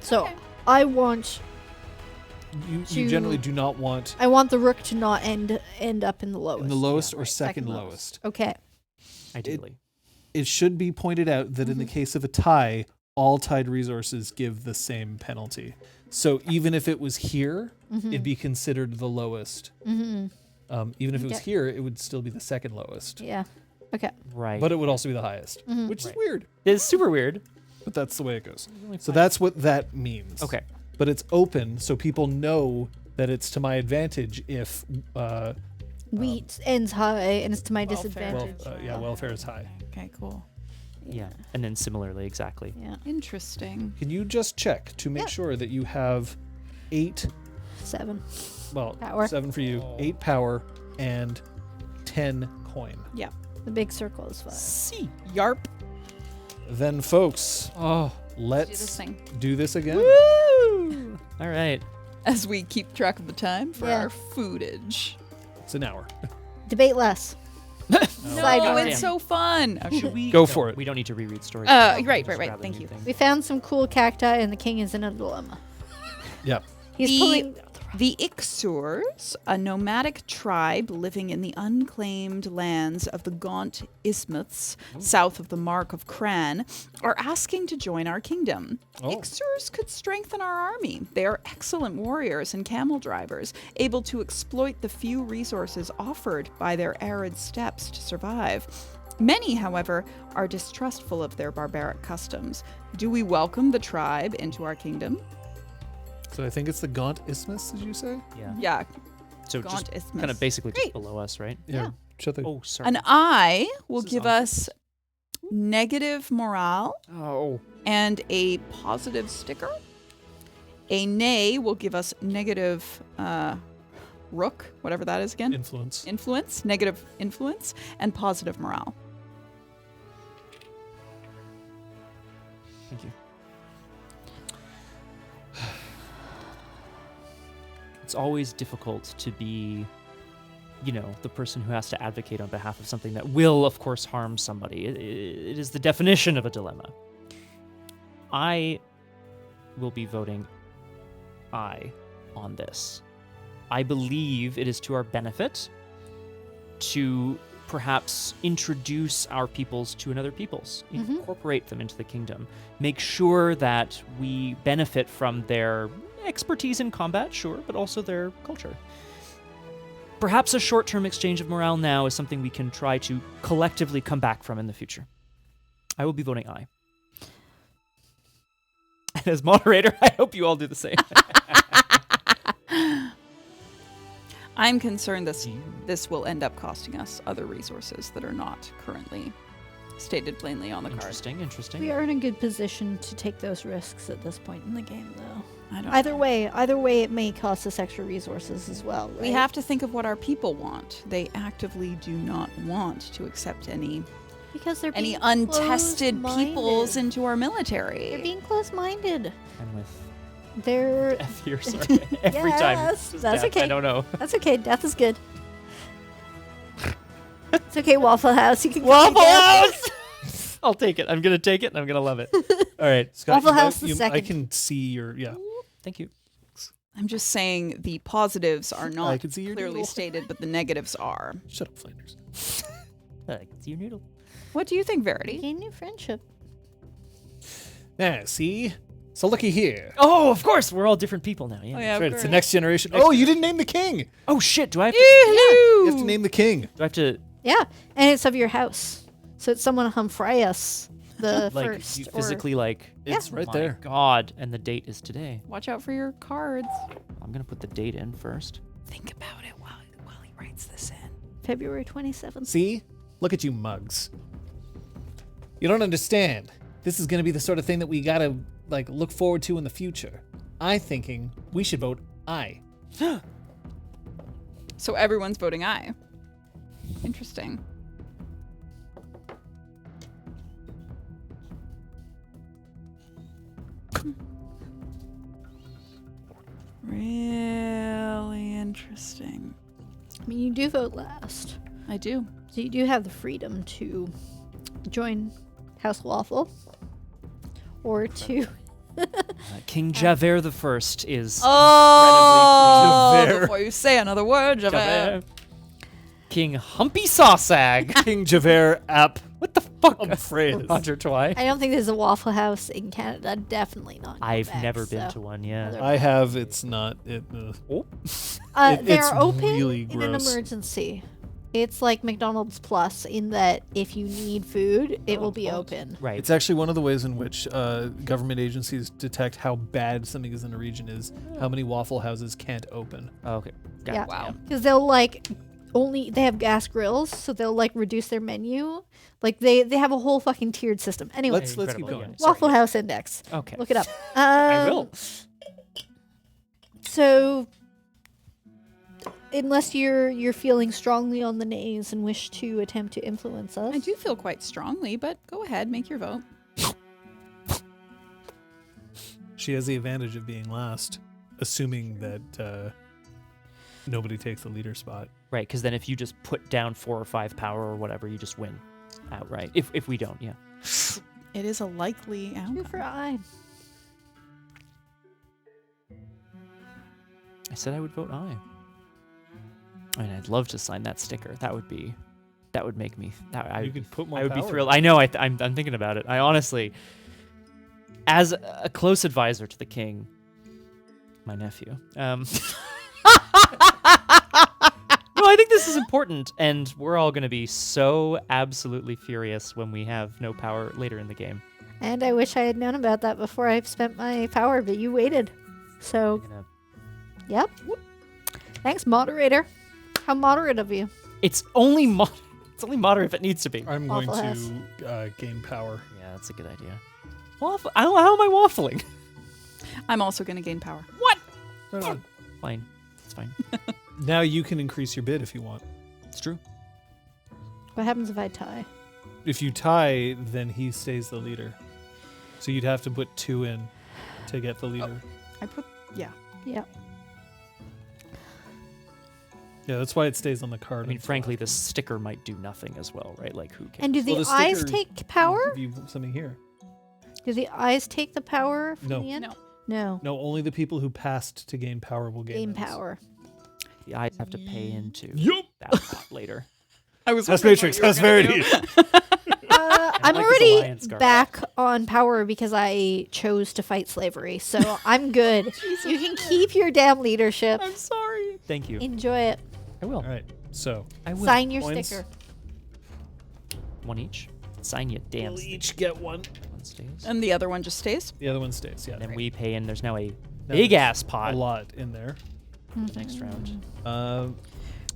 So, Okay. I want You To- generally do not want the rook to not end up in the lowest. in the lowest Yeah, or right. second Second lowest. Okay. Ideally. It should be pointed out that in the case of a tie, all tied resources give the same penalty. So even if it was here, it'd be considered the lowest. Even if it was Okay. here, it would still be the second lowest. Yeah. Okay. Right. But it would also be the highest, which is Right. weird. It's super weird. But that's the way it goes. So that's what that means. Okay. But it's open, so people know that it's to my advantage if Wheat ends high and it's to my Welfare. disadvantage. welfare is high. Okay, cool. Yeah. And then similarly, exactly. Yeah. Interesting. Can you just check to make Yeah. sure that you have 8, 7. well, Power. 7 for you, 8 power, and 10 coin. Yeah. The big circle is 5. See. Yarp. Then, folks, Oh. Do let's this thing. do this again. Woo! All right. As we keep track of the time for Yeah. our footage. It's an hour. Debate less. No, Sidebar. it's so fun. Should we Go for it. We don't need to reread stories. Right. Just grab a Thank new you. thing. We found some cool cacti and the king is in a dilemma. Yep. He's The- pulling. The Ixurs, a nomadic tribe living in the unclaimed lands of the Gaunt Isthmus, south of the Mark of Cran, are asking to join our kingdom. Oh. Ixurs could strengthen our army. They are excellent warriors and camel drivers, able to exploit the few resources offered by their arid steppes to survive. Many, however, are distrustful of their barbaric customs. Do we welcome the tribe into our kingdom? So I think it's the Gaunt Isthmus, did you say? Yeah. Yeah. So Gaunt just Isthmus. kind of basically just Great. below us, right? Yeah. Shut the. Oh, sorry. An I will This is give awesome. us negative morale Oh. and a positive sticker. A nay will give us negative rook, whatever that is again. Influence. Negative influence, and positive morale. Thank you. It's always difficult to be, the person who has to advocate on behalf of something that will, of course, harm somebody. It is the definition of a dilemma. I will be voting aye on this. I believe it is to our benefit to perhaps introduce our peoples to another peoples, incorporate them into the kingdom, make sure that we benefit from their expertise in combat, sure, but also their culture. Perhaps a short-term exchange of morale now is something we can try to collectively come back from in the future. I will be voting aye. And as moderator, I hope you all do the same. I'm concerned this will end up costing us other resources that are not currently stated plainly on the card. Interesting. We are in a good position to take those risks at this point in the game, though. Either way, it may cost us extra resources as well. Right? We have to think of what our people want. They actively do not want to accept any untested peoples into our military. They're being close-minded. And with They're death here, sorry. Every time. Yes, Just that's death. okay. I don't know. That's okay. Death is good. It's okay, Waffle House. You can Waffle House! I'll take it. I'm going to take it, and I'm going to love it. All right. Scott, Waffle House the second. I can see your, Thank you. I'm just saying the positives are I not can see your clearly noodle. stated, but the negatives are. Shut up, Flanders. I can see your noodle. What do you think, Verity? gain new friendship. Yeah, see? So looky here. Oh, of course. We're all different people now. Yeah. Oh, yeah. That's right, it's the next generation. Oh, you didn't name the king. Oh, shit. Do I have to? You have to name the king. Do I have to, Yeah, and it's of your house. So it's someone Humphreus the like, first. you or- physically, like... It's Oh right my there. God. And the date is today. Watch out for your cards. I'm going to put the date in first. Think about it while he writes this in. February 27th. See? Look at you mugs. You don't understand. This is going to be the sort of thing that we got to look forward to in the future. I'm thinking we should vote aye. So everyone's voting aye. Interesting. Really interesting. I mean, you do vote last. I do. So you do have the freedom to join House Waffle or to... King Javert the First is Oh, Javert. before you say another word, Javert. Javert. King Humpy Sawsag. King Javert ap What the fuck? Humphreys. Roger Twy. I don't think there's a Waffle House in Canada. Definitely not. in I've Quebec, never been so- to one, yeah. I have. It's not. It. Oh. They're it's open really in an gross. emergency. It's like McDonald's Plus in that if you need food, it will be open. Right. It's actually one of the ways in which government agencies detect how bad something is in a region is how many Waffle Houses can't open. Oh, okay. Got Yeah. it. Wow. Because they'll they have gas grills, so they'll reduce their menu. They have a whole fucking tiered system. Anyway, Let's keep Incredible, going. yeah. Waffle House Index. Okay. Look it up. I will. So, unless you're feeling strongly on the nays and wish to attempt to influence us, I do feel quite strongly, but go ahead, make your vote. She has the advantage of being last, assuming that nobody takes the leader spot. Right, because then if you just put down 4 or 5 power or whatever, you just win outright. If we don't, yeah. It is a likely 2 outcome. for I. I said I would vote aye. I mean, I'd love to sign that sticker. That would make me. You could put more I would be power. thrilled. I know. I'm thinking about it. I honestly, as a close advisor to the king, my nephew. No, I think this is important, and we're all going to be so absolutely furious when we have no power later in the game. And I wish I had known about that before I spent my power, but you waited. So, I'm gonna- yep. Thanks, moderator. How moderate of you. It's only moderate if it needs to be. I'm going Waffle to gain power. Yeah, that's a good idea. How am I waffling? I'm also going to gain power. What? Right on. Fine. It's fine. Now you can increase your bid if you want. It's true. What happens if I tie? If you tie, then he stays the leader. So you'd have to put 2 in to get the leader. I put, yeah. Yeah. Yeah, that's why it stays on the card. I mean, frankly, the sticker might do nothing as well, right? Like, who cares? And do the Well, the eyes sticker take power? Give you something here. Do the eyes take the power from No. the end? No. No. No, only the people who passed to gain power will gain Gain those. power. The eyes have to pay into Yup. that pot later. I was That's wondering Matrix. what you were That's gonna Verity. I'm like this already alliance guard. back on power because I chose to fight slavery, so I'm good. You can keep your damn leadership. I'm sorry. Thank you. Enjoy it. I will. All right. So I will. Sign your Points. sticker. One each. Sign you damn we'll sticker. each get one. One stays. And the other one just stays? The other one stays. Yeah. And then we pay in. There's now a Now big there's ass pot A lot in there. next round.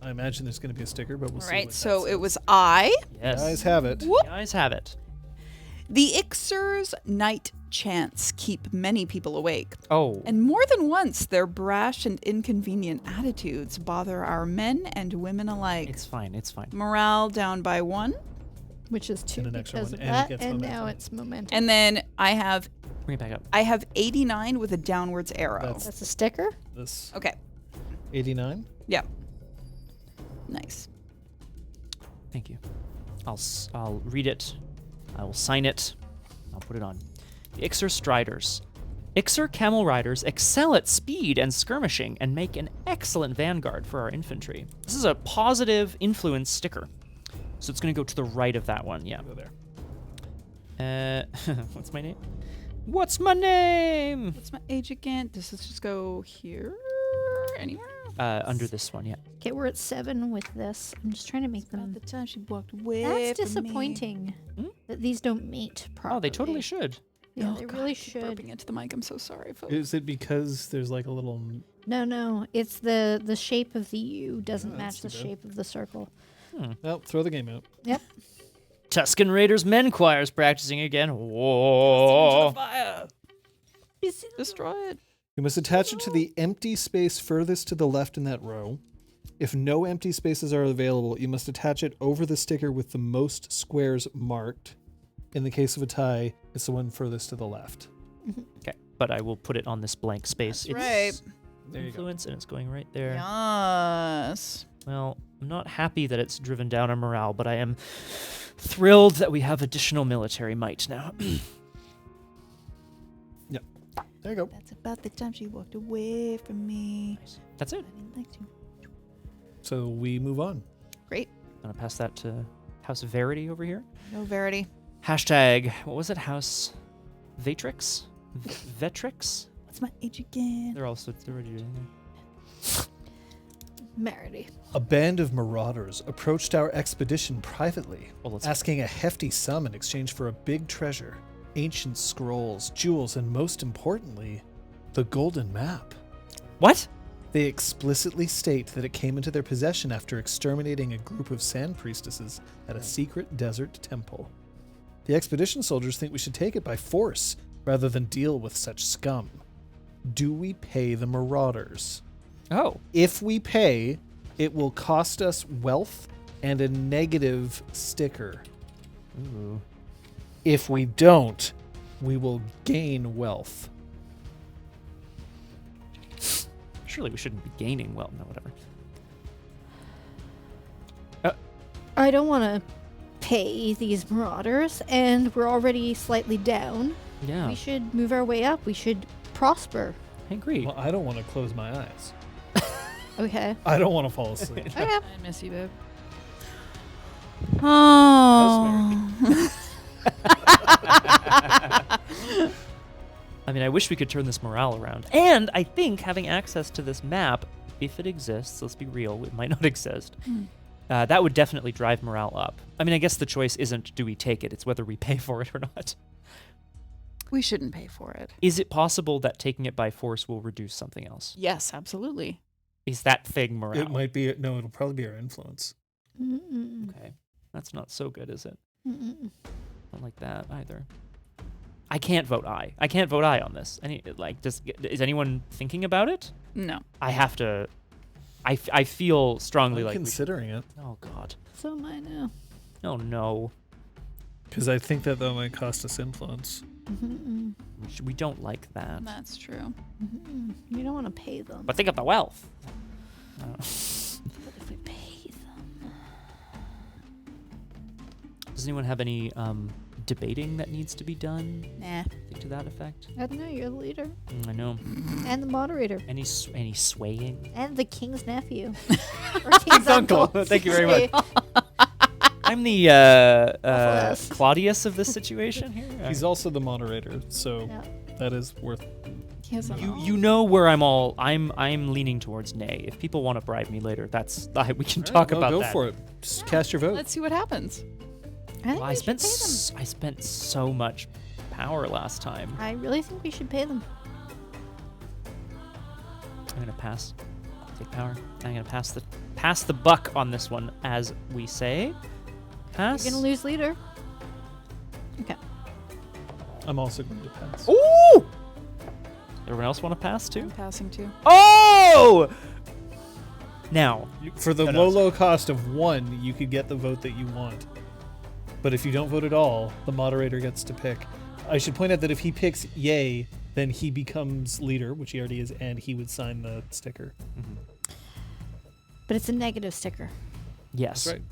I imagine there's going to be a sticker, but we'll All see. right, what so that it was I. Yes. says. Guys have it. Whoop. The eyes have it. The Ixer's night chants keep many people awake. Oh. And more than once, their brash and inconvenient attitudes bother our men and women alike. It's fine. It's fine. Morale down by 1. Which is 2 And an extra because one, of and it that, gets and momentum. now it's momentum. And then I have Bring it back up. 89 with a downwards arrow. That's a sticker? This Okay. 89. Yeah. Nice. Thank you. I'll read it. I will sign it. I'll put it on. The Ixer Striders. Ixer camel riders excel at speed and skirmishing and make an excellent vanguard for our infantry. This is a positive influence sticker. So it's going to go to the right of that one. Yeah. Go there. What's my name? What's my name? What's my age again? Does this just go here? Anywhere? Under this one, yeah. Okay, we're at 7 with this. I'm just trying to make About them. the time she walked away That's from me. disappointing Hmm? that these don't mate properly. Oh, they totally should. Yeah, Oh, they God, really I keep should. burping into the mic. I'm so sorry, folks. Is it because there's like a little? No, it's the shape of the U doesn't Oh, match that's the too bad. shape of the circle. Well, throw the game out. Yep. Tuscan Raiders men choirs practicing again. Whoa. Fire. Destroy it. You must attach it to the empty space furthest to the left in that row. If no empty spaces are available, you must attach it over the sticker with the most squares marked. In the case of a tie, it's the one furthest to the left. Okay, but I will put it on this blank space. That's right. There you go. Influence, and it's going right there. Yes. Well, I'm not happy that it's driven down our morale, but I am thrilled that we have additional military might now. There you go. That's about the time she walked away from me. That's I it. didn't like to. So we move on. Great. I'm gonna pass that to House Verity over here. No Verity. Hashtag, what was it? House Vatrix? Vetrix? What's my age again? They're already doing it. Merity. A band of marauders approached our expedition privately, Well, let's asking a hefty sum in exchange for a big treasure, ancient scrolls, jewels, and most importantly, the golden map. What? They explicitly state that it came into their possession after exterminating a group of sand priestesses at a secret desert temple. The expedition soldiers think we should take it by force rather than deal with such scum. Do we pay the marauders? Oh. If we pay, it will cost us wealth and a negative sticker. Ooh. If we don't, we will gain wealth. Surely we shouldn't be gaining. Well, no, whatever. I don't want to pay these marauders, and we're already slightly down. Yeah, We should move our way up. We should prosper. I agree. Well, I don't want to close my eyes. Okay. I don't want to fall asleep. Okay. I miss you, babe. Oh. I mean, I wish we could turn this morale around. And I think having access to this map, if it exists, let's be real, it might not exist, that would definitely drive morale up. I mean, I guess the choice isn't do we take it, it's whether we pay for it or not. We shouldn't pay for it. Is it possible that taking it by force will reduce something else? Yes, absolutely. Is that thing morale? It might be, no, it'll probably be our influence. Mm-mm. Okay. That's not so good, is it? Mm-mm. Not like that either. I can't vote aye. I can't vote aye on this. Is anyone thinking about it? No. I have to. I feel strongly I'm like. considering it. Oh God. So am I now. Oh no. Because I think that might cost us influence. We don't like that. That's true. You don't want to pay them. But think of the wealth. But if we pay them... Does anyone have any debating that needs to be done? Nah. Anything to that effect? I don't know, you're the leader. I know. And the moderator. Any swaying? And the king's nephew. Or king's uncle. Thank you very much. I'm the Yes. Claudius of this situation here. He's also the moderator, so Yeah. that is worth. He has You know where I'm leaning towards nay. If people want to bribe me later, we can talk about go that. for it. Just cast your vote. Let's see what happens. I think Well, we should pay them. I spent so much power last time. I really think we should pay them. I'm gonna pass. Take power. I'm gonna pass the buck on this one, as we say. Pass. You're gonna lose leader. Okay. I'm also going to pass. Ooh! Everyone else want to pass too? I'm passing too. Oh! Now, For the No, low cost of 1, you could get the vote that you want. But if you don't vote at all, the moderator gets to pick. I should point out that if he picks yay, then he becomes leader, which he already is, and he would sign the sticker. But it's a negative sticker. yes, That's right.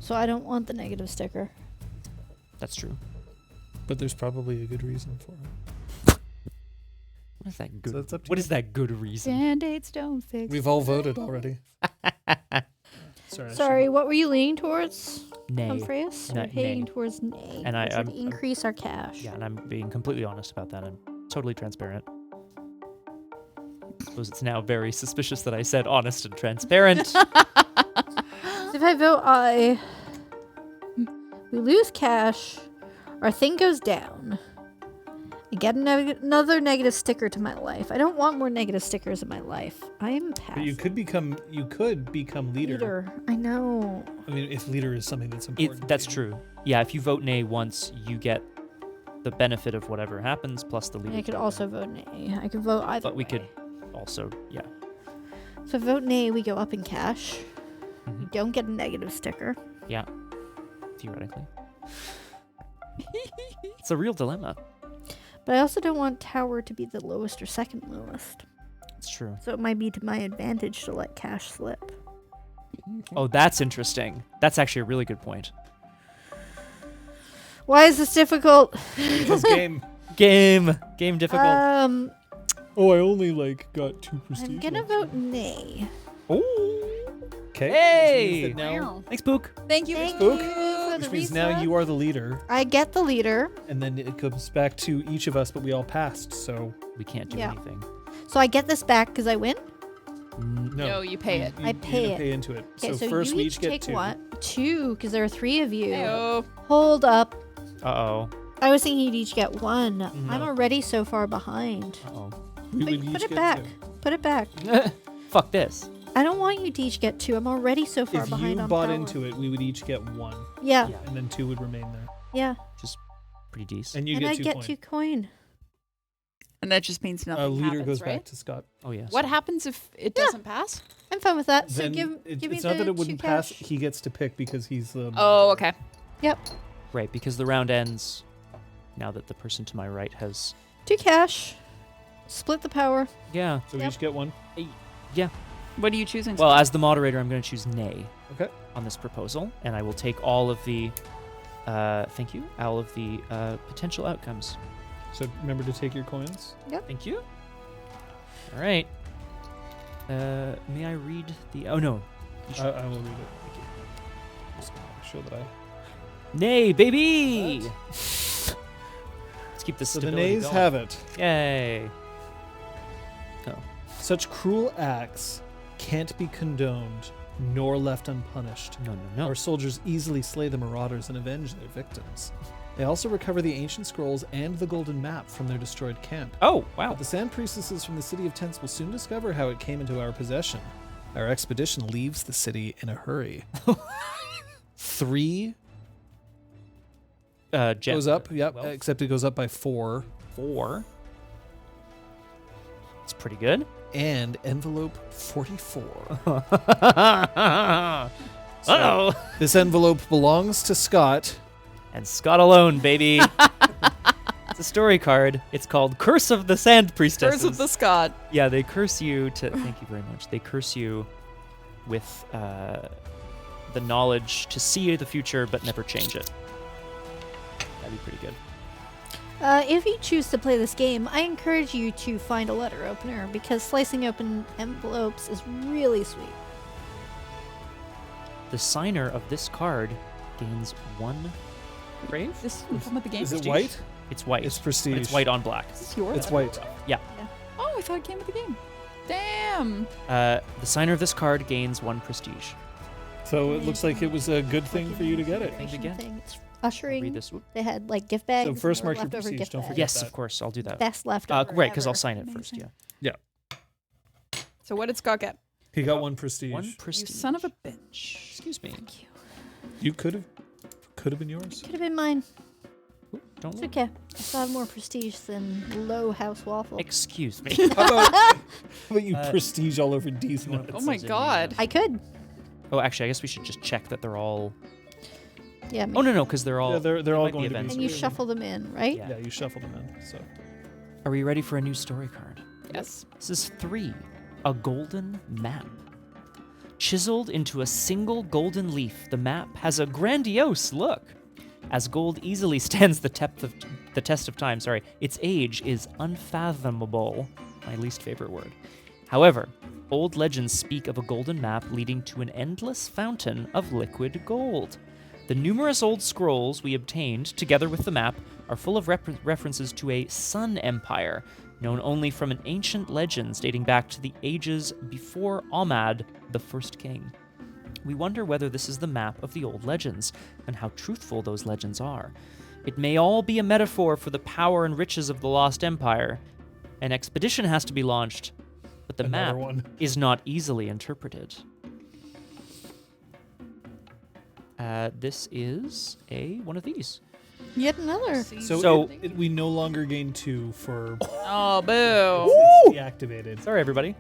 So I don't want the negative sticker. that's true. But there's probably a good reason for it. What is that good? So it's up to What you. is that good reason? Band-aids don't fix. We've all voted already. Sorry. I Sorry, what were you leaning towards, Nay. Humphreys? No, We're heading nay. towards nay. And We should I'm- increase our cash. Yeah, and I'm being completely honest about that. I'm totally transparent. I suppose it's now very suspicious that I said honest and transparent. So if I vote aye, we lose cash, our thing goes down. I get another negative sticker to my life. I don't want more negative stickers in my life. I am But passive. you could become leader. I know. I mean, if leader is something that's important. That's to you. true. Yeah, if you vote nay once, you get the benefit of whatever happens plus the And leader. I could also vote nay. I could vote either But we way. could also, yeah. So if I vote nay, we go up in cash. We Mhm. don't get a negative sticker. Yeah, theoretically. It's a real dilemma. But I also don't want tower to be the lowest or second lowest. It's true. So it might be to my advantage to let cash slip. Oh, that's interesting. That's actually a really good point. Why is this difficult? Because game. Game difficult. Oh, I only got 2 prestige. I'm gonna left. vote nay. Okay. Hey! Which means that now, Thanks, Book. Thank you. Thank Spook, you for the which means now reset. you are the leader, I get the leader, and then it comes back to each of us, but we all passed. So We can't do Yeah. anything. so I get this back because I win. No, you pay it. I you're pay gonna it. pay into it. Okay, so first you we each each get take 2. what? 2, because there are 3 of you. Heyo. Hold up. Uh-oh. I was thinking you'd each get 1. No. I'm already so far behind. Uh-oh. We would Put each it get back. 2. Put it back. Fuck this. I don't want you to each get 2. I'm already so far If behind you on bought power. into it, we would each get 1, Yeah, Yeah. and then 2 would remain there, yeah. Just pretty decent. and you And get I 2 get coin. 2 coin. And that just means nothing Leader happens, goes right? back to Scott. Oh, yes. What happens if it doesn't pass? I'm fine with that. So Then give me it's the not that 2 it wouldn't pass. cash. He gets to pick because he's the. Oh, okay. Yep. Right, because the round ends now that the person to my right has... 2 cash. Split the power. Yeah. So we Yep. each get 1. What are you choosing? Well, as the moderator, I'm going to choose nay Okay. on this proposal, and I will take all of the... thank you. All of the potential outcomes. So remember to take your coins. Thank you. All right. May I read the... Oh, no. You should- I will read it. Thank you. Just gonna make sure that I. Nay, baby! Let's keep this So the stability nays going. have it. Yay. Such cruel acts can't be condoned nor left unpunished. No. Our soldiers easily slay the marauders and avenge their victims. They also recover the ancient scrolls and the golden map from their destroyed camp. Oh, wow. But the sand priestesses from the city of Tents will soon discover how it came into our possession. Our expedition leaves the city in a hurry. 3 Jet goes up, yep, Well, except it goes up by 4. 4. It's pretty good. And envelope 44. Uh-oh. This envelope belongs to Scott. And Scott alone, baby. It's The story card. It's called Curse of the Sand Priestesses. Curse of the Scot. Yeah, they curse you to. Thank you very much. They curse you with the knowledge to see the future but never change it. That'd be pretty good. If you choose to play this game, I encourage you to find a letter opener because slicing open envelopes is really sweet. The signer of this card gains 1 brave. This we talking about the game? Is it Prestige. white? It's white. It's But prestige. it's white on black. Is this yours? It's white. Yeah. Oh, I thought it came with the game. Damn. The signer of this card gains 1 prestige. So it looks like it was a good thing for you to get it. Thing to get. It's ushering. Read this. Whoop. They had like gift bags. So first or mark your leftover prestige, gift don't bags. forget Yes, that. of course. I'll do that. Best leftover. Right, because I'll ever. sign it first. Yeah. So what did Scott get? He got 1 prestige. 1 You prestige. son of a bitch. Excuse me. You could have been yours. Could have been mine. Don't It's look. okay. I still have more prestige than low house waffle. Excuse me. How about you Uh, prestige all over D's you wanna notes? put Oh my those in the, God. I could. Oh, actually, I guess we should just check that they're all. Yeah. Oh no, because they're all. Yeah, they're they all might be going to be- events. And you shuffle them in, right? Yeah. Yeah, you shuffle them in. So Are we ready for a new story card? Yes. This is 3. A golden map. Chiseled into a single golden leaf, the map has a grandiose look. As gold easily stands the test of time, its age is unfathomable. My least favorite word. However, old legends speak of a golden map leading to an endless fountain of liquid gold. The numerous old scrolls we obtained, together with the map, are full of references to a sun empire, known only from an ancient legends dating back to the ages before Ahmad, the first king. We wonder whether this is the map of the old legends, and how truthful those legends are. It may all be a metaphor for the power and riches of the lost empire. An expedition has to be launched, but the Another map one. is not easily interpreted. This is one of these. Yet another. So- we no longer gain 2 for Oh, boo. it's deactivated. Sorry, everybody.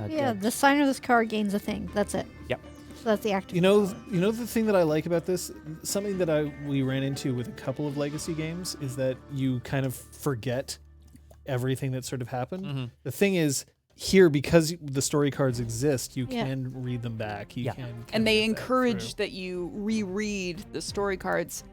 Yeah, the signer of this card gains a thing. That's it. Yep. So that's the active. You know the thing that I like about this, something that we ran into with a couple of legacy games is that you kind of forget everything that sort of happened. Mhm. The thing is here, because the story cards exist, you Yeah. can read them back. You Yeah. can And they read that encourage through. that you reread the story cards,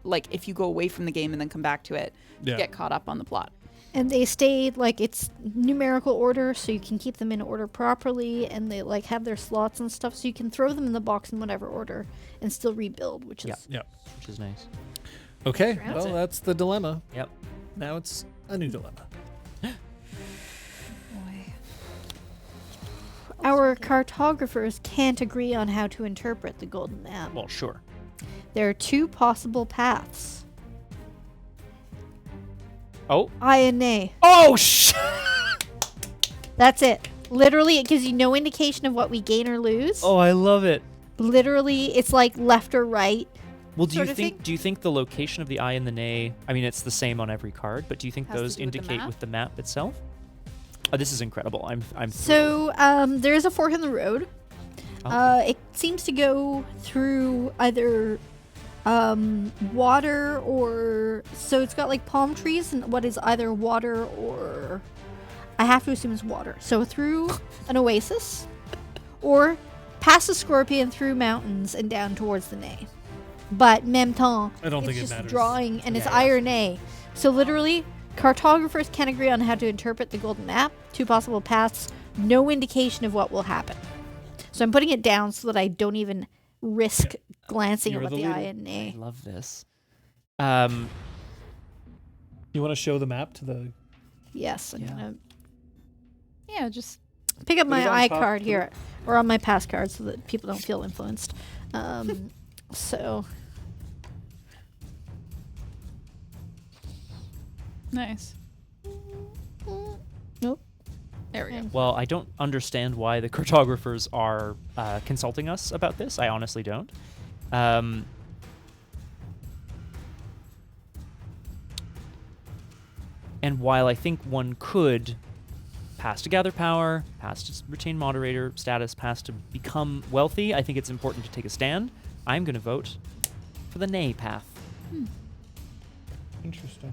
like if you go away from the game and then come back to it, Yeah. get caught up on the plot. And they stay like it's numerical order, so you can keep them in order properly, and they like have their slots and stuff, so you can throw them in the box in whatever order and still rebuild, which is Yeah. Which is nice. Okay, That's well, it. that's the dilemma. Yep. Now it's a new dilemma. Our cartographers can't agree on how to interpret the golden map. Well, sure. There are 2 possible paths. Oh. Aye and nay. Oh, That's it. Literally, it gives you no indication of what we gain or lose. Oh, I love it. Literally, it's like left or right. Well, do you Sort of think thing. do you think the location of the eye and the nay? I mean, it's the same on every card, but do you think Has to those do with the indicate map? with the map itself? Oh, this is incredible. I'm thrilled. So there is a fork in the road. Okay. It seems to go through either water or so it's got like palm trees and what is either water or I have to assume it's water. So through an oasis or past a scorpion through mountains and down towards the nay. But même temps, I don't it's think it just matters. drawing and it's Yeah, aye yeah. or nay. So literally, cartographers can't agree on how to interpret the golden map. 2 possible paths, no indication of what will happen. So I'm putting it down so that I don't even risk glancing You're at what the the aye leader. and I nay. love this. You want to show the map to the? Yes, I'm Yeah. gonna Yeah, just pick up Put my it on eye top, card put here, or on my pass card, so that people don't feel influenced. So nice. nope. There we go. Well, I don't understand why the cartographers are consulting us about this. I honestly don't. And while I think one could pass to gather power, pass to retain moderator status, pass to become wealthy, I think it's important to take a stand. I'm going to vote for the nay path. Interesting.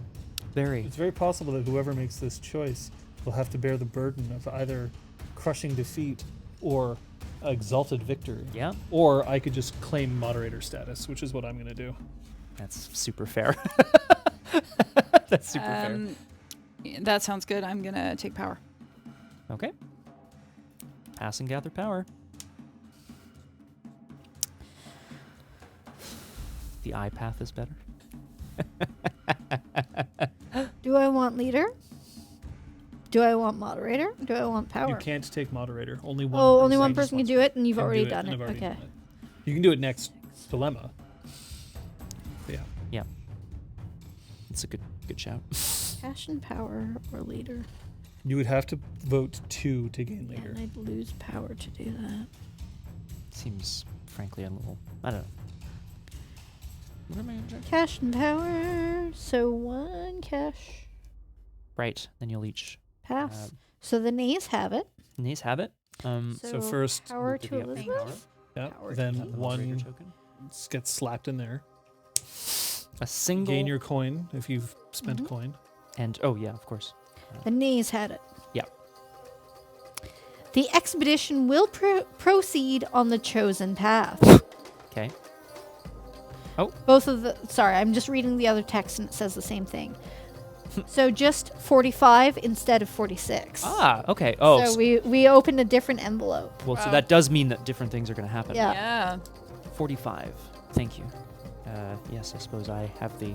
Very. It's very possible that whoever makes this choice will have to bear the burden of either crushing defeat or exalted victory. Yeah, Or I could just claim moderator status, which is what I'm going to do. that's super fair. That's super fair. Yeah, that sounds good. I'm going to take power. Okay. Pass and gather power. The eye path is better. Do I want leader? Do I want moderator? Do I want power? You can't take moderator. Only one. Oh, only one just person can wants do it, and you've can already do done and it. I've already Okay. done it. You can do it next dilemma. Yeah. Yeah. It's a good shout. Cash and power or leader. You would have to vote 2 to gain Yeah, leader. and I'd lose power to do that. Seems, frankly, a little... I don't know. What am I gonna check? Cash and power. So 1 cash Right, then you'll each... pass. So the nays have it. Nays have it. So first, power divvy to up the Elizabeth. Yeah. Power Then to the moderator one token. gets slapped in there. A single... Gain your coin if you've spent Mhm. a coin. And, oh yeah, of course. The nays had it. Yeah. The expedition will proceed on the chosen path. Okay. Both of the... Sorry, I'm just reading the other text and it says the same thing. So just 45 instead of 46. Ah, okay. Oh, So we opened a different envelope. well, so that does mean that different things are going to happen. Yeah. Yeah. 45. Thank you. Yes, I suppose I have the...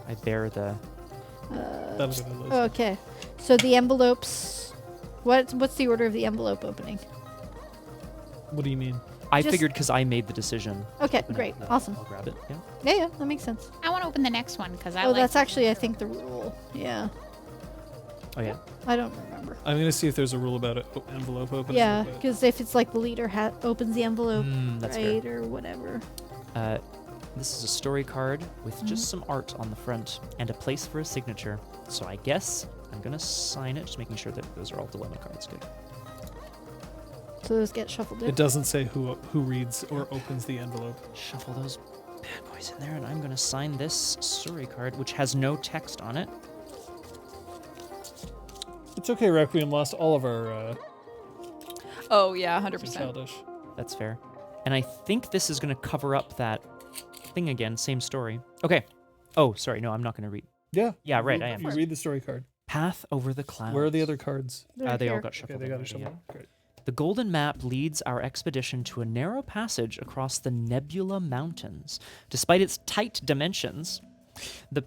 I bear the... That'll give it a list. Okay. So the envelopes... What's the order of the envelope opening? What do you mean? I Just- figured because I made the decision. Okay, open it, great. that Awesome. I'll grab it. Yeah. Yeah, that makes sense. I want to open the next one because I Oh, like that's to actually, I control. think, the rule. Yeah. Oh, yeah. I don't remember. I'm going to see if there's a rule about it. Envelope opening. Yeah, but- because if it's like the leader opens the envelope, That's right, or whatever. fair. This is a story card with Mm-hmm. just some art on the front and a place for a signature. So I guess I'm going to sign it, just making sure that those are all dilemma cards. Good. So those get shuffled in. It doesn't say who reads or opens the envelope. Shuffle those bad boys in there, and I'm going to sign this story card, which has no text on it. It's okay, Requiem lost all of our Oh, yeah, 100%. childish. That's fair. And I think this is going to cover up that thing again. Same story. Okay. Oh, sorry. No, I'm not going to read. Yeah. Yeah, right, You, I am. You read the story card. Path over the clouds. Where are the other cards? They're They all here. got Okay, shuffled. they in got it already, yeah. shuffled. Great. The golden map leads our expedition to a narrow passage across the Nebula Mountains. Despite its tight dimensions, the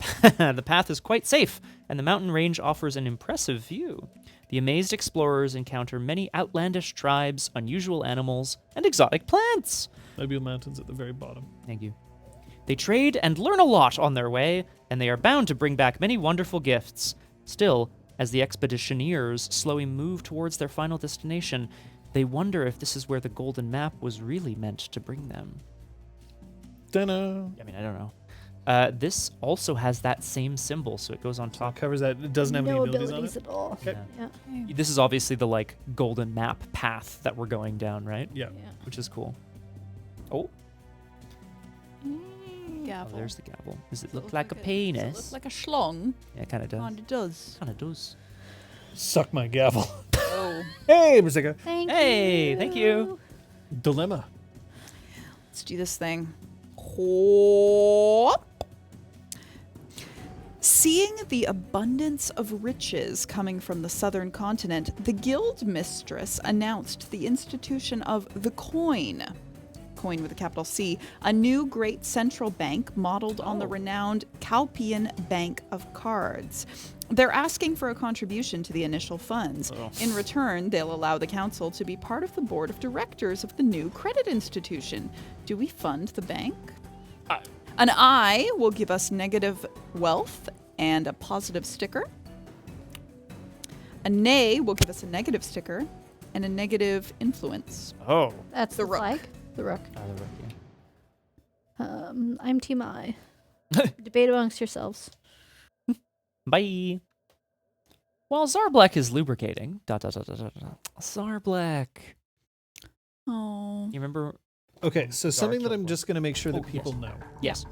path is quite safe, and the mountain range offers an impressive view. The amazed explorers encounter many outlandish tribes, unusual animals, and exotic plants. Nebula Mountains at the very bottom. Thank you. They trade and learn a lot on their way, and they are bound to bring back many wonderful gifts. Still, as the expeditioneers slowly move towards their final destination, they wonder if this is where the golden map was really meant to bring them. Dunno. I mean, I don't know. This also has that same symbol, so it goes on top. Covers that. It doesn't have no any abilities on it. at all. Okay. Yeah. This is obviously the, like, golden map path that we're going down, right? Yeah. Yeah. Which is cool. Oh, Gavel. there's the gavel. Does it Does look like a Does it penis? look like a schlong? Yeah, it kind of does. Kinda does. Kind of does. Suck my gavel. Oh. Hey, Brasika. Thank Hey, you. thank you. Dilemma. Let's do this thing. Hop. Seeing the abundance of riches coming from the southern continent, the guild mistress announced the institution of the coin with a capital C, a new great central bank modeled on the renowned Calpian Bank of Cards. They're asking for a contribution to the initial funds. In return, they'll allow the council to be part of the board of directors of the new credit institution. Do we fund the bank? An I will give us negative wealth and a positive sticker. A nay will give us a negative sticker and a negative influence. Oh. That's The the rook. flag. The rook. Yeah. I'm Team I. Debate amongst yourselves. Bye. While Zarblack is lubricating, Zarblack. Oh. You remember? Okay, so something that I'm Dark just going to make sure that Oh, people yes. know. Yes.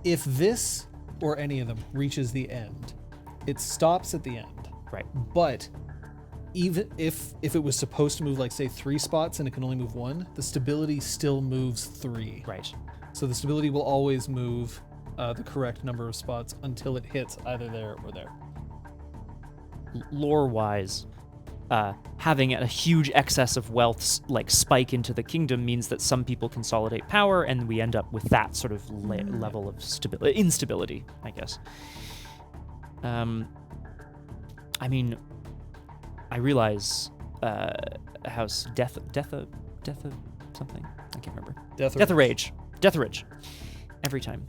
If this or any of them reaches the end, it stops at the end. Right. But even if it was supposed to move, like, say, 3 spots and it can only move 1, the stability still moves 3. Right. So the stability will always move the correct number of spots until it hits either there or there. Lore-wise, having a huge excess of wealth like spike into the kingdom means that some people consolidate power, and we end up with that sort of level of instability, I guess. I mean, I realize House Death something, I can't remember. Death of Rage. Every time.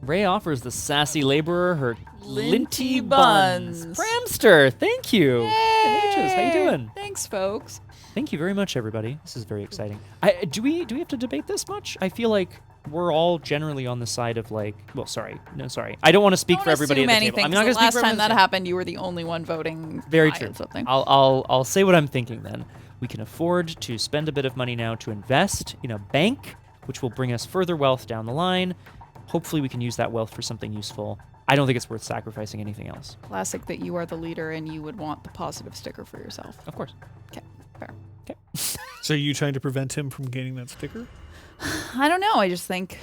Ray offers the sassy laborer her linty buns. Bramster, thank you. Yay! How you doing? Thanks, folks. Thank you very much, everybody. This is very exciting. Do we have to debate this much? I feel like we're all generally on the side of like. Well, sorry. I don't want to speak for everybody at the table. I'm not going to speak for last time that everyone. happened, you were the only one voting. Very aye true. on something. I'll say what I'm thinking then. We can afford to spend a bit of money now to invest in a bank, which will bring us further wealth down the line. Hopefully we can use that wealth for something useful. I don't think it's worth sacrificing anything else. Classic that you are the leader and you would want the positive sticker for yourself. Of course. Okay, fair. Okay. So are you trying to prevent him from gaining that sticker? I don't know. I just think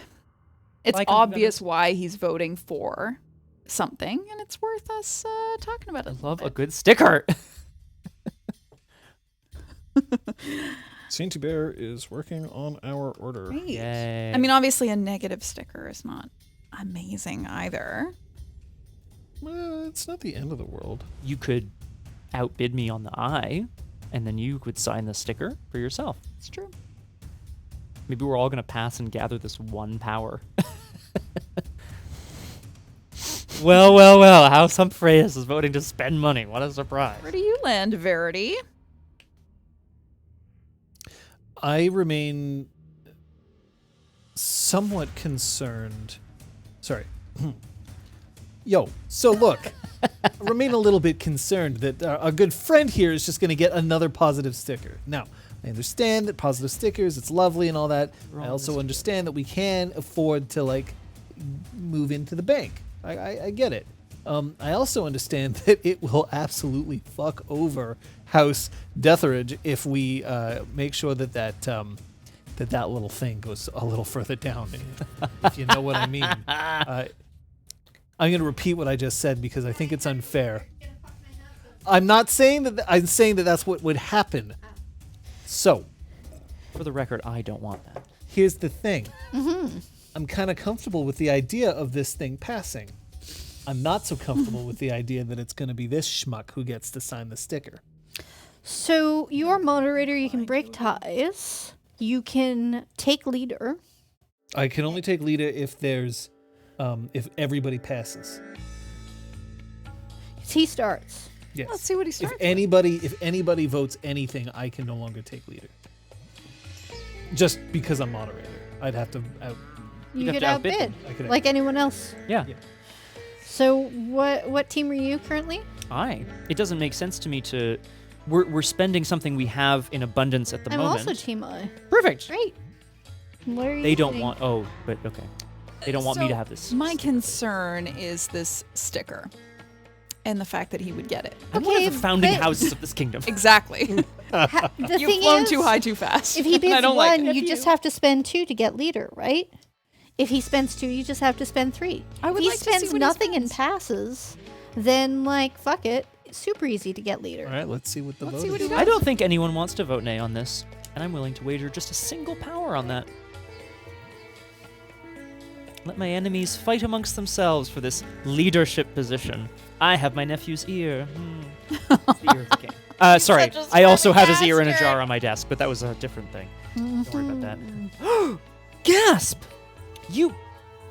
it's Like obvious why he's voting for something, and it's worth us talking about it. I love a good sticker. Sainty Bear is working on our order. Great. Yay. I mean, obviously, a negative sticker is not amazing either. Well, it's not the end of the world. You could outbid me on the eye, and then you could sign the sticker for yourself. It's true. Maybe we're all going to pass and gather this one power. Well, House Humphreys is voting to spend money. What a surprise. Where do you land, Verity? I remain somewhat concerned. Sorry. So look, I remain a little bit concerned that our good friend here is just going to get another positive sticker. Now, I understand that positive stickers, it's lovely and all that. I also understand that we can afford to, like, move into the bank. I get it. I also understand that it will absolutely fuck over House Deatheridge if we make sure that little thing goes a little further down, if you know what I mean. I'm going to repeat what I just said because I think it's unfair. I'm not saying that. I'm saying that that's what would happen. So, For the record, I don't want that. here's the thing. I'm kind of comfortable with the idea of this thing passing. I'm not so comfortable with the idea that it's going to be this schmuck who gets to sign the sticker. So you're moderator, you can break ties. You can take leader. I can only take leader if there's, if everybody passes. He starts. Yes. Let's see what he If starts. anybody votes anything, I can no longer take leader. Just because I'm moderator, I'd have to out. You have could to outbid outbid, them. I could like anyone else. Yeah. So what team are you currently? It doesn't make sense to me to. We're spending something we have in abundance at the I'm moment. also team I. Perfect. Great. What are you They don't doing? want. Oh, but okay. They don't want me So, to have this. My concern is this sticker and the fact that he would get it. I'm one Okay, of the founding but- houses of this kingdom. Exactly. The You've thing flown is, too high too fast. if he and I bids don't like one, it. you just have to spend 2 to get leader, right? If he spends 2, you just have to spend 3. I would if he like to see spends what he nothing and spends. passes, then like fuck it, it's super easy to get leader. All right, let's see what the Let's vote see what is. he I don't think anyone wants to vote nay on this, and I'm willing to wager just a single power on that. Let my enemies fight amongst themselves for this leadership position. I have my nephew's ear. It's the ear of the king. Sorry, such a I also smarty have his ear in a bastard. jar on my desk, but that was a different thing. Don't worry about that. Mm-hmm. Gasp! You.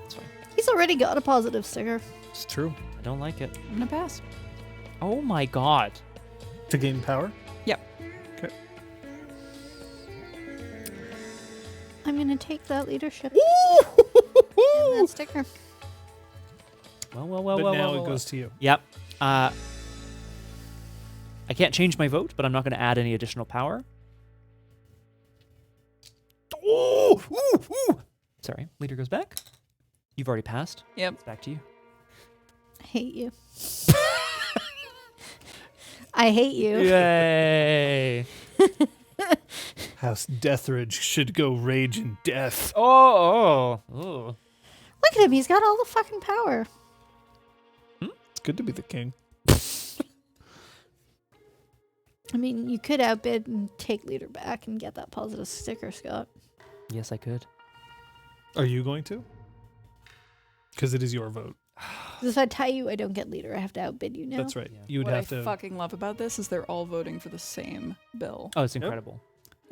It's fine. He's already got a positive sticker. It's true. I don't like it. I'm gonna pass. Oh my god. To gain power? Yep. Okay. I'm gonna take that leadership and that sticker. Well. But now it goes to you. Yep. I can't change my vote, but I'm not going to add any additional power. Oh! Ooh! Sorry, leader goes back. You've already passed. Yep. It's back to you. I hate you. I hate you. Yay! House Deathridge should go rage in death. Oh. Look at him. He's got all the fucking power. It's good to be the king. I mean, you could outbid and take leader back and get that positive sticker, Scott. Yes, I could. Are you going to? Because it is your vote. Because if I tie you, I don't get leader. I have to outbid you now. That's right. Yeah. You would What have I to. fucking love about this is they're all voting for the same bill. Oh, it's incredible.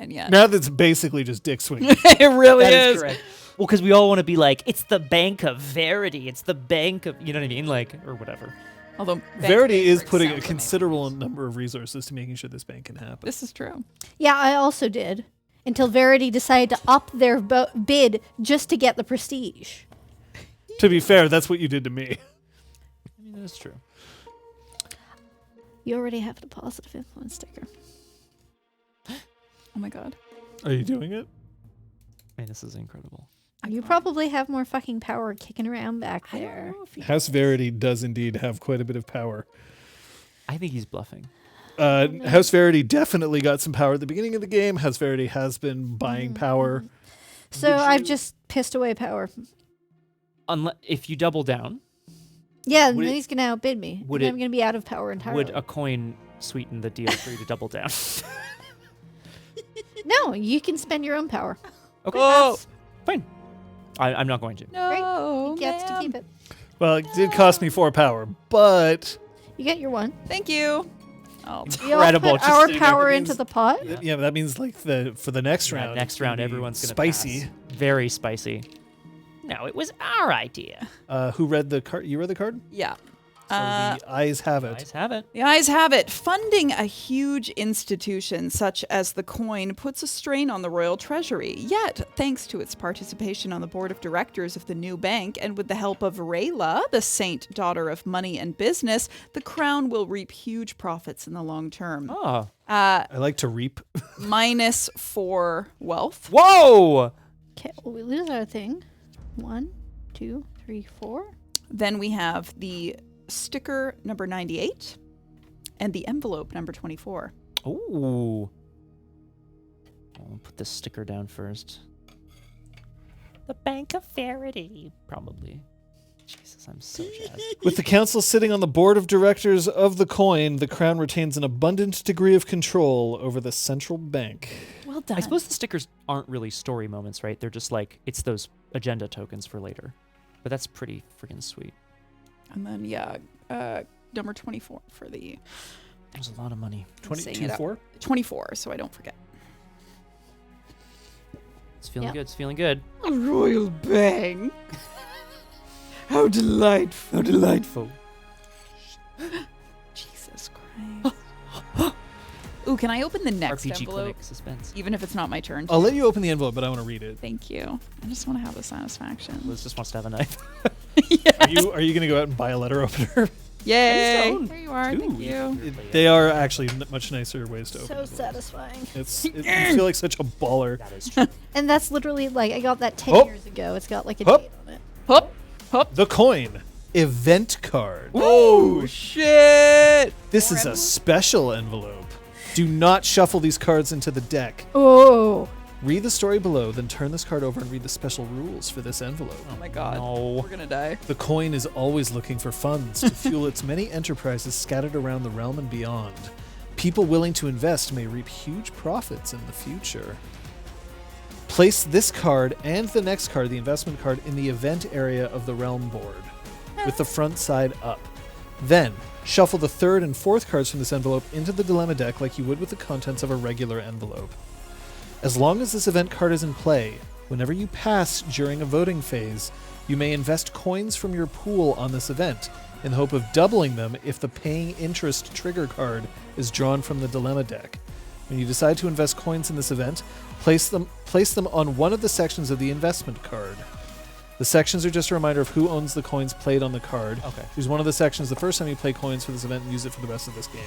And yet, Now that's basically just dick swinging. it really That is. is correct. Well, because we all want to be like, it's the Bank of Verity. It's the Bank of, you know what I mean? Like, or whatever. Although Verity is Bank putting a sounds considerable amazing. number of resources to making sure this bank can happen. This is true. Yeah, I also did. Until Verity decided to up their bid just to get the prestige. To be fair, that's what you did to me. I mean, that's true. You already have the positive influence sticker. Oh my god. Are you doing it? Man, this is incredible. You probably have more fucking power kicking around back there. House Verity does indeed have quite a bit of power. I think he's bluffing. House Verity definitely got some power at the beginning of the game. House Verity has been buying power. So I've just pissed away power. If you double down, Yeah, Would then it- he's going to outbid me. would And it- I'm going to be out of power entirely. would a coin sweeten the deal for you to double down? No, you can spend your own power. Okay. Oh. Fine. I'm not going to. No, He gets to ma'am. keep it. Well, it did cost me 4 power, but You get your one. Thank you. Oh, We all Incredible, put just our sitting there. power That into means- the pot. yeah, that means like for the next Yeah, round. next it's gonna round, be everyone's going to spicy. Very spicy. No, it was our idea. Who read the card? You read the card? yeah. So the eyes have it. Guys have it. The eyes have it. Funding a huge institution such as the coin puts a strain on the royal treasury. Yet, thanks to its participation on the board of directors of the new bank and with the help of Rayla, the saint daughter of money and business, the crown will reap huge profits in the long term. Oh. I like to reap. -4 wealth. Whoa! Okay, well, we lose our thing. 1, 2, 3, 4. Then we have the sticker number 98 and the envelope number 24. Ooh. I'll put this sticker down first. The Bank of Verity. Probably. Jesus, I'm so jazzed. With the council sitting on the board of directors of the coin, the crown retains an abundant degree of control over the central bank. Well done. I suppose the stickers aren't really story moments, right? They're just like, it's those agenda tokens for later. But that's pretty freaking sweet. And then, number 24 for the There's a lot of money. saying it up. 22-4? 24, so I don't forget. It's feeling Yeah. good. It's feeling good. A royal bank. How delightful. How delightful. Jesus Christ. Ooh, can I open the next RPG envelope? Clinic suspense. Even if it's not my turn? I'll let you open the envelope, but I want to read it. Thank you. I just want to have the satisfaction. Liz just wants to have a knife. Are you going to go out and buy a letter opener? Yay! own There you are. Thank two. you. They are actually much nicer ways to open So envelopes. satisfying. You feel like such a baller. That is true. And that's literally like, I got that 10 Oh. years ago. It's got like a Hup. date on it. Hup. Hup. The coin event card. Oh, shit. This is a special envelope. Do not shuffle these cards into the deck. Oh. Read the story below, then turn this card over and read the special rules for this envelope. Oh my god. No. We're gonna die. The coin is always looking for funds to fuel its many enterprises scattered around the realm and beyond. People willing to invest may reap huge profits in the future. Place this card and the next card, the investment card, in the event area of the realm board, with the front side up. Then, shuffle the third and fourth cards from this envelope into the dilemma deck like you would with the contents of a regular envelope. As long as this event card is in play, whenever you pass during a voting phase, you may invest coins from your pool on this event, in the hope of doubling them if the paying interest trigger card is drawn from the dilemma deck. When you decide to invest coins in this event, place them on one of the sections of the investment card. The sections are just a reminder of who owns the coins played on the card. Okay. Choose one of the sections the first time you play coins for this event and use it for the rest of this game.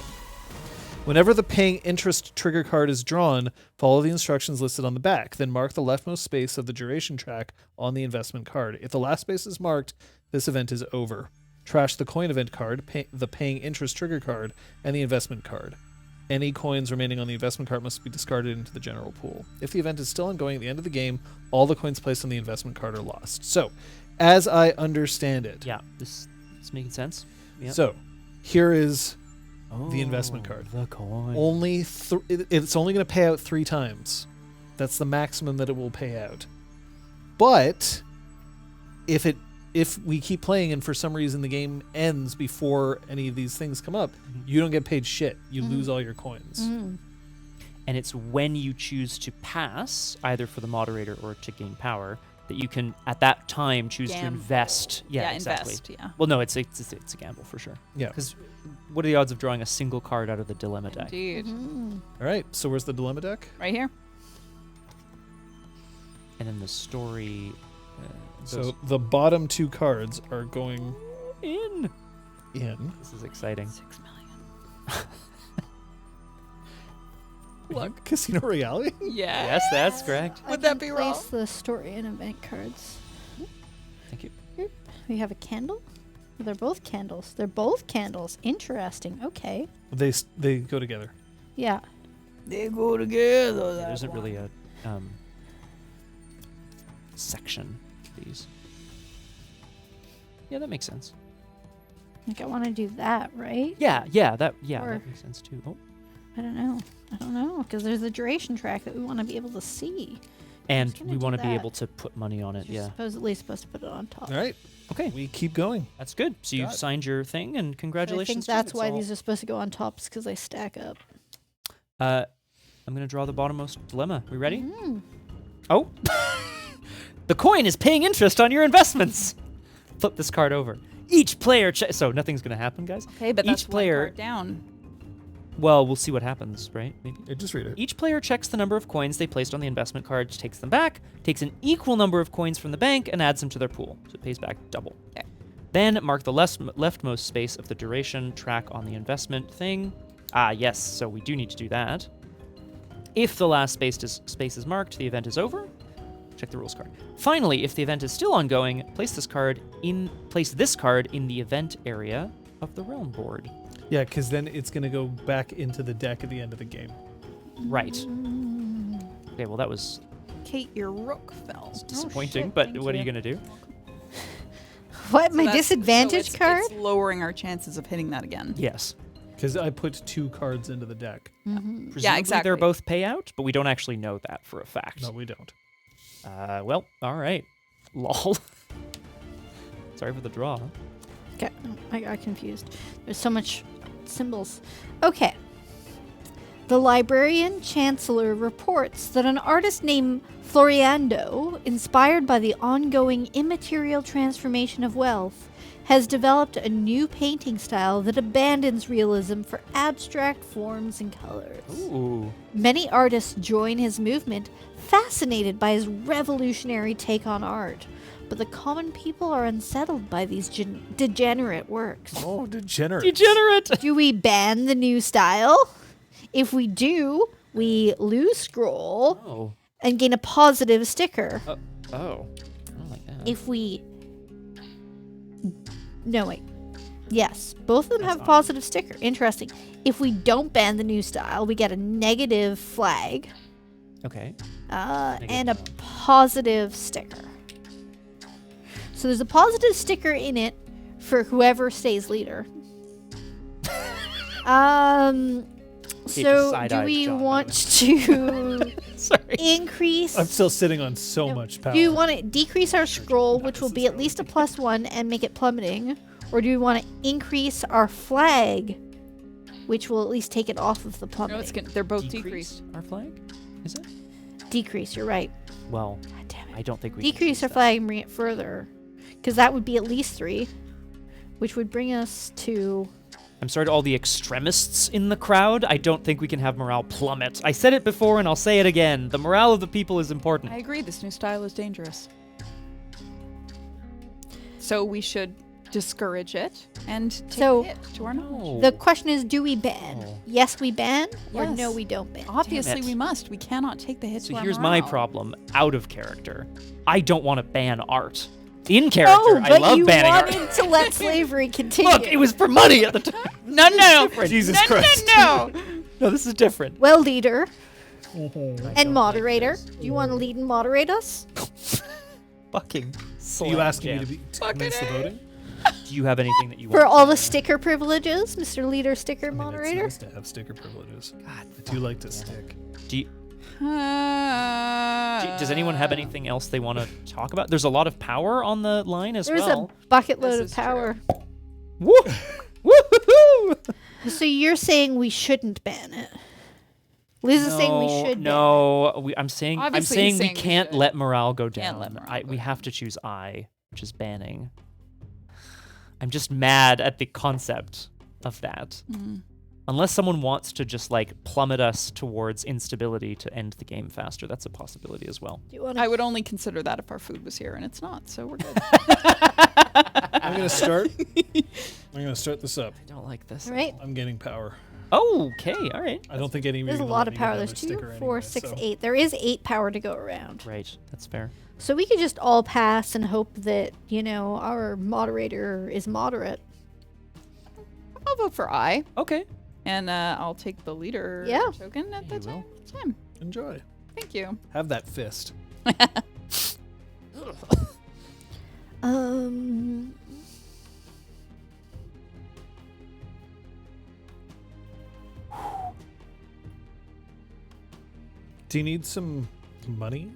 Whenever the paying interest trigger card is drawn, follow the instructions listed on the back. Then mark the leftmost space of the duration track on the investment card. If the last space is marked, this event is over. Trash the coin event card, the paying interest trigger card, and the investment card. Any coins remaining on the investment card must be discarded into the general pool. If the event is still ongoing at the end of the game, all the coins placed on the investment card are lost. So, as I understand it. Yeah, this is making sense. Yep. So, here is the investment card. The coin. It's only going to pay out 3 times. That's the maximum that it will pay out. But if we keep playing and for some reason the game ends before any of these things come up, you don't get paid shit. You lose all your coins. Mm. And it's when you choose to pass, either for the moderator or to gain power, that you can at that time choose to invest. Yeah, exactly. Invest, yeah. Well, no, it's a gamble for sure. Yeah. Because what are the odds of drawing a single card out of the dilemma deck? Indeed. Mm-hmm. All right. So where's the dilemma deck? Right here. And then the story. So the bottom 2 cards are going in. in. This is exciting. 6 million. Look, Casino Royale. Yeah. Yes, that's correct. Would I that can be place wrong? the story and event cards. Thank you. We have a candle. They're both candles. They're both candles. Interesting. Okay. They go together. Yeah. They go together. There isn't really a section to these. Yeah, that makes sense. Like I want to do that, right? Yeah, that Or- makes sense too. Oh. I don't know. Because there's a duration track that we want to be able to see. And gonna we do want to be that. able to put money on it. You're Yeah. supposedly supposed to put it on top. All right. Okay. We keep going. That's good. So you've Got it. signed your thing, and I congratulations. think that's to you. why It's these are supposed to go on top, because they stack up. all- I'm gonna draw the bottommost dilemma. We ready? Mm. Oh. The coin is paying interest on your investments. Flip this card over. Each player so nothing's gonna happen, guys. Okay, but Each that's player- one card down. Well, we'll see what happens, right? Maybe. Just read it. Each player checks the number of coins they placed on the investment card, takes them back, takes an equal number of coins from the bank, and adds them to their pool. So it pays back double. Okay. Then mark the leftmost space of the duration track on the investment thing. Ah, yes, so we do need to do that. If the last space is marked, the event is over. Check the rules card. Finally, if the event is still ongoing, place this card in the event area of the realm board. Yeah, because then it's going to go back into the deck at the end of the game. Right. Okay, well that was Kate, your rook fell. disappointing, shit, but thank what are you. you gonna do? What? So My that's- disadvantage so card? It's lowering our chances of hitting that again. Yes. Because I put 2 cards into the deck. Mm-hmm. Presumably exactly. They're both payout, but we don't actually know that for a fact. No, we don't. Well, all right. Lol. Sorry for the draw. Okay, I got confused. There's so much symbols. Okay. The librarian chancellor reports that an artist named Floriando, inspired by the ongoing immaterial transformation of wealth, has developed a new painting style that abandons realism for abstract forms and colors. Ooh. Many artists join his movement, fascinated by his revolutionary take on art. But the common people are unsettled by these degenerate works. Oh, degenerate. Degenerate! Do we ban the new style? If we do, we lose scroll Oh. and gain a positive sticker. Oh. I don't like that. If we... No, wait. Yes, both of them That's have a odd. positive sticker. Interesting. If we don't ban the new style, we get a negative flag Okay. and a positive sticker. So there's a positive sticker in it for whoever stays leader. So do side-eyed we John, by the want to Sorry. increase? I'm still sitting on so much power. Do you want to decrease our scroll, which will be at least a +1, and make it plummeting? Or do we want to increase our flag, which will at least take it off of the No, plummeting? it's they're both Decrease decreased. our flag? Is it? Decrease, you're right. Well, God damn it. I don't think we Decrease our can flag and bring it further. Because that would be at least 3, which would bring us to... I'm sorry to all the extremists in the crowd. I don't think we can have morale plummet. I said it before and I'll say it again. The morale of the people is important. I agree. This new style is dangerous. So we should discourage it and take So- a hit to our knowledge. The question is, do we ban? Oh. Yes, we ban, or Yes. no, we don't ban. Obviously, it. we must. We cannot take the hit So to our here's my morale. problem out of character. I don't want to ban art. In character, Oh, I but love you banning art. wanted to let slavery continue. Look, it was for money at the time. No. Jesus no, Christ. No. No, this is different. Well, leader I and don't moderator, like this. do you want to lead and moderate us? Fucking Are you asking me to commence the voting? Do you have anything that you want For all to- the sticker privileges, Mr. Leader, sticker I mean, moderator? It's nice to have sticker privileges. I do like to stick. Do you- does anyone have anything else they want to talk about? There's a lot of power on the line as There's well. a bucket load This of is true. power. Woo! Woo-hoo-hoo! So you're saying we shouldn't ban it? Lisa's saying we should ban No, I'm saying Obviously he's we saying we can't should. let morale go down. Can't let morale go We down. have to choose I, which is banning. I'm just mad at the concept of that. Mm. Unless someone wants to just like plummet us towards instability to end the game faster, that's a possibility as well. it. Do you want I would only consider that if our food was here, and it's not, so we're good. I'm gonna start. I'm gonna start this up. I don't like this. All right. I'm getting power. Okay, all right. I don't think any of you There's are a gonna lot let of me power. get There's another 2, sticker 4, anyway, 6, so- 8. There is 8 power to go around. Right, that's fair. So we could just all pass and hope that, our moderator is moderate. I'll vote for I, Okay. and I'll take the leader Yeah. token at You the will. time. Enjoy. Thank you. Have that fist. Um. Do you need some money?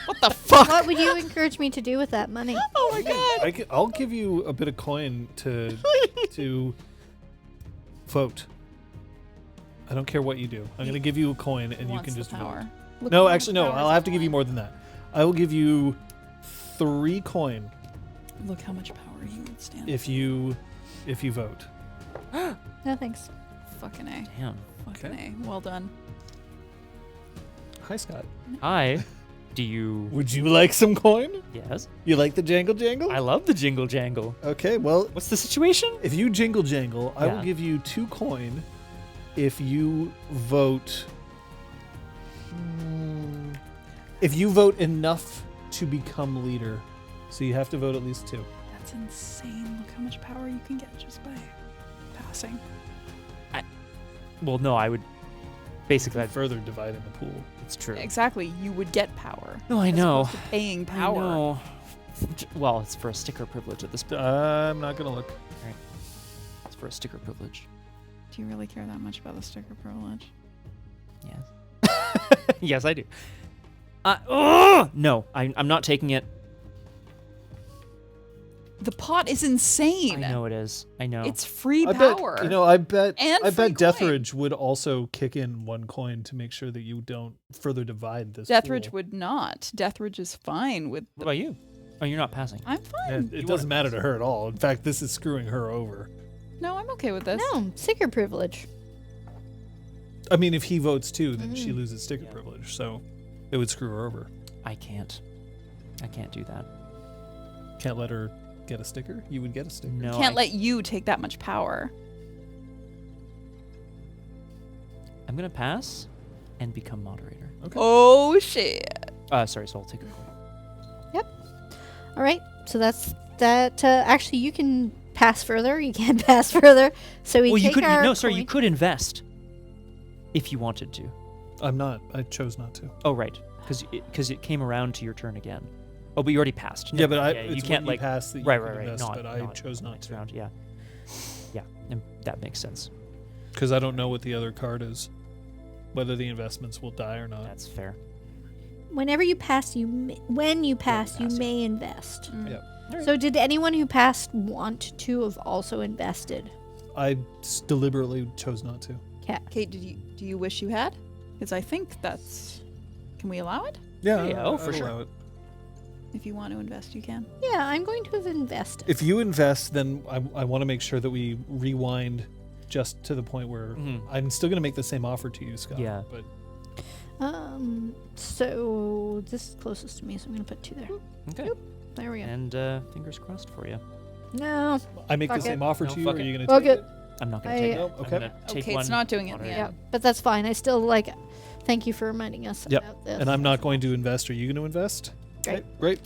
What the fuck? What would you encourage me to do with that money? Oh my god. I'll give you a bit of coin to vote. I don't care what you do. I'm gonna give you a coin and you Wants can the just power. vote. Look No, how much actually, no. power I'll is have to give you online. more than that. I will give you 3 coin Look how much power you would stand. if you vote. No thanks. Fucking A. Damn. Fucking Okay. A. Well done. Hi, Scott. Hi. Do you? Would you like some coin? Yes. You like the jangle jangle? I love the jingle jangle. Okay, well, What's the situation? if you jingle jangle, I will Yeah. give you 2 coin if you vote. If you vote enough to become leader. So you have to vote at least 2. That's insane. Look how much power you can get just by passing. Well, no, I would. Basically, I'd, Further dividing the pool. it's true. Exactly. You would get power. No, I as know. opposed to paying I power. know. Well, it's for a sticker privilege at this point. I'm not gonna look. It's for a sticker privilege. Do you really care that much about the sticker privilege? Yes. Yes, I do. No, I'm not taking it. The pot is insane. I know it is. I know. It's free I power. bet I bet And I free bet coin. Deathridge would also kick in 1 coin to make sure that you don't further divide this. Deathridge pool. would not. Deathridge is fine with. What about you? Oh, you're not passing. I'm Yeah, fine. it doesn't matter to her at all. In fact, this is screwing her over. No, I'm okay with this. No, sticker privilege. I mean, if he votes too, then she Mm. loses sticker privilege, so it would screw her over. I can't do that. Can't let her get a sticker. You would get a sticker. No. Can't let you take that much power. I'm gonna pass, and become moderator. Okay. Oh shit. Sorry. So I'll take a coin. All right. So that's that. Actually, you can pass further. You can't pass further. So we Well, you take could. our No, sorry. You coin. could invest if you wanted to. I'm not. I chose not to. Oh, right. Because it came around to your turn again. Oh, but you already passed. Yeah, but you it's can't when like pass that you right, can right, right. invest, Not, but I not chose not next to round. Yeah, yeah, and that makes sense. because I don't know what the other card is, whether the investments will die or not. That's fair. Whenever you pass, when you pass, you pass, yeah. may invest. Mm. Yeah. So did anyone who passed want to have also invested? I deliberately chose not to. Kate, do you wish you had? Because I think that's. Can we allow it? Yeah, Yeah, oh, for I'd sure. allow it. If you want to invest, you can. Yeah, I'm going to have invested. If you invest, then I want to make sure that we rewind just to the point where Mhm. I'm still going to make the same offer to you, Scott. Yeah. But So this is closest to me, so I'm going to put 2 there. Okay. There we go. And fingers crossed for you. No. I make the Fuck same it. offer No, to you. fuck Are it. you going to Fuck take it. it? I'm not gonna I- take it. No? I'm Okay. gonna take Okay, one. it's not doing it. moderate. Yeah, but that's fine. I still like. Thank you for reminding us Yep. about this. And I'm not going to invest. Are you going to invest? Great. Okay, great.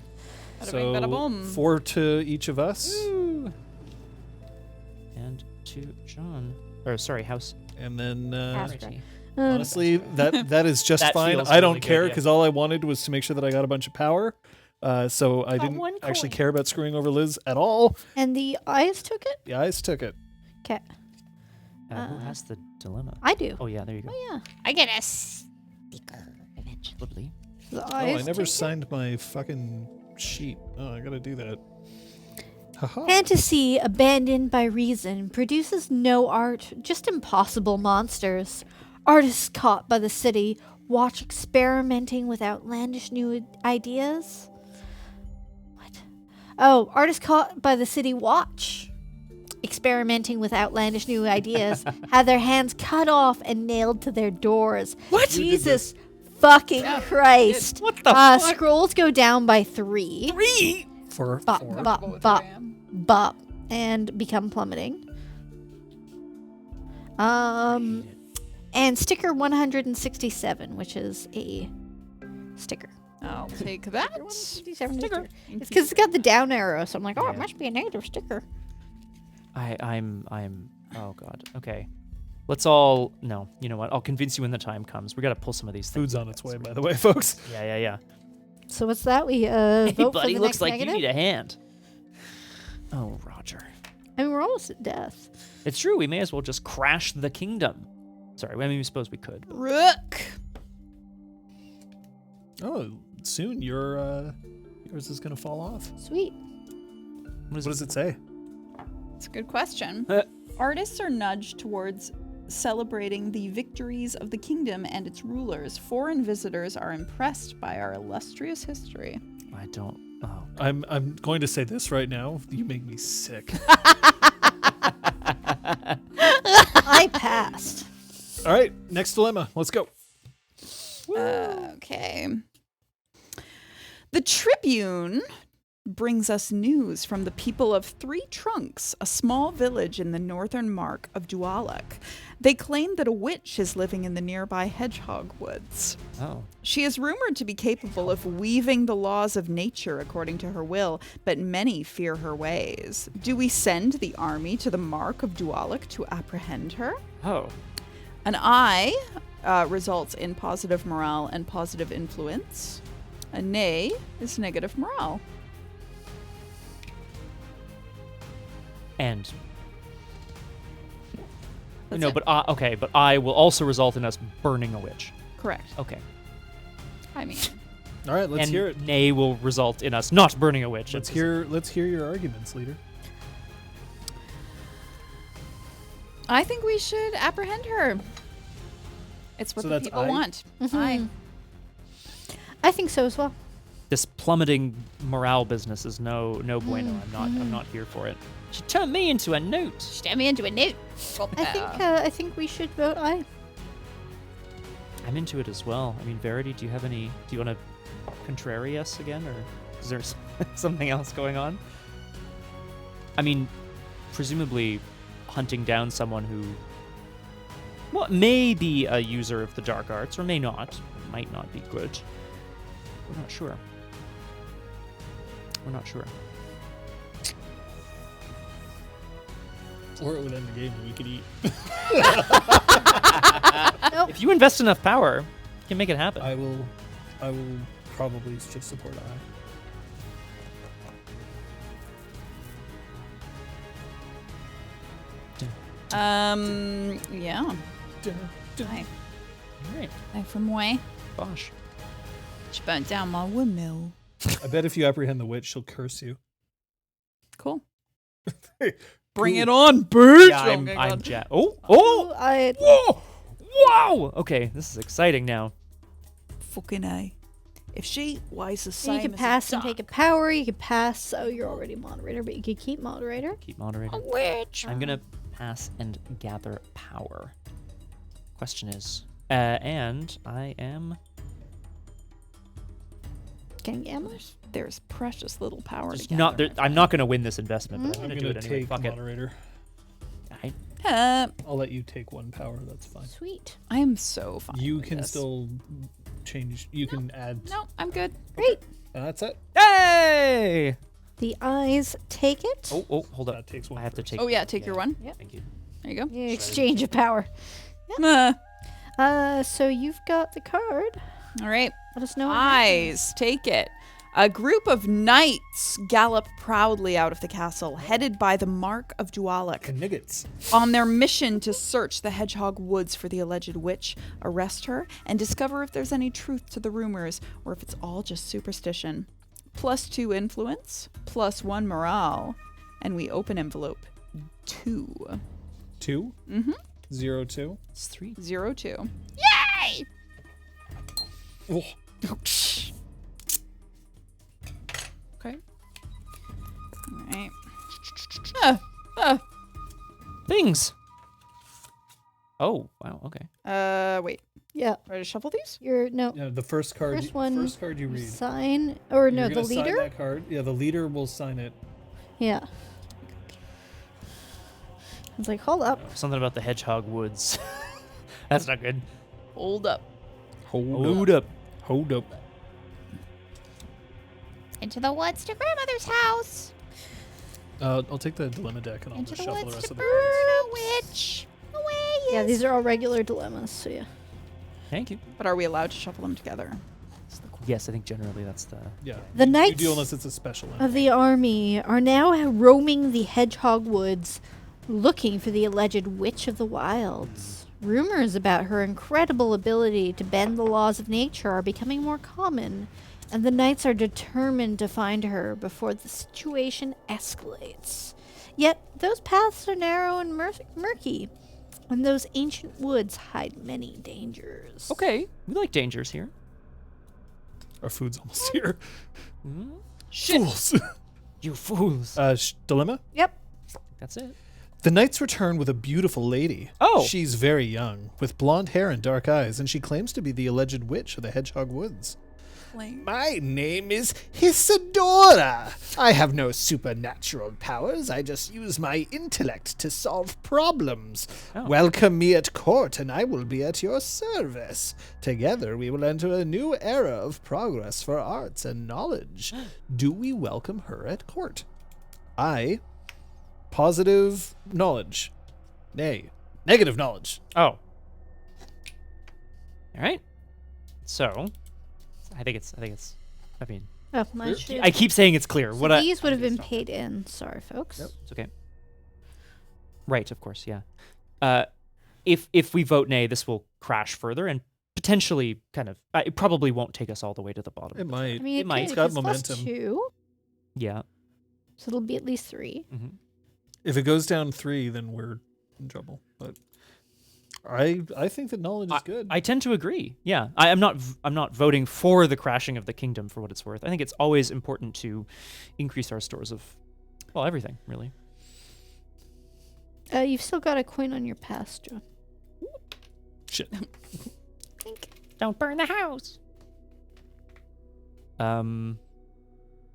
Bada bing, bada So boom. 4 to each of us. Ooh. And to John. Or sorry, House. And then Astra. Rarity. honestly, that is just That fine. feels I don't really good, care yeah. because all I wanted was to make sure that I got a bunch of power. So I didn't one actually coin. care about screwing over Liz at all. And the eyes took it. The eyes took it. Okay, Who has the dilemma? I do. Oh yeah, there you go. Oh yeah, I get a sticker eventually. Lovely. the Oh, eyes. I never take it. signed my fucking sheet. Oh, I gotta do that. Haha. Fantasy abandoned by reason produces no art, just impossible monsters. Artists caught by the city watch experimenting with outlandish new ideas. What? Oh, artists caught by the city watch experimenting with outlandish new ideas have their hands cut off and nailed to their doors. What? Jesus fucking Christ. What the fuck? Scrolls go down by 3. 3. For Bop, 4. bop, bop, bop, and become plummeting. And sticker 167, which is a sticker. I'll take that. 167 Sticker. sticker. It's because it's got the down arrow, so I'm like, oh, Yeah. it must be a negative sticker. I'm. Oh god. Okay. Let's all. No. You know what? I'll convince you when the time comes. We gotta pull some of these things. Food's on its way, by the way, folks. Yeah. So what's that? We Hey, vote buddy, for the looks next like negative? you need a hand. Oh, Roger. I mean, we're almost at death. It's true. We may as well just crash the kingdom. Sorry. I mean, we suppose we could. But Rook. Oh, soon yours is gonna fall off. Sweet. What does it say? It's a good question. Uh. Artists are nudged towards celebrating the victories of the kingdom and its rulers. Foreign visitors are impressed by our illustrious history. I don't. Oh. I'm going to say this right now. You make me sick. I passed. All right, next dilemma. Let's go. Okay. The Tribune brings us news from the people of Three Trunks, a small village in the northern mark of Dualak. They claim that a witch is living in the nearby hedgehog woods. Oh. She is rumored to be capable of weaving the laws of nature according to her will, but many fear her ways. Do we send the army to the mark of Dualak to apprehend her? Oh. An eye results in positive morale and positive influence. A nay is negative morale. And. That's No, it. but okay, but I will also result in us burning a witch. Correct. Okay. I mean, All right, let's and hear it. nay will result in us not burning a witch. Let's hear your arguments, leader. I think we should apprehend her. It's what So the that's people aye? want. Aye. I think so as well. This plummeting morale business is no bueno. I'm not here for it. She turned me into a newt. Stab me into a newt. I think we should vote aye. I'm into it as well. I mean, Verity, do you want to contrary us again, or is there something else going on? I mean, presumably hunting down someone who, well, may be a user of the dark arts or may not, might not be good. We're not sure. Or it would end the game and we could eat. Nope. If you invest enough power, you can make it happen. I will probably just support aye. Yeah. Aye. All right, Aye for moi. Bosh. She burnt down my windmill. I bet if you apprehend the witch, she'll curse you. Cool. Hey, Bring cool. it on, bitch! Yeah, Oh I'm my God. Oh! I Whoa! Wow! Okay, this is exciting now. Fucking A. If she weighs the you same can as pass a and duck, take a power. You can pass. So you're already moderator, but you can keep moderator. Keep moderating. Witch. I'm gonna pass and gather power. Question is, and I am Backgammon. There's precious little power Just to not gather. I'm not going to win this investment, but I'm I'm going to do gonna it anyway. take Fuck it. moderator. I- I'll let you take 1 power. That's fine. Sweet. I am so fine. You with can this. still change. You can add. No, I'm good. Great. And that's it. Hey! The eyes take it. Oh, hold up. That takes 1. I have to first. take. Oh yeah, take your one. Thank you. There you go. Yeah, exchange of power. So you've got the card. All right. Let us know. What happens. Eyes, take it. A group of knights gallop proudly out of the castle, headed by the Mark of Dualek. Kniggets. On their mission to search the Hedgehog Woods for the alleged witch, arrest her, and discover if there's any truth to the rumors or if it's all just superstition. +2 influence, +1 morale, and we open envelope 2. 2. Mm-hmm. 0 2. It's 3. 0 2. Yay! Oh. Okay. All right. Things. Oh, wow. Okay. Wait. Yeah. Do I just shuffle these? You're no. Yeah, the first card. First one. First card you read. Sign or no, You're the gonna sign leader. that card. Yeah, the leader will sign it. Yeah. I was like, hold up. Something about the Hedgehog Woods. That's not good. Hold up. Hold up. Hold up. Into the woods to grandmother's house. I'll take the dilemma deck and I'll Into just the shuffle the woods rest to of burn the cards. a witch. Away. Yeah, these are all regular dilemmas. So yeah. Thank you. But are we allowed to shuffle them together? Yes, I think generally that's the. Yeah. The You knights do unless it's a special. of the army are now roaming the Hedgehog Woods, looking for the alleged witch of the wilds. Rumors about her incredible ability to bend the laws of nature are becoming more common, and the knights are determined to find her before the situation escalates. Yet, those paths are narrow and murky, and those ancient woods hide many dangers. Okay, we like dangers here. Our food's almost here. Shit. Fools. You fools. Dilemma. Yep. That's it. The knights return with a beautiful lady. Oh. She's very young, with blonde hair and dark eyes, and she claims to be the alleged witch of the Hedgehog Woods. My name is Isadora. I have no supernatural powers. I just use my intellect to solve problems. Oh. Welcome me at court, and I will be at your service. Together, we will enter a new era of progress for arts and knowledge. Do we welcome her at court? I. Positive knowledge. Nay. Negative knowledge. Oh. All right. So, I mean, Oh, mine should. I keep saying it's clear. So What these would have been paid in. Sorry, folks. It's okay. Right, of course, yeah. If we vote nay, this will crash further and potentially kind of. It probably won't take us all the way to the bottom. It might. I mean, It might. could, It's got if plus momentum. 2, Yeah. so it'll be at least 3. Mm-hmm. If it goes down 3, then we're in trouble. But I think that knowledge is good. I tend to agree. Yeah, I'm not voting for the crashing of the kingdom for what it's worth. I think it's always important to increase our stores of, well, everything really. You've still got a coin on your pass, Joe. Shit. Don't burn the house.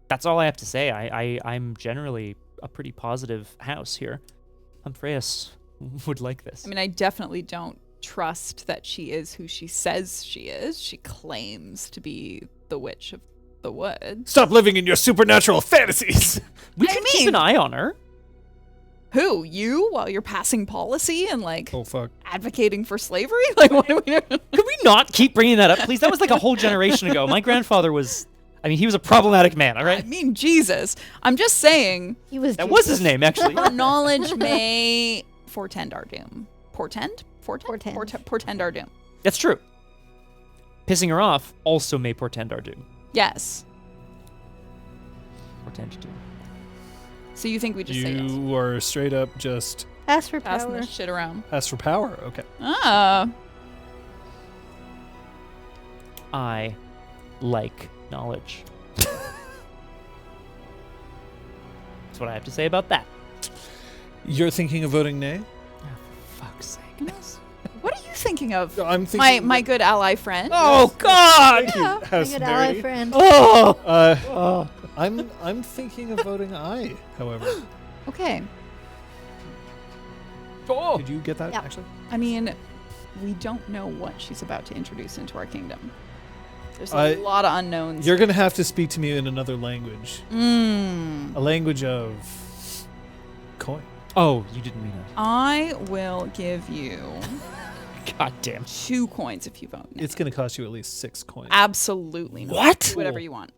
That's all I have to say. I'm generally a pretty positive house here. Humphreus would like this. I mean, I definitely don't trust that she is who she says she is. She claims to be the witch of the woods. Stop living in your supernatural fantasies. We I could keep mean- an eye on her. Who? You? While you're passing policy and like Oh fuck. advocating for slavery? Like what are we doing? Could we not keep bringing that up, please? That was like a whole generation ago. My grandfather was, I mean, he was a problematic man, all I right? mean, Jesus. I'm just saying He was. That was his Jesus. name, actually. her knowledge may portend our doom. Portend? Portend. Portend our doom. That's true. Pissing her off also may portend our doom. Yes. Portend doom. So you think we just say yes? You are straight up just Ask for Passing power. this shit around. ask for power. Okay. Ah. I like knowledge. That's what I have to say about that. You're thinking of voting nay? For fuck's sake. What are you thinking of? I'm thinking My good ally friend. Oh God! Thank you, My House good ally Nerdy. friend. Oh. I'm thinking of voting aye. However, Okay. Oh. did you get that Yeah. actually? I mean, we don't know what she's about to introduce into our kingdom. There's a lot of unknowns. You're gonna have to speak to me in another language, a language of coin. Oh, you didn't mean it. I will give you God damn. 2 coins if you vote no. It's gonna cost you at least 6 coins. Absolutely not. What? Do whatever you want.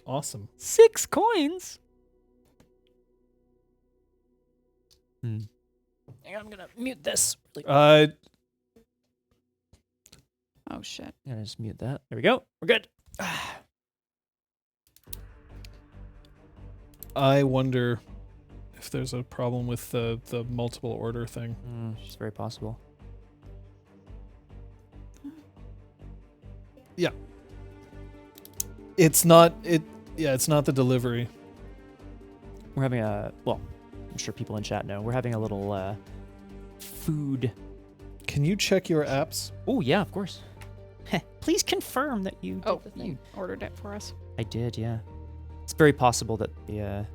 Awesome. 6 coins. Hang on, I'm gonna mute this. Oh shit. I'm gonna just mute that. There we go. We're good. I wonder if there's a problem with the multiple order thing. It's very possible. Yeah. It's not it's not the delivery. We're having well, I'm sure people in chat know. We're having a little food. Can you check your apps? Oh yeah, of course. Please confirm that you. Oh, you ordered it for us. I did, yeah. It's very possible that they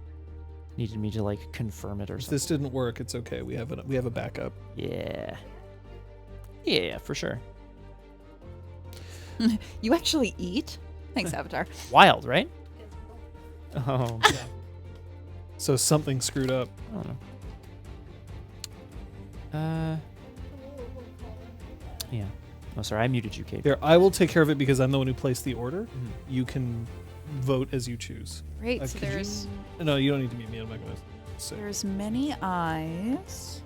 needed me to like confirm it or If something. this didn't work, it's okay. We have a backup. Yeah. Yeah, for sure. You actually eat? Thanks, Avatar. Wild, right? Oh, So something screwed up. I don't know. Yeah. Oh, sorry, I muted you, Kate. Here, I will take care of it because I'm the one who placed the order. Mhm. You can vote as you choose. Great. Uh, So could you- there's No, you don't need to mute me. I'm not gonna say. there's many eyes.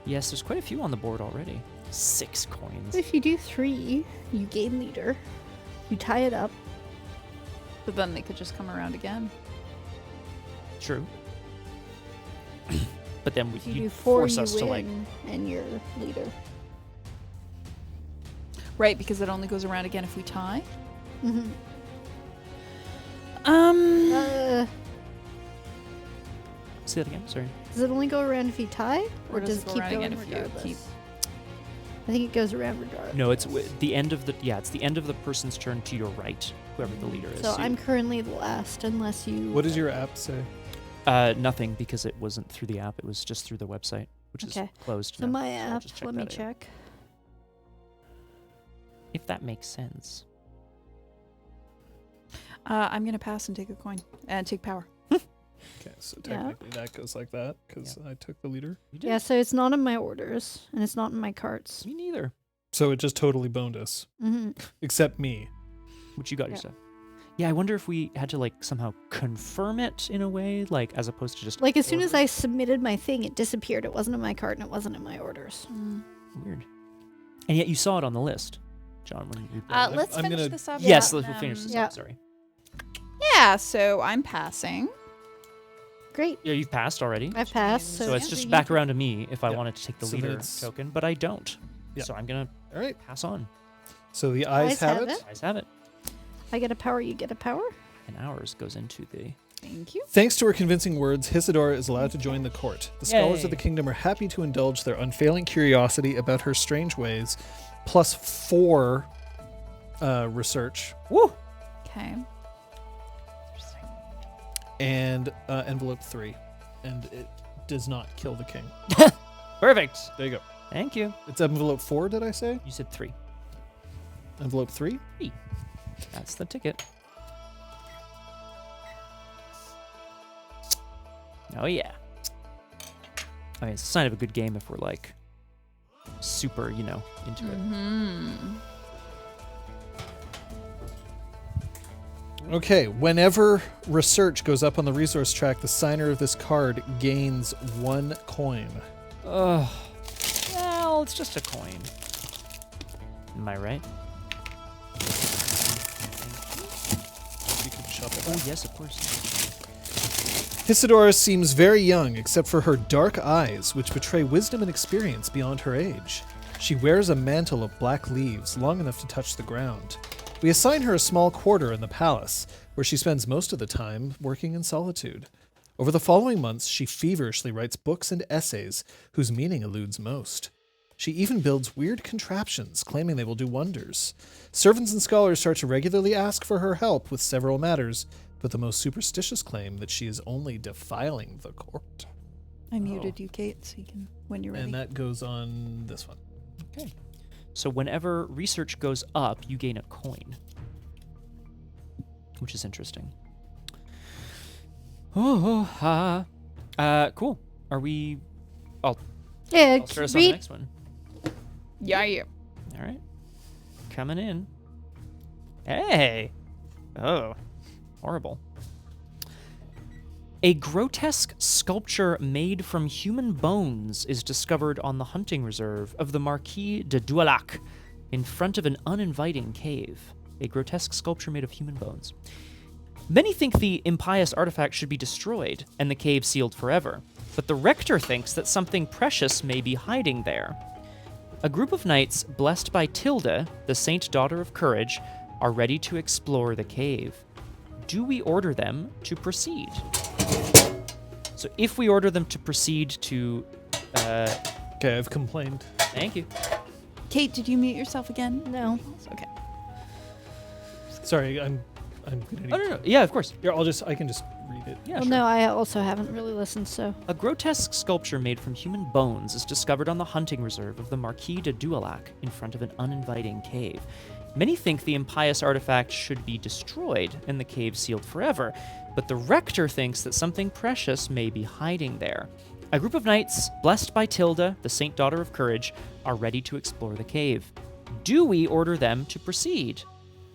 Yes, there's quite a few on the board already. 6 coins. If you do 3, you gain leader. You tie it up. But then they could just come around again. True. But then If you you do 4, force you us win, to like. and you're leader. Right, because it only goes around again if we tie. Mm-hmm. Say that again. Sorry. Does it only go around if you tie, or does does it it go keep around going again if you regardless? keep- I think it goes around regardless. No, it's the end of the it's the end of the person's turn to your right, whoever the leader is. So I'm currently the last, unless you. What does your app say? Nothing, because it wasn't through the app. It was just through the website, which is Okay. closed So now. my I'll app. just check Let me that out. check. If that makes sense. I'm gonna pass and take a coin and take power. Okay, so Yeah. technically that goes like that because I took the leader. You did. Yeah, so it's not in my orders, and it's not in my carts. Me neither. So it just totally boned us, Mm-hmm. except me. Which you got your Yeah. stuff. Yeah, I wonder if we had to like somehow confirm it in a way, like as opposed to just Like as soon as order. I submitted my thing, it disappeared. It wasn't in my cart, and it wasn't in my orders. Weird. And yet you saw it on the list, John. When you brought it up. Let's I'm finish gonna- this up. Yes, and, let's finish this yeah. up. Sorry. Yeah, so I'm passing. Great. Yeah, you've passed already. I've passed. So So, it's yeah, just you back can- around to me if I Yeah. wanted to take the So then leader it's- token, but I don't. Yeah. So I'm gonna All right. pass on. So the eyes Eyes have have it. it. Guys have it. I get a power. You get a power. And ours goes into the. Thank you. Thanks to her convincing words, Isidora is allowed to join the court. The scholars Yay. of the kingdom are happy to indulge their unfailing curiosity about her strange ways, plus 4 research Woo! Okay. and envelope 3, and it does not kill the king. Perfect. There you go. Thank you. It's envelope 4, did I say? You said 3. Envelope 3? That's the ticket. Oh yeah. I mean, it's a sign of a good game if we're like super, into it. Mm-hmm. Okay, whenever research goes up on the resource track, the signer of this card gains 1 coin. Ugh. Well, it's just a coin. Am I right? You can shop it. Oh yes, of course. Isidora seems very young, except for her dark eyes, which betray wisdom and experience beyond her age. She wears a mantle of black leaves, long enough to touch the ground. We assign her a small quarter in the palace, where she spends most of the time working in solitude. Over the following months, she feverishly writes books and essays whose meaning eludes most. She even builds weird contraptions, claiming they will do wonders. Servants and scholars start to regularly ask for her help with several matters, but the most superstitious claim that she is only defiling the court. I muted you, Kate, so you can, when you're ready. And that goes on this one. Okay. So whenever research goes up, you gain a coin, which is interesting. Cool. Are we? I'll start us on the read. next one. Yeah. All right. Coming in. Hey. Oh. Horrible. A grotesque sculpture made from human bones is discovered on the hunting reserve of the Marquis de Doualac in front of an uninviting cave. A grotesque sculpture made of human bones. Many think the impious artifact should be destroyed and the cave sealed forever, but the rector thinks that something precious may be hiding there. A group of knights blessed by Tilda, the saint daughter of courage, are ready to explore the cave. Do we order them to proceed? So if we order them to proceed to... Okay, I've complained. Thank you. Kate, did you mute yourself again? No. Okay. Sorry, I'm gonna Oh, no. Yeah, of course. Here, I can just read it. Yeah, Well, sure. no, I also haven't really listened, so. A grotesque sculpture made from human bones is discovered on the hunting reserve of the Marquis de Doualac in front of an uninviting cave. Many think the impious artifact should be destroyed and the cave sealed forever, but the rector thinks that something precious may be hiding there. A group of knights, blessed by Tilda, the saint daughter of courage, are ready to explore the cave. Do we order them to proceed?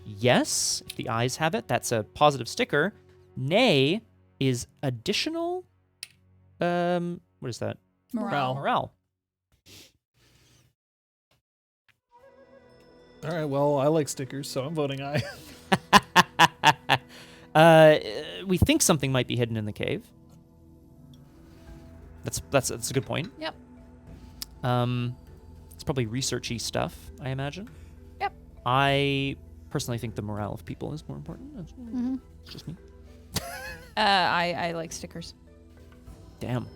Yes, if the eyes have it, that's a positive sticker. Nay is additional. What is that? Morale. All right, well, I like stickers, so I'm voting aye. We think something might be hidden in the cave. That's a good point. Yep. It's probably researchy stuff, I imagine. Yep. I personally think the morale of people is more important. It's just me. I like stickers. Damn.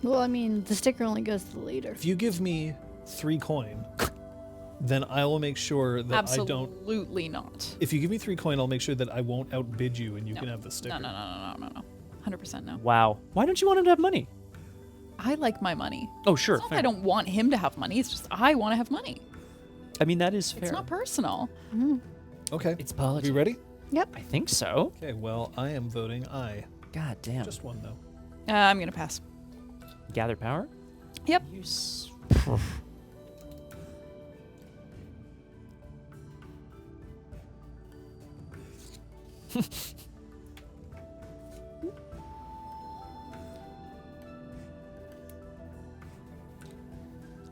Well, I mean, the sticker only goes to the leader. If you give me 3 coin, then I will make sure that I don't... Absolutely not. If you give me 3 coin, I'll make sure that I won't outbid you and you No. can have the sticker. No. 100% no. Wow. Why don't you want him to have money? I like my money. Oh, sure. It's not that fair. I don't want him to have money. It's just I want to have money. I mean, that is fair. It's not personal. Okay. It's Are politics. we ready? I think so. Okay, well, I am voting aye. God damn. Just one, though. I'm going to pass. Gather power? Yep.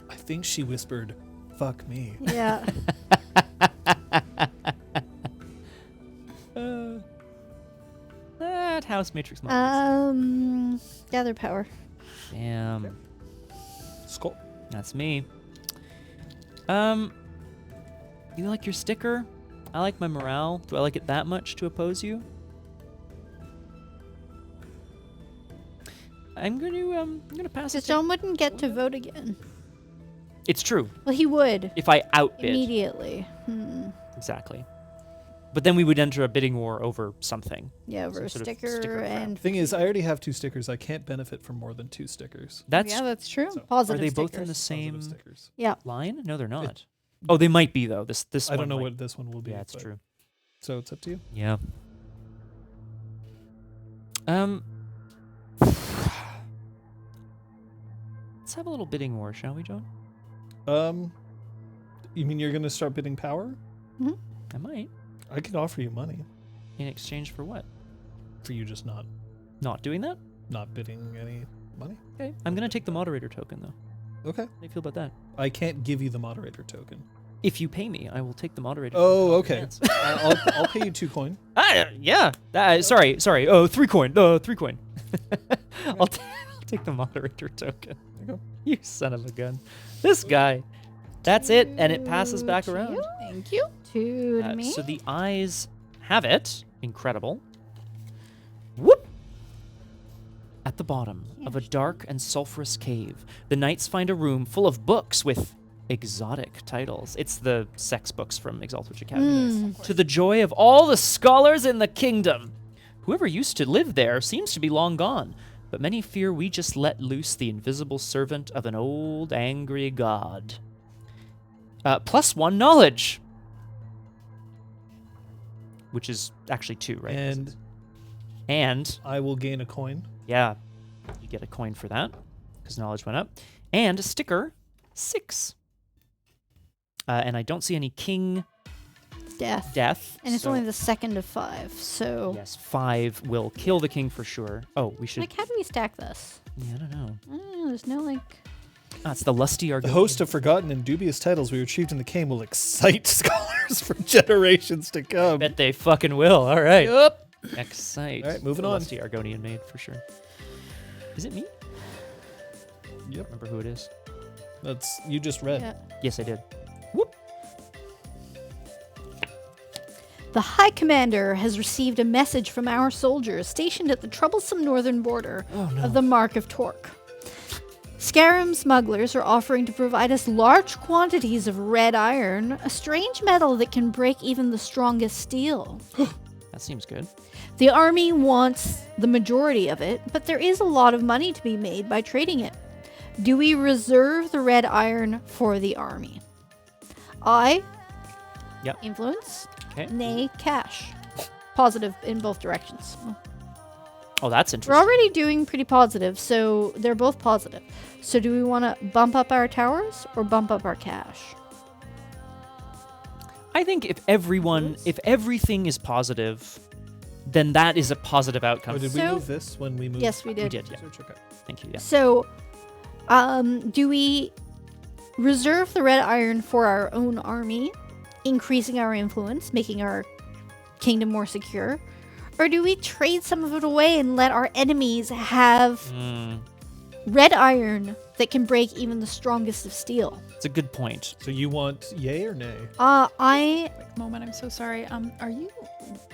I think she whispered, fuck me. Yeah. That house matrix models. Gather power. Damn. Skull. That's me. You like your sticker? I like my morale. Do I like it that much to oppose you? I'm gonna pass Because it. John wouldn't get to vote again. It's true. Well, he would. If I outbid. Immediately. Exactly. But then we would enter a bidding war over something. Yeah, over Some a sort of sticker sticker crap. and... Thing is, I already have 2 stickers. I can't benefit from more than 2 stickers. That's Yeah, that's true. So- Positive Are they both in the stickers. same Positive stickers. Yeah. line? No, they're not. Oh, they might be though. This I don't one know might. what this one will be. Yeah, it's but- true. So it's up to you. Yeah. Let's have a little bidding war, shall we, John? You mean you're going to start bidding power? I might. I could offer you money In exchange for what? for you just not Not doing that? bidding any money. Okay. I'm gonna take the moderator token though. Okay. How do you feel about that? I can't give you the moderator token. If you pay me, I will take the moderator. Oh, okay. Yes. I'll pay you 2 coin. Yeah. Sorry. Oh, 3 coin. 3 coin. I'll take the moderator token. There you go. You son of a gun. This guy. That's it, and it passes back around. Thank you. 2 to me. So the eyes have it. Incredible. Whoop! At the bottom of a dark and sulphurous cave, the knights find a room full of books with exotic titles. It's the sex books from Exalted Academy. To the joy of all the scholars in the kingdom. Whoever used to live there seems to be long gone, but many fear we just let loose the invisible servant of an old angry god. +1 knowledge. Which is actually 2, right? And I will gain a coin. yeah, you get a coin for that, because knowledge went up. And a sticker, 6. And I don't see any king Death. And it's so only the second of 5, so... yes, 5 will kill the king for sure. Oh, we should... Like, how do we stack this? Yeah, I don't know. I don't know, there's no, like... Ah, it's the lusty The Argonian. host of forgotten and dubious titles we retrieved in the game will excite scholars for generations to come. Bet they fucking will. All right. Yup. Excite. All right, moving The on. lusty Argonian maid for sure. Is it me? Yep. Remember who it is? That's you just read. Yeah. Yes, I did. The High Commander has received a message from our soldiers stationed at the troublesome northern border of the Mark of Torque. Scarum smugglers are offering to provide us large quantities of red iron, a strange metal that can break even the strongest steel. That seems good. The army wants the majority of it, but there is a lot of money to be made by trading it. Do we reserve the red iron for the army? I. Yep. Influence. Okay. Nay, cash. Positive in both directions. Oh, that's We're interesting. already doing pretty positive, so they're both positive. So do we want to bump up our towers or bump up our cash? I think if everything is positive, then that is a positive outcome. Oh, did we So- move this when we moved? Yes, we did. We did, yeah. Search? Okay. Thank you, yeah. So, do we reserve the red iron for our own army, increasing our influence, making our kingdom more secure? Or do we trade some of it away and let our enemies have red iron that can break even the strongest of steel? It's a good point. So you want yay or nay? Quick moment, I'm so sorry.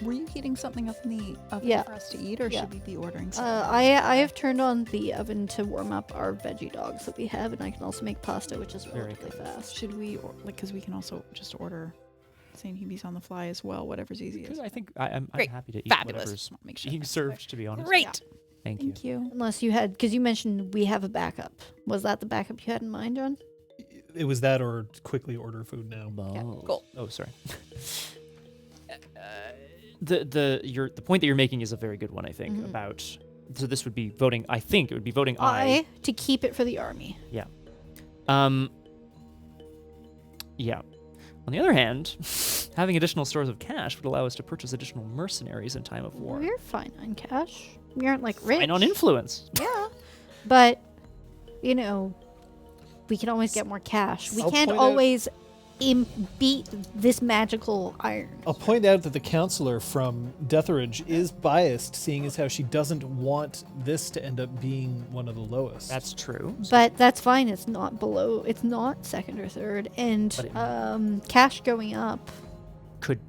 Were you heating something up in the oven Yeah. for us to eat, or Yeah. should we be ordering something? I have turned on the oven to warm up our veggie dogs that we have, and I can also make pasta, which is Very relatively fast. Should we, because we can also just order St. Hebe's on the fly as well, whatever's easiest. I think I'm Great. happy to eat Fabulous. whatever's Just wanna make sure being that's served, to be honest. Great. Thank you. Thank you. Unless you had, because you mentioned we have a backup. Was that the backup you had in mind, John? It was that or quickly order food now. Cool. Oh, sorry. The point that you're making is a very good one, I think. About so this would be voting. I think it would be voting aye. To keep it for the army. Yeah. Yeah. On the other hand, having additional stores of cash would allow us to purchase additional mercenaries in time of war. We're fine on cash. We aren't like rich. Fine on influence. Yeah, but you know, we can always get more cash. We I'll can't point out- always beat this magical iron. I'll point out that the counselor from Deatheridge is biased, seeing as how she doesn't want this to end up being one of the lowest. That's true. But that's fine. It's not below. It's not second or third. And But cash going up. Could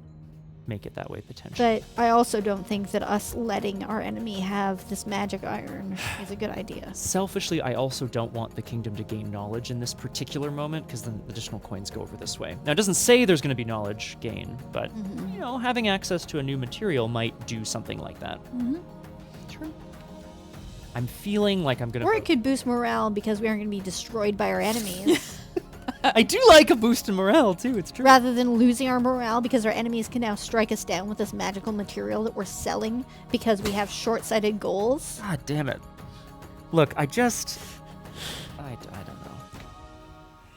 make it that way potentially. But I also don't think that us letting our enemy have this magic iron is a good idea. Selfishly, I also don't want the kingdom to gain knowledge in this particular moment, because then additional coins go over this way. Now, it doesn't say there's going to be knowledge gain, but you know, having access to a new material might do something like that. True. I'm feeling like I'm going Or to. it could boost morale because we aren't going to be destroyed by our enemies. I do like a boost in morale too. It's true. Rather than losing our morale because our enemies can now strike us down with this magical material that we're selling because we have short-sighted goals. God damn it! Look, I don't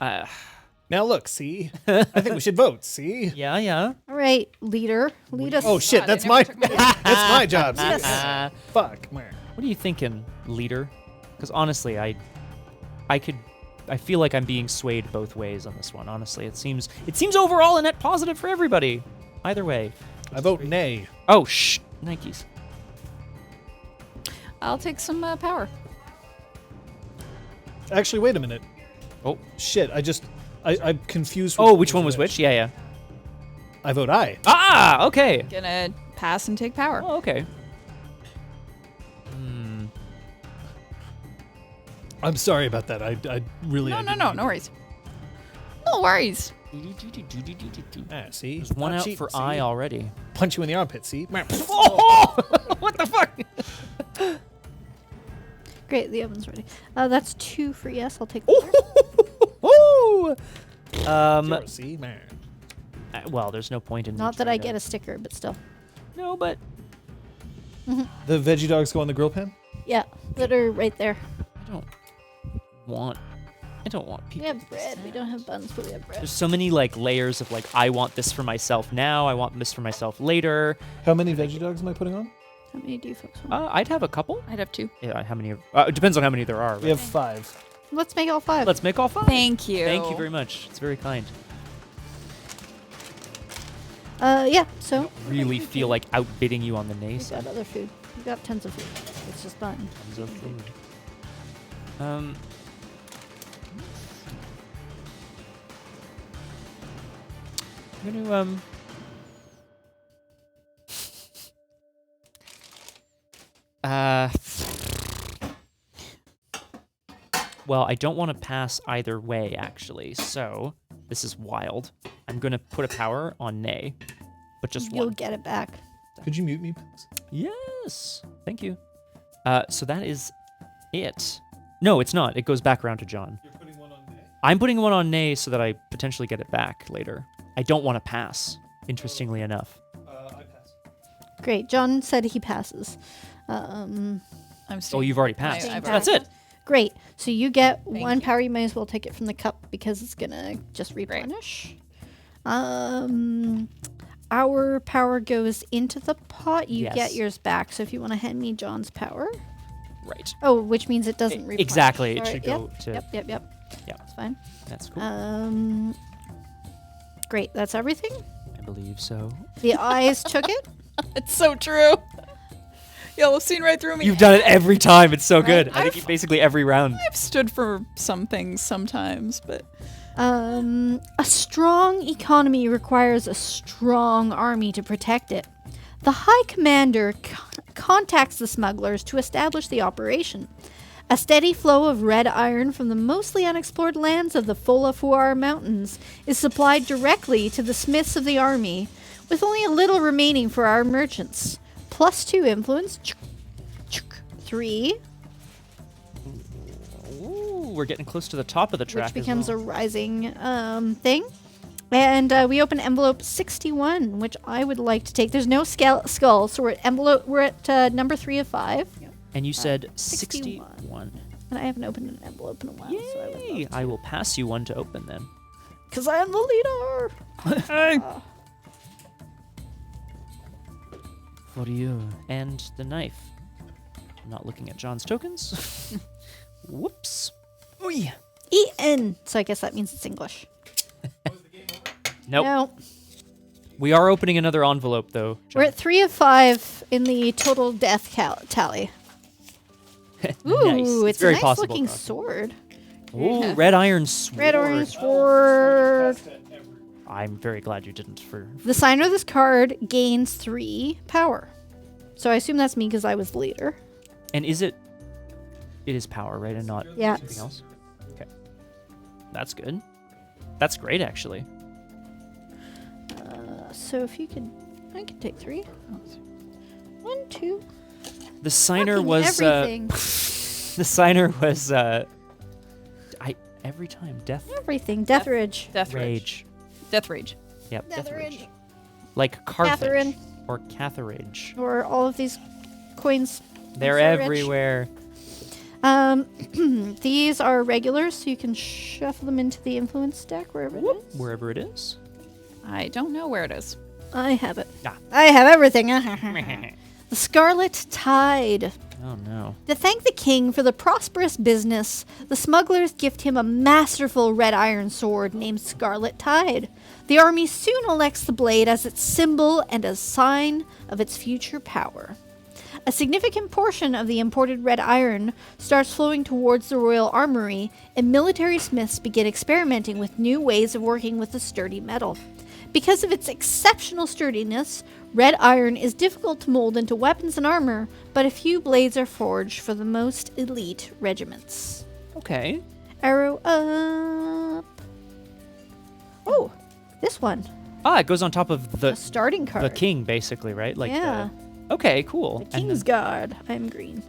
know. Now look, see? I think we should vote, see? Yeah. All right, leader, lead us. Oh shit, God, that's I my never took my- that's my job. See? Yes. Fuck. Man. What are you thinking, leader? Because honestly, I feel like I'm being swayed both ways on this one. Honestly, it seems overall a net positive for everybody. Either way. I vote nay. Oh Nikes. I'll take some power. Actually, wait a minute. Oh. Shit, I'm confused. Oh, which one was which? Yeah. I vote aye. Ah, okay. Gonna pass and take power. Oh, okay. I'm sorry about that. I really. No I didn't worries. No No worries. See? There's one Not out cheating, for see? I already. Punch you in the armpit, see? What the fuck? Great, the oven's ready. That's 2 for yes. I'll take. Woo! Zero, see? Man. Well, there's no point in. Not that I get a sticker, but still. No, but The veggie dogs go on the grill pan? Yeah, that are right there. I don't want We people. have bread. We don't have buns, but we have bread. There's so many like layers of like I want this for myself now. I want this for myself later. How many veggie dogs am I putting on? How many do you folks want? I'd have a couple. I'd have 2. Yeah, how many? It depends on how many there are. We Right? have 5. Let's make all 5. Let's make all 5. Thank you. Thank you very much. It's very kind. Yeah. So Really feel like outbidding you on the nay we've side. got other food. We've got tons of food. It's just fun. Tons of food. I'm gonna well, I don't want to pass either way, actually. So this is wild. I'm gonna put a power on nay, but just You'll one. get it back. Could you mute me, please? Yes, thank you. So that is it. No, it's not. It goes back around to John. You're putting one on nay? I'm putting one on nay so that I potentially get it back later. I don't want to pass, interestingly enough. I pass. Great. John said he passes. I'm Oh, staying. you've already passed. I've That's it. Great. So you get Thank one you. power. You might as well take it from the cup because it's gonna just replenish. Our power goes into the pot. You Yes. get yours back. So if you want to hand me John's power, Right. oh, which means it doesn't replenish. Exactly. It Sorry. should go to. Yep. Yeah. That's fine. That's cool. Great. That's everything. I believe so. The eyes took it. It's so true. Y'all have seen right through me. You've done it every time. It's so good. I think I've- basically every round. I've stood for some things sometimes, but A strong economy requires a strong army to protect it. The High Commander contacts the smugglers to establish the operation. A steady flow of red iron from the mostly unexplored lands of the Folafuar Mountains is supplied directly to the smiths of the army, with only a little remaining for our merchants. +2 influence. 3, Ooh, we're getting close to the top of the track. which becomes a rising thing. And we open envelope 61, which I would like to take. There's no skull, so we're at number 3 of 5. And you said 61. 61. And I haven't opened an envelope in a while, so I would Yay! love I will pass you one to open then. because I am the leader. For you. And the knife. I'm not looking at John's tokens. Whoops. Oy. E-N. So I guess that means it's English. Nope. No, We are opening another envelope though. we're at 3 of 5 in the total death tally. Ooh, Nice. it's very a nice possible. looking Croc. sword. Ooh, red iron sword. Red orange sword. I'm very glad you didn't for The signer of this card gains 3 power. So I assume that's me because I was the leader. And is it it is power, right? And not Yeah. something else? Okay. That's good. That's great actually. So if you could, I could take 3. 1, 2. The signer Fucking was everything. the signer was every time death Everything. Death Ridge. Death Rage. rage. Death Rage. Yep, Death death Ridge. rage. Like Carthage Catherine. or Catherage. Or all of these coins. They're so rich. everywhere. These are regulars, so you can shuffle them into the influence deck wherever it is. Wherever it is. I don't know where it is. I have it. Ah. I have everything. The Scarlet Tide. Oh no. To thank the king for the prosperous business, the smugglers gift him a masterful red iron sword named Scarlet Tide. The army soon elects the blade as its symbol and a sign of its future power. A significant portion of the imported red iron starts flowing towards the royal armory, and military smiths begin experimenting with new ways of working with the sturdy metal. Because of its exceptional sturdiness, red iron is difficult to mold into weapons and armor, but a few blades are forged for the most elite regiments. Okay. Arrow up. Oh, this one. Ah, it goes on top of A starting card. the king, basically, right? Like yeah. Okay, cool. The King's Guard. I'm green.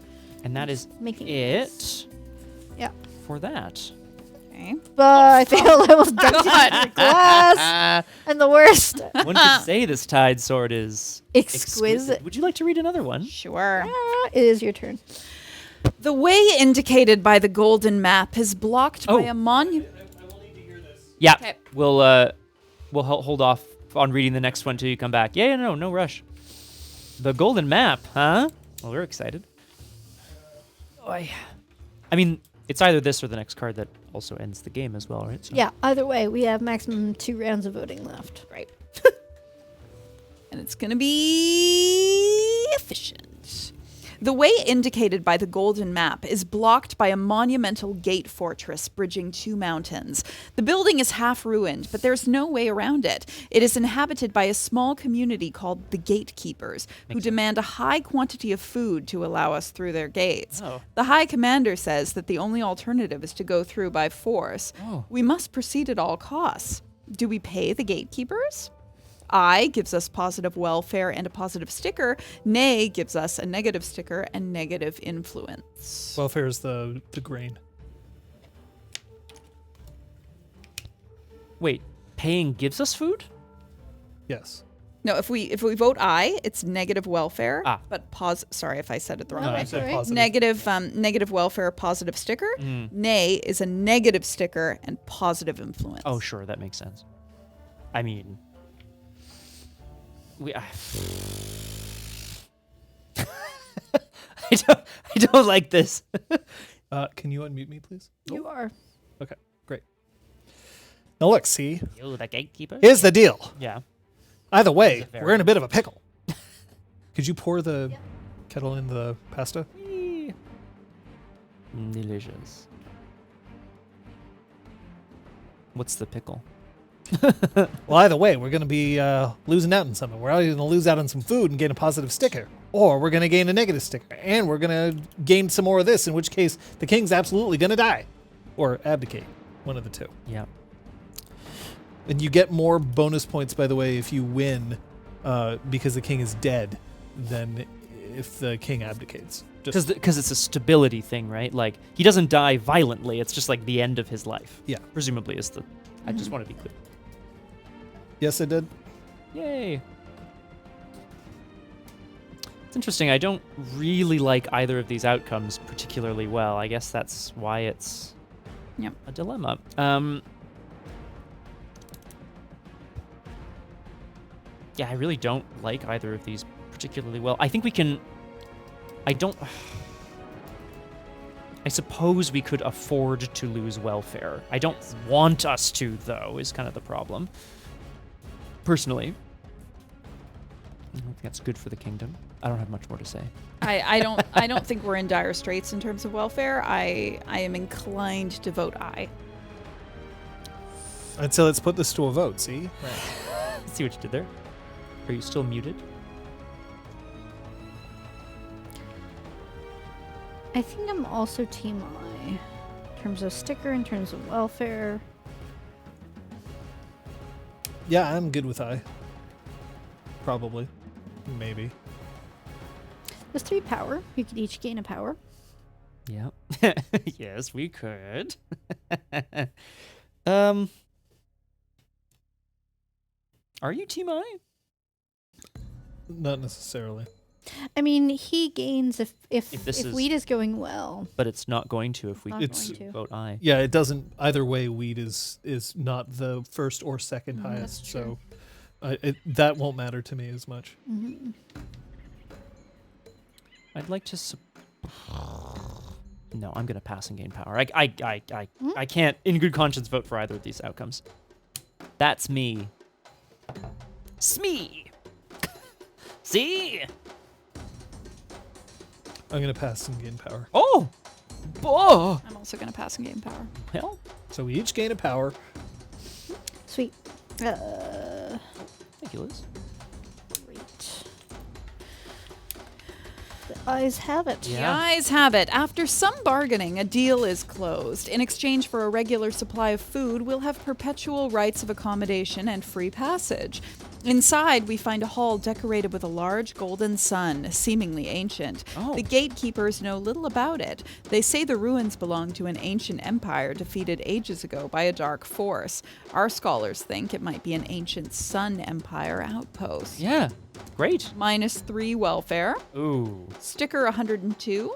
And that is Making it Yeah. for that. Okay. But I failed. I almost dunked it in your glass. And the worst. One could say this tied sword is Exquisite. Would you like to read another one? Sure. It is your turn. The way indicated by the golden map is blocked by a monument. Yeah. Okay. We'll hold off on reading the next one till you come back. Yeah, no rush. The golden map, huh? Well, we're excited. I mean, it's either this or the next card that also ends the game as well, right? So. Yeah, either way, we have maximum 2 rounds of voting left. Right. And it's going to be efficient. The way indicated by the golden map is blocked by a monumental gate fortress bridging 2 mountains. The building is half ruined, but there's no way around it. It is inhabited by a small community called the Gatekeepers, who demand a high quantity of food to allow us through their gates. Oh. The High Commander says that the only alternative is to go through by force. Oh. We must proceed at all costs. Do we pay the Gatekeepers? I gives us positive welfare and a positive sticker. Nay gives us a negative sticker and negative influence. Welfare is the grain. Wait, paying gives us food? Yes. No, if we vote I, it's negative welfare. Ah. But sorry if I said it the wrong No, way. I said Right. positive. Negative welfare, positive sticker. Nay is a negative sticker and positive influence. Oh, sure, that makes sense. I mean, I don't like this. Can you unmute me, please? You are. Okay, great. Now look, see, You, the gatekeeper? here's the deal. Yeah. Either way, fair? we're in a bit of a pickle. Could you pour the kettle in the pasta? Delicious. What's the pickle? Well, either way, we're going to be losing out on something. We're either going to lose out on some food and gain a positive sticker, or we're going to gain a negative sticker, and we're going to gain some more of this, in which case the king's absolutely going to die. Or abdicate. One of the two. Yeah. And you get more bonus points, by the way, if you win because the king is dead than if the king abdicates. Because it's a stability thing, right? Like, he doesn't die violently. It's just like the end of his life. Yeah. Presumably is the... I just want to be clear. Yes, I did. Yay. It's interesting. I don't really like either of these outcomes particularly well. I guess that's why it's a dilemma. Yeah, I really don't like either of these particularly well. I think we can... I suppose we could afford to lose welfare. I don't want us to, though, is kind of the problem. Personally. I don't think that's good for the kingdom. I don't have much more to say. I don't think we're in dire straits in terms of welfare. I am inclined to vote I. And so let's put this to a vote, see? See what you did there? Are you still muted? I think I'm also Team I. In terms of sticker, in terms of welfare. Yeah, I'm good with I. Probably. Maybe. There's 3 power. You could each gain a power. Yeah. Yes, we could. Are you Team I? Not necessarily. I mean, he gains if this is- weed is going well. But it's not going to if we Not It's- going to. vote I. Yeah, it doesn't. Either way, weed is not the first or second That's highest. true. So that won't matter to me as much. Mm-hmm. I'd like to... No, I'm going to pass and gain power. I can't, in good conscience, vote for either of these outcomes. That's me. Smee! See? I'm gonna pass and gain power. Oh! Oh! I'm also going to pass and gain power. Well, So we each gain a power. Sweet. thank you, Liz. Great. The eyes have it. Yeah. The eyes have it. After some bargaining, a deal is closed. In exchange for a regular supply of food, we'll have perpetual rights of accommodation and free passage. Inside, we find a hall decorated with a large golden sun, seemingly ancient. Oh. The gatekeepers know little about it. They say the ruins belong to an ancient empire defeated ages ago by a dark force. Our scholars think it might be an ancient Sun Empire outpost. Yeah. Great. -3 welfare. Ooh. Sticker 102.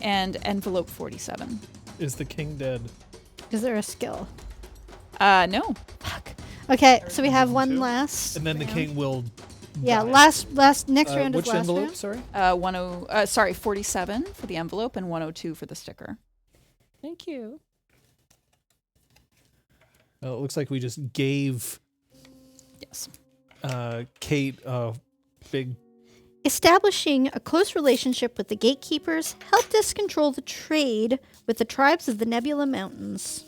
And envelope 47. Is the king dead? Is there a skill? No. Fuck. Okay, so we have one Two. last. And then the round. king will. Yeah, die. last next round Which is last envelope? round. Sorry. 47 for the envelope and 102 for the sticker. Thank you. It looks like we just gave Yes. Kate a big. Establishing a close relationship with the gatekeepers helped us control the trade with the tribes of the Nebula Mountains.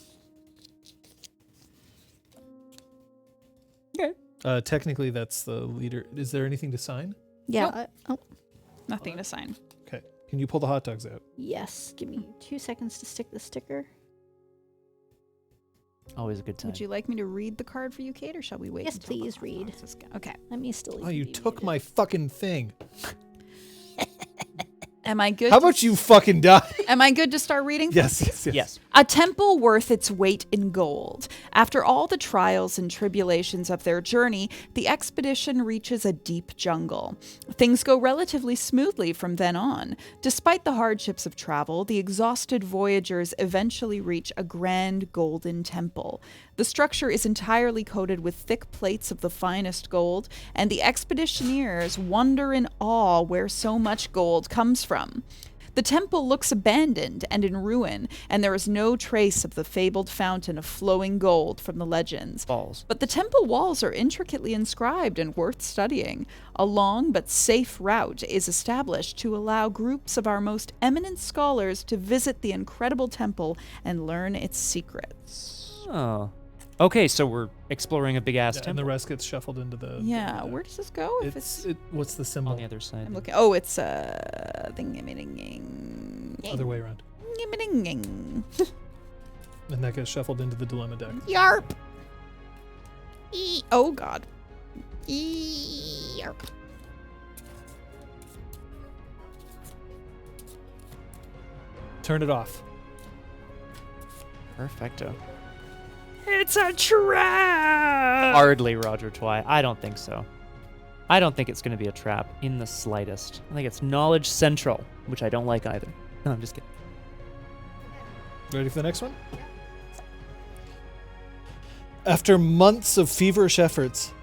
Okay. Technically, that's the leader. Is there anything to sign? Yeah. Nope. Nothing to sign. Okay. Can you pull the hot dogs out? Yes. Give me 2 seconds to stick the sticker. Always a good time. Would you like me to read the card for you, Kate, or shall we wait? Yes, until the please hot read. box is go- Okay. Let me still. Oh, you even took muted. my fucking thing. Am I good? How to about you fucking die? Am I good to start reading? Yes. Yes. A temple worth its weight in gold. After all the trials and tribulations of their journey, the expedition reaches a deep jungle. Things go relatively smoothly from then on. Despite the hardships of travel, the exhausted voyagers eventually reach a grand golden temple. The structure is entirely coated with thick plates of the finest gold, and the expeditioners wonder in awe where so much gold comes from. The temple looks abandoned and in ruin, and there is no trace of the fabled fountain of flowing gold from the legends. Balls. But the temple walls are intricately inscribed and worth studying. A long but safe route is established to allow groups of our most eminent scholars to visit the incredible temple and learn its secrets. Oh. Okay, so we're exploring a big ass And temple the rest gets shuffled into the. Yeah, where does this go? If What's the symbol? on the other side. I'm looking. Oh, it's thingy-ming-ing. Other way around. Thingy-ming-ing. And that gets shuffled into the dilemma deck. Yarp. Oh God. Yarp. Turn it off. Perfecto. It's a trap. Hardly, Roger Twy. I don't think so. I don't think it's going to be a trap in the slightest. I think it's knowledge central, which I don't like either. No, I'm just kidding. Ready for the next one? After months of feverish efforts,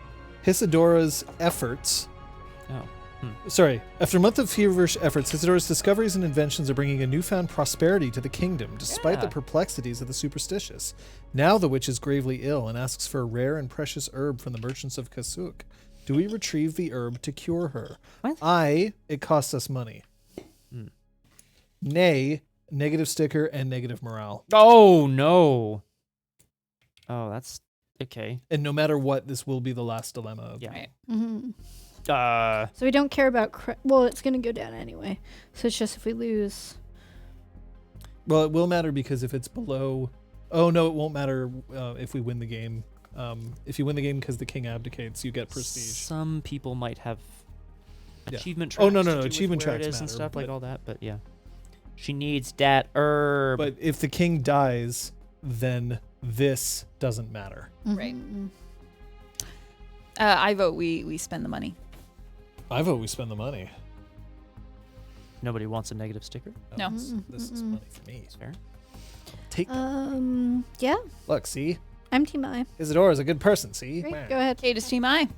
Isidora's efforts. Oh. After a month of feverish efforts, Isidora's discoveries and inventions are bringing a newfound prosperity to the kingdom, despite the Yeah. perplexities of the superstitious. Now the witch is gravely ill and asks for a rare and precious herb from the merchants of Kasuk. Do we retrieve the herb to cure her? What? It costs us money. Nay, negative sticker and negative morale. Oh, no. Oh, that's okay. And no matter what, this will be the last dilemma. Of Yeah. Right. Mm-hmm. Uh, So we don't care about. Well, it's going to go down anyway. So it's just if we lose. Well, it will matter because if it's below. Oh no, it won't matter if we win the game. If you win the game because the king abdicates, you get prestige. Some people might have Yeah. achievement Oh, tracks. no, to do with achievement where it tracks is and matter, stuff like but- all that, but yeah. She needs that herb. But if the king dies, then this doesn't matter. Right. Mhm. I vote we spend the money. I vote we spend the money. Nobody wants a negative sticker. Oh, No. this is money for me. That's fair. Take. Yeah. Look, see, I'm Team I. Isidora's a good person. See. Great. Go ahead. Kate is Team I.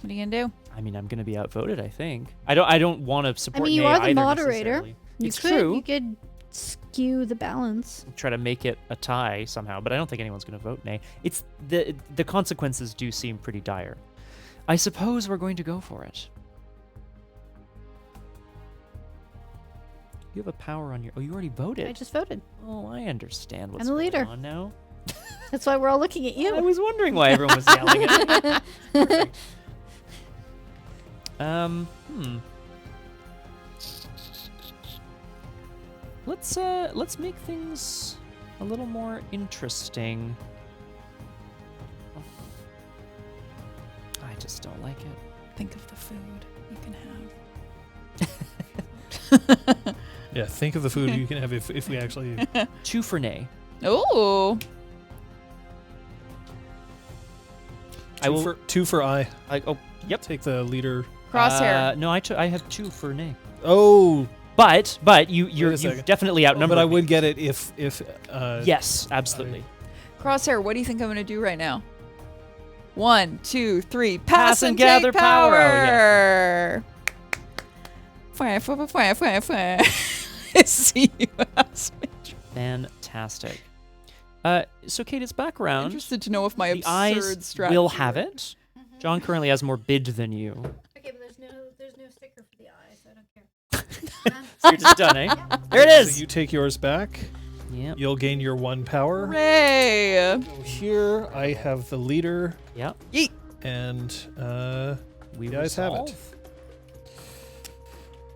What are you gonna do? I mean, I'm going to be outvoted, I think. I don't want to support you Nay are the either moderator. necessarily. You It's could, true. You could skew the balance. Try to make it a tie somehow, but I don't think anyone's going to vote nay. It's the consequences do seem pretty dire. I suppose we're going to go for it. You have a power on your... Oh, you already voted. I just voted. Oh, I understand what's I'm the leader. going on now. That's why we're all looking at I you. was wondering why everyone was yelling at me. Let's make things a little more interesting. I just don't like it. Think of the food you can have. Yeah, think of the food you can have if we actually... 2 for nay. Oh. Two for I. Yep. Take the leader. Crosshair. No, I have 2 for nay. Oh, But you're second. definitely outnumbered. but I me. would get it if Yes, absolutely. Crosshair, what do you think I'm going to do right now? 1, 2, 3. Pass Pass and and gather take power. power. Fire. See you, house major. Fantastic. So Kate, back around. Interested to know if my The absurd eyes strategy will have worked. it. John currently has more bid than you. Okay, but there's no sticker for the eye, so I don't care. So you're just done, eh? There it is. So you take yours back. Yep. You'll gain your 1 power. Hooray! Go here, I have the leader, Yep. Yeet. and We you guys have it. resolve.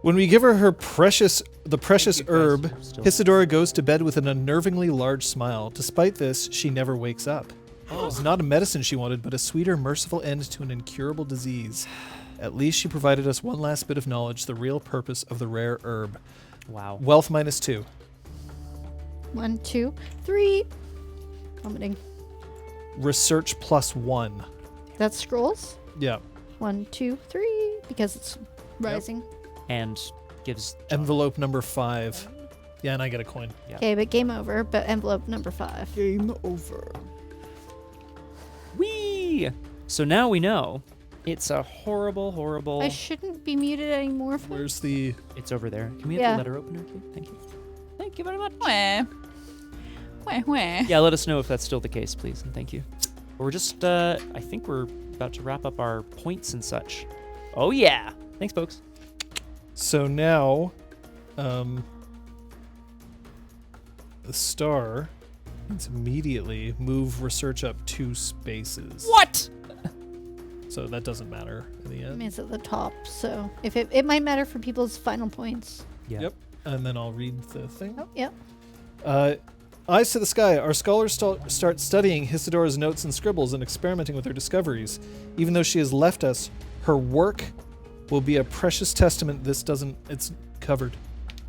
When we give her the precious you, guys. herb, We're still- Isadora goes to bed with an unnervingly large smile. Despite this, she never wakes up. It was not a medicine she wanted, but a sweeter, merciful end to an incurable disease. At least she provided us one last bit of knowledge, the real purpose of the rare herb. Wow. Wealth -2. 1, 2, 3. Vomiting. Research +1. That's scrolls. Yeah. 1, 2, 3. Because it's rising. And gives John Envelope number 5. Yeah, and I get a coin. Okay, but game over. But envelope number 5. Game over. Whee! So now we know it's a horrible, horrible. I shouldn't be muted anymore. For Where's the... It's over there. Can we have Yeah. the letter opener, Kate? Thank you. Thank you very much. Wah. Yeah, let us know if that's still the case, please, and thank you. We're just, I think we're about to wrap up our points and such. Oh yeah! Thanks, folks. So now, the star needs immediately move research up 2 spaces. What? So that doesn't matter in the I end. mean, it's at the top, so if it might matter for people's final points. Yeah. Yep. And then I'll read the thing. Oh, yep. Eyes to the sky. Our scholars start studying Isidora's notes and scribbles and experimenting with her discoveries. Even though she has left us, her work will be a precious testament. It's covered,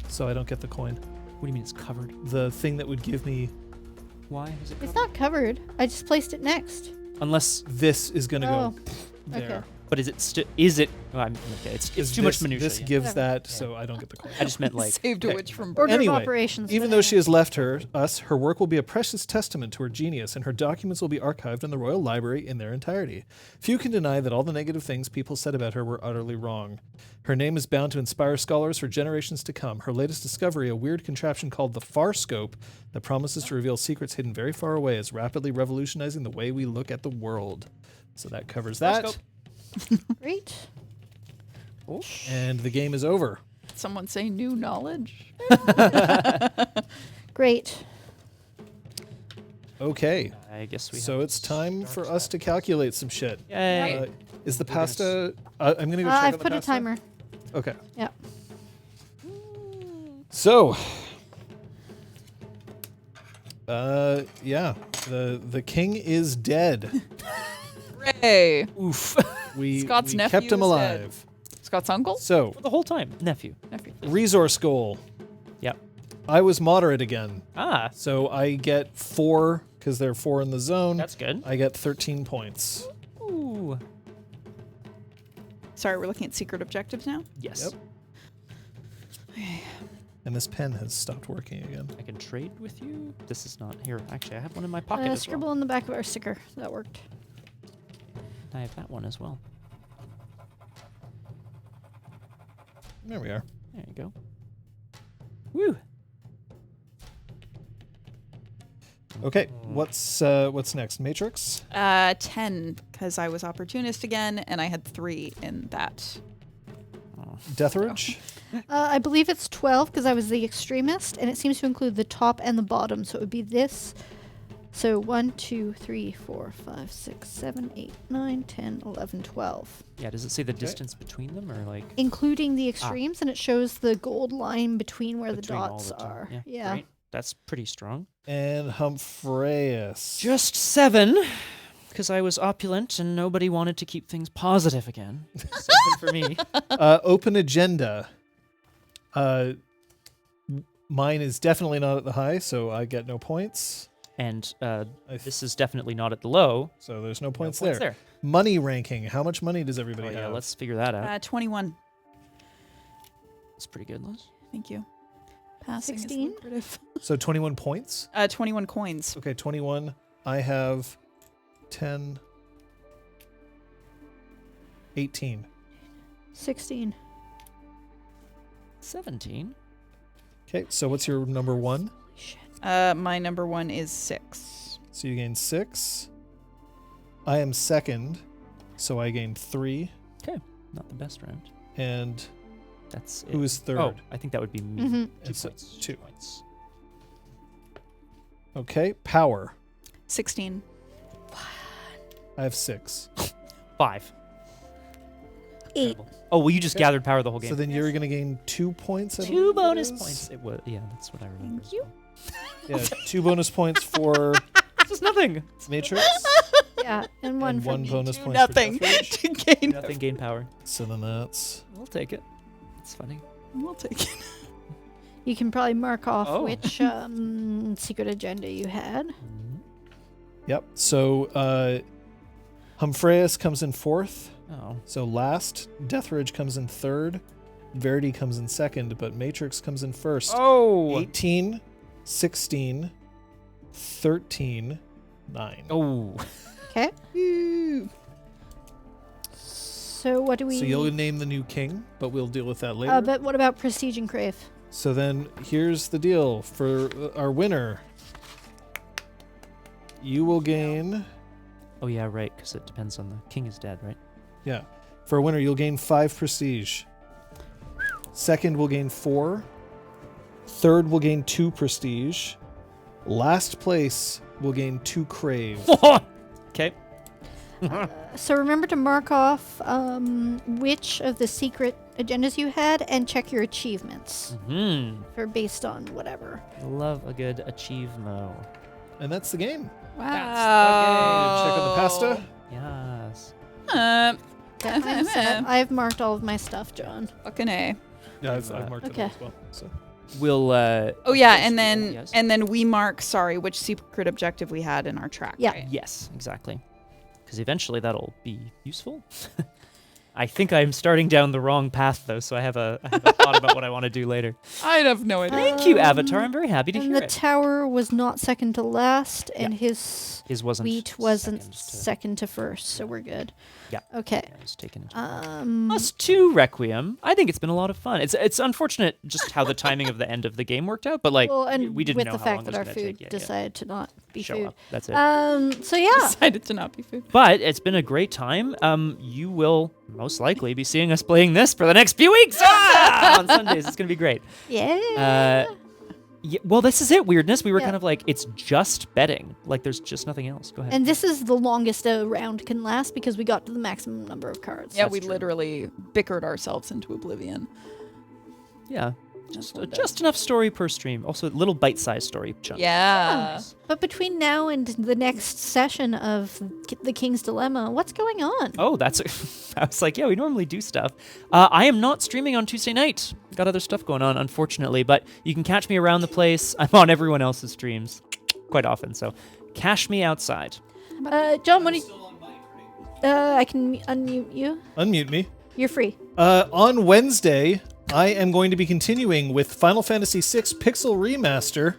so I don't get the coin. What do you mean it's covered? The thing that would give me Why is it covered? It's not covered. I just placed it next. Unless, this is going to Oh, go there. okay. but is it? Oh, okay, it's too much minutia. This gives Whatever. that, so I don't get the coin. I just meant like. Saved a okay. witch from Order Anyway, of operations. Even though she has left us, her work will be a precious testament to her genius, and her documents will be archived in the Royal Library in their entirety. Few can deny that all the negative things people said about her were utterly wrong. Her name is bound to inspire scholars for generations to come. Her latest discovery, a weird contraption called the Far Scope, that promises to reveal secrets hidden very far away, is rapidly revolutionizing the way we look at the world. So that covers that. Scope. Great. And the game is over. Someone say new knowledge. Great. Okay. I guess we. So have it's to time start for us to calculate some shit. Yay! Is the We're gonna pasta... I'm going to go check on I've the put a pasta. timer. Okay. Yep. So... yeah. The king is dead. Hooray! Oof. We, Scott's we nephew kept him is dead. alive. Scott's uncle? So, For the whole time, nephew. resource goal. Yep. I was moderate again. Ah, So I get 4, because there are 4 in the zone. that's good. I get 13 points. Ooh. Sorry, we're looking at secret objectives now? Yes. Yep. And this pen has stopped working again. I can trade with you. This is not here. Actually, I have one in my pocket as Scribble well. on the back of our sticker. That worked. I have that one as well. There we are. There you go. Woo. Okay, what's next? Matrix? 10, because I was opportunist again, and I had 3 in that. Deathridge? I believe it's 12 because I was the extremist, and it seems to include the top and the bottom. So it would be this, So 1, 2, 3, 4, 5, 6, 7, 8, 9, 10, 11, 12. Yeah, does it say the distance between them or like Including the extremes, and it shows the gold line between where between the all dots the time? are. Yeah. Great. That's pretty strong. And Humphreus. Just 7, because I was opulent and nobody wanted to keep things positive again. 7 for me. Open agenda. Mine is definitely not at the high, so I get no points. And this is definitely not at the low. So there's no points, points there. Money ranking. How much money does everybody have? Yeah, let's figure that out. 21. That's pretty good, Liz. Thank you. Passing is 16? lucrative. So 21 points? 21 coins. Okay, 21. I have 10. 18. 16. 17. Okay, so what's your number 1? Shit. My number 1 is 6. So you gain 6. I am second, so I gain 3. Okay, not the best round. And That's who it. is third? Oh, I think that would be me. Mm-hmm. 2 And so points. 2. 2 points. Okay, power. 16. I have 6. 5. 8. Incredible. Oh, well, you just Okay. gathered power the whole game. So then you're going to gain 2 points. I 2 believe it bonus is. points. It was, yeah, that's what I remember. Thank you. Yeah, 2 bonus points for Just nothing. Matrix. Yeah, and 1 and for 1 me. bonus Do point nothing for Deathridge. to gain. Nothing, gain power. So then that's We'll take it. It's funny. We'll take it. You can probably mark off Oh. which secret agenda you had. yep. So Humphreus comes in 4th. Oh. So last, Deathridge comes in 3rd, Verity comes in 2nd, but Matrix comes in 1st. Oh. 18, 16, 13, 9. Oh. Okay. So what do we... So you'll name the new king, but we'll deal with that later. but what about Prestige and Crave? So then here's the deal for our winner. You will gain, Oh, yeah, right, because it depends on the king is dead, right? yeah, for a winner you'll gain 5 prestige. Second will gain 4. Third will gain 2 prestige. Last place will gain 2 crave. Okay. So remember to mark off which of the secret agendas you had and check your achievements for based on whatever. Love a good achievement. And that's the game. Wow. Check on the pasta. Yes. Okay, I'm set. I've marked all of my stuff, John. Fucking A. Yeah, I've marked it Okay. as well. So. We'll. Oh yeah, and then yes. we mark which secret objective we had in our track. Yeah. Right? Yes, exactly. Because eventually that'll be useful. I think I'm starting down the wrong path though, so I have a thought about what I want to do later. I have no idea. Thank you, Avatar. I'm very happy to And hear the it. tower was not second to last, and his His wasn't. wheat wasn't second to- second to first, so we're good. Yeah. Okay. Yeah, it was taken into Us Us 2 Requiem. I think it's been a lot of fun. It's unfortunate just how the timing of the end of the game worked out, but like well, and we didn't with know the how fact long that it our was gonna food take. decided to not be Show food. up. That's it. So yeah. Decided to not be food. But it's been a great time. You will most likely be seeing us playing this for the next few weeks on Sundays. It's gonna be great. Yeah. Yeah, well, this is it. Weirdness. We were Yeah. kind of like, it's just betting. Like, there's just nothing else. Go ahead. And this is the longest a round can last because we got to the maximum number of cards. Yeah, That's we true. literally bickered ourselves into oblivion. yeah, just enough story per stream. Also, little bite-sized story chunks. Yeah. But between now and the next session of the King's Dilemma, what's going on? Oh, that's. I was like, yeah, we normally do stuff. I am not streaming on Tuesday night. Got other stuff going on, unfortunately. But you can catch me around the place. I'm on everyone else's streams quite often, so cash me outside. John, what do you... I can unmute you. Unmute me. You're free. On Wednesday, I am going to be continuing with Final Fantasy VI Pixel Remaster.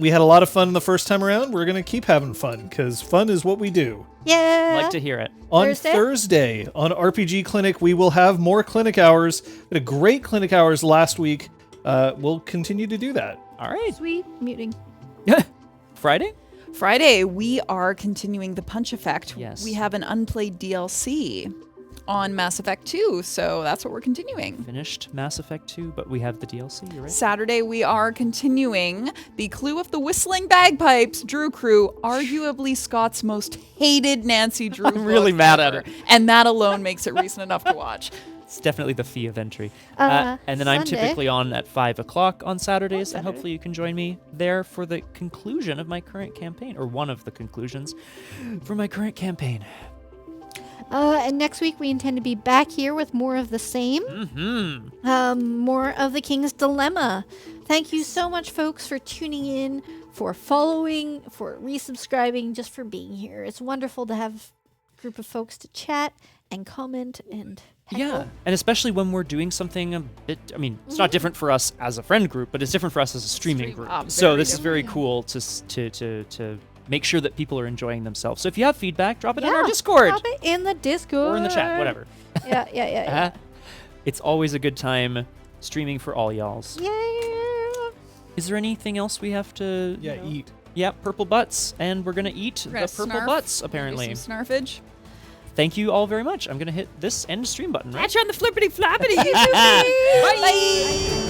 We had a lot of fun the first time around. We're going to keep having fun, because fun is what we do. Yeah. Like to hear it. On Thursday? Thursday, on RPG Clinic, we will have more clinic hours. We had a great clinic hours last week. We'll continue to do that. All right. Sweet. Muting. Friday? Friday, we are continuing the Punch Effect. Yes. We have an unplayed DLC. on Mass Effect 2, so that's what we're continuing. Finished Mass Effect 2, but we have the DLC, you're right. Saturday, we are continuing The Clue of the Whistling Bagpipes, Drew Crew, arguably Scott's most hated Nancy Drew I'm really book mad ever. at it. And that alone makes it reason enough to watch. It's definitely the fee of entry. And then I'm Sunday. typically on at 5 o'clock on Saturdays, and Saturday. hopefully you can join me there for the conclusion of my current campaign, or one of the conclusions for my current campaign. And next week we intend to be back here with more of the same. More of the King's Dilemma. Thank you so much, folks, for tuning in, for following, for resubscribing, just for being here. It's wonderful to have a group of folks to chat and comment and heckle. Yeah, and especially when we're doing something a bit, I mean, it's not different for us as a friend group, but it's different for us as a streaming group. So very this is very cool to make sure that people are enjoying themselves. So if you have feedback, drop it in our Discord. Drop it in the Discord. Or in the chat, whatever. Yeah. It's always a good time streaming for all y'alls. Yeah. Is there anything else we have to... Yeah, eat. Yeah, purple butts, and we're going to eat We're gonna the purple snarf. butts, apparently. Do some snarfage. Thank you all very much. I'm going to hit this end stream button, right? Catch you on the flippity floppity. Bye.